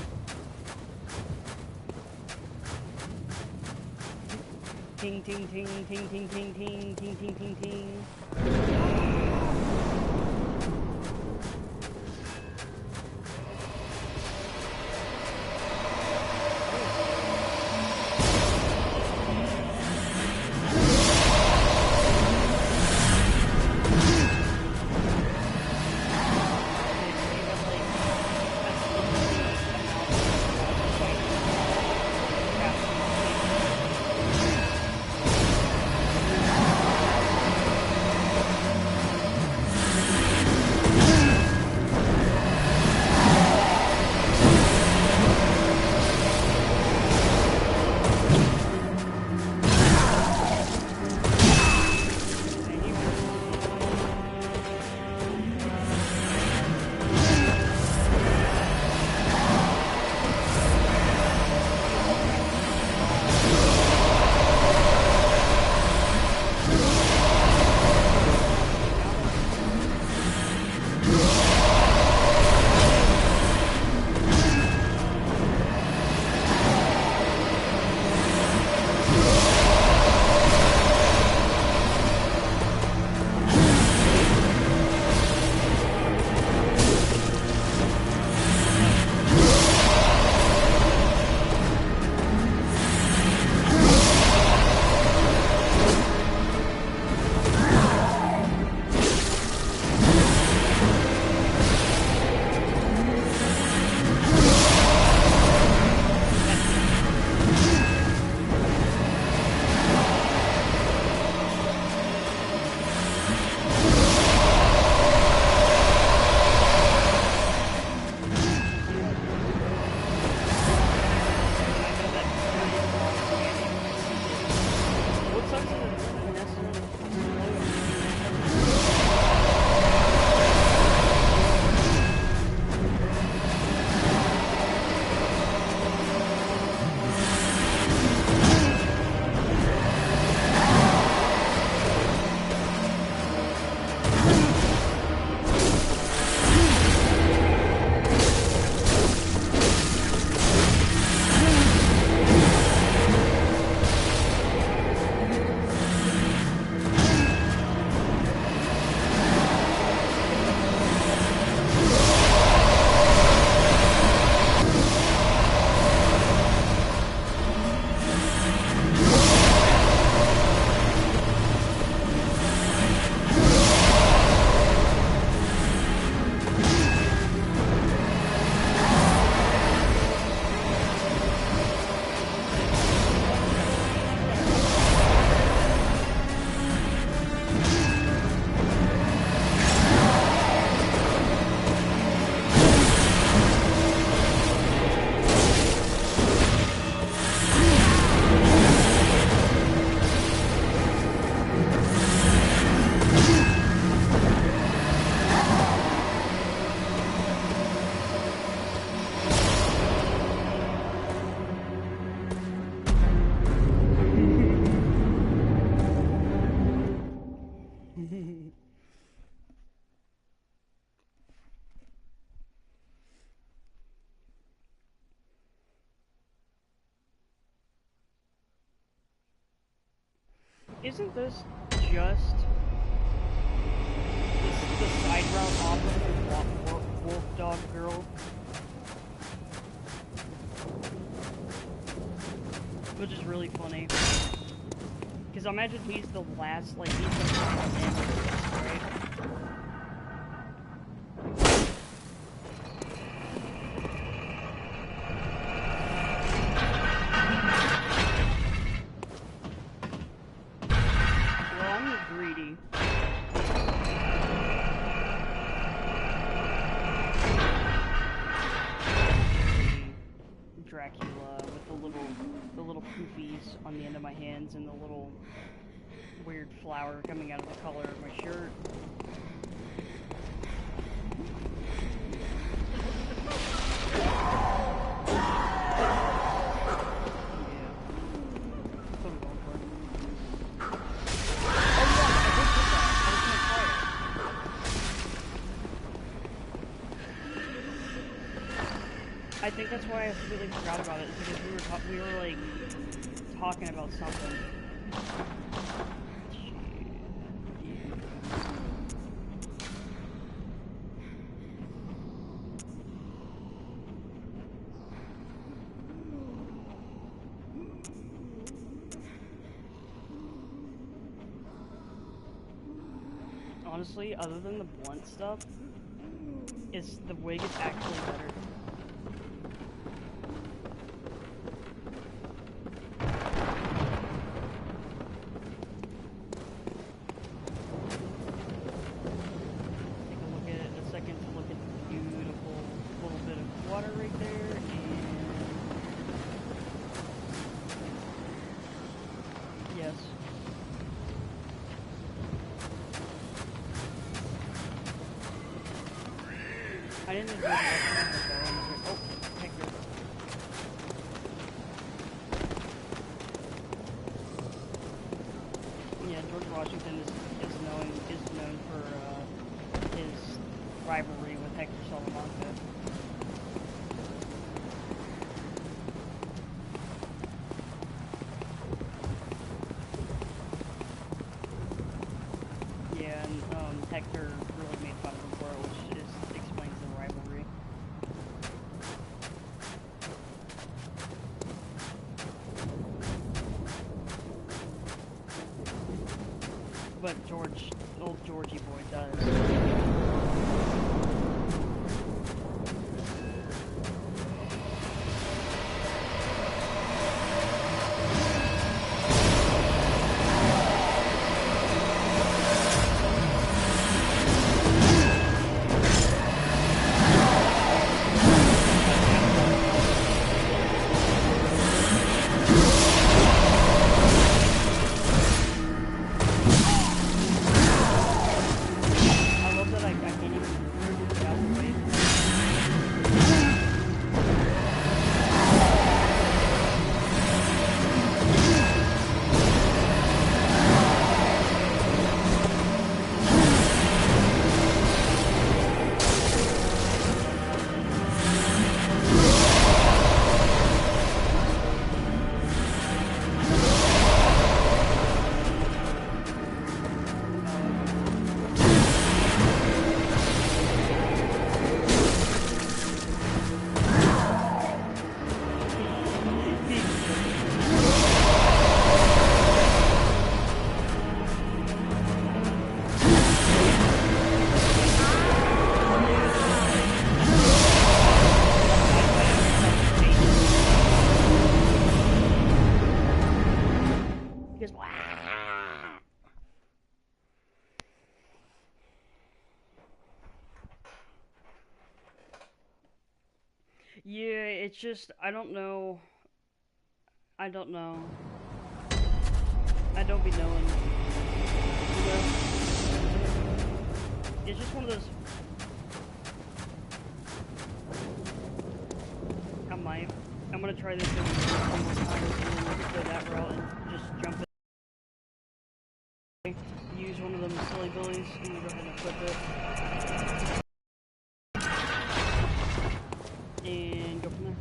[SPEAKER 1] Ting ting ting ting ting ting ting ting ting ting ting. isn't this just the side route off of the Wolf Dog Girl? Which is really funny. Because I imagine he's the last, like, he's the final end of this, right? Well, I'm greedy. Dracula with the little poofies on the end of my hands and the little weird flower coming out of the collar of my shirt. I think that's why I completely forgot about it, is because we were like talking about something. Honestly, other than the blunt stuff, the wig is actually better. I didn't enjoy the oh, Hector. Yeah, George Washington is known for his rivalry with Hector Salamanca. Yeah, and Hector really made fun of him for it, which explains the rivalry. But old Georgie boy does. Yeah, it's just, I don't know. I don't know. I don't be knowing. You know? It's just one of those. I'm gonna try this one more time and then go that route and just jump it. Use one of them silly billies. I'm gonna go ahead and equip it. And go from there.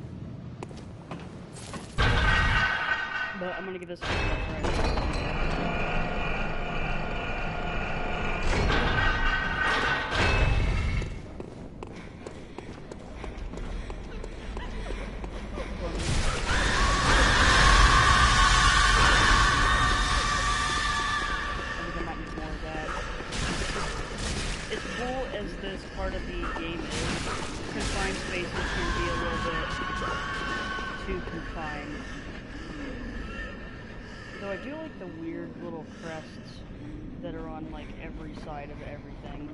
[SPEAKER 1] But I'm gonna give this a try. spaces can be a little bit too confined. Though I do like the weird little crests that are on like every side of everything.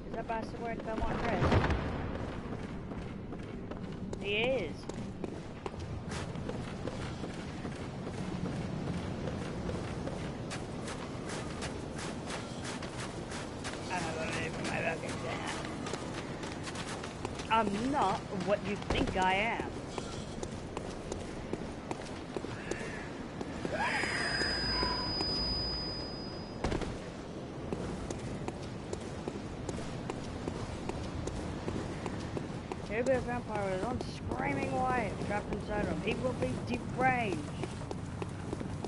[SPEAKER 1] Is that bastard wearing Belmont crest? He is. I'm not what you think I am. He'll be a vampire with his own screaming wife trapped inside him. He will be deranged.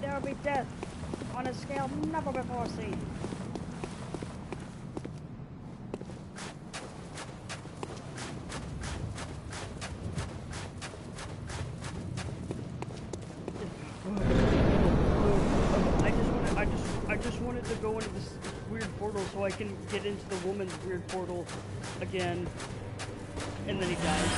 [SPEAKER 1] There will be death on a scale never before seen. I just wanted to go into this weird portal so I can get into the woman's weird portal again. And then he dies.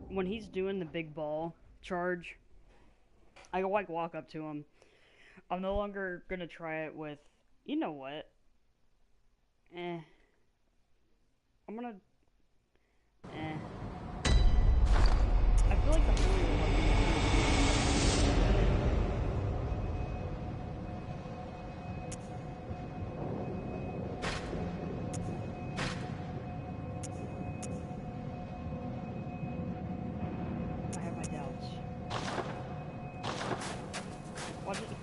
[SPEAKER 1] When he's doing the big ball charge, I like walk up to him. I'm no longer gonna try it with. You know what? I'm gonna. I feel like the Holy will let me. I have my doubts.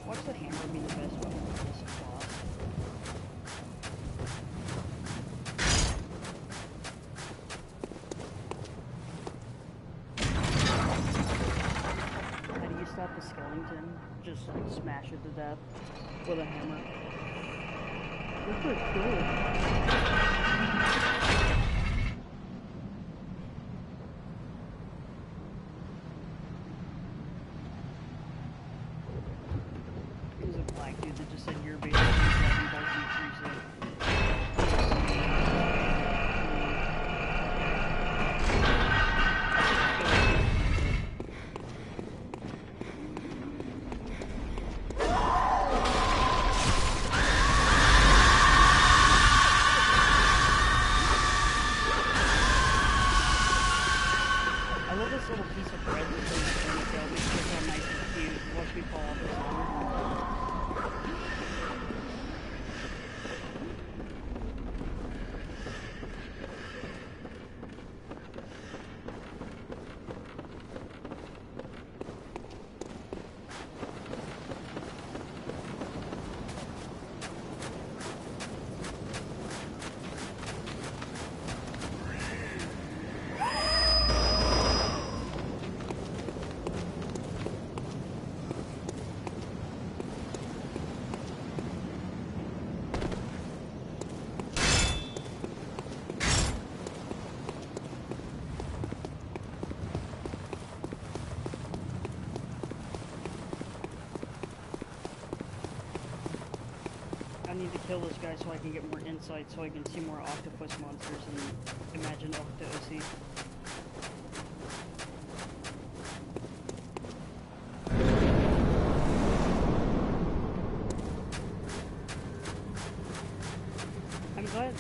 [SPEAKER 1] Watch the hammer be the best weapon for this boss. How do you stop the skeleton? Just like smash it to death with a hammer. That's pretty cool. There's a black dude that just said you're basically Dragon Ball Z Frieza. I love this little piece of bread that goes in the tail. Makes it all nice and cute. Watch me fall off the side. I need to kill this guy so I can get more insight, so I can see more octopus monsters and imagine Octo-OC. I'm glad.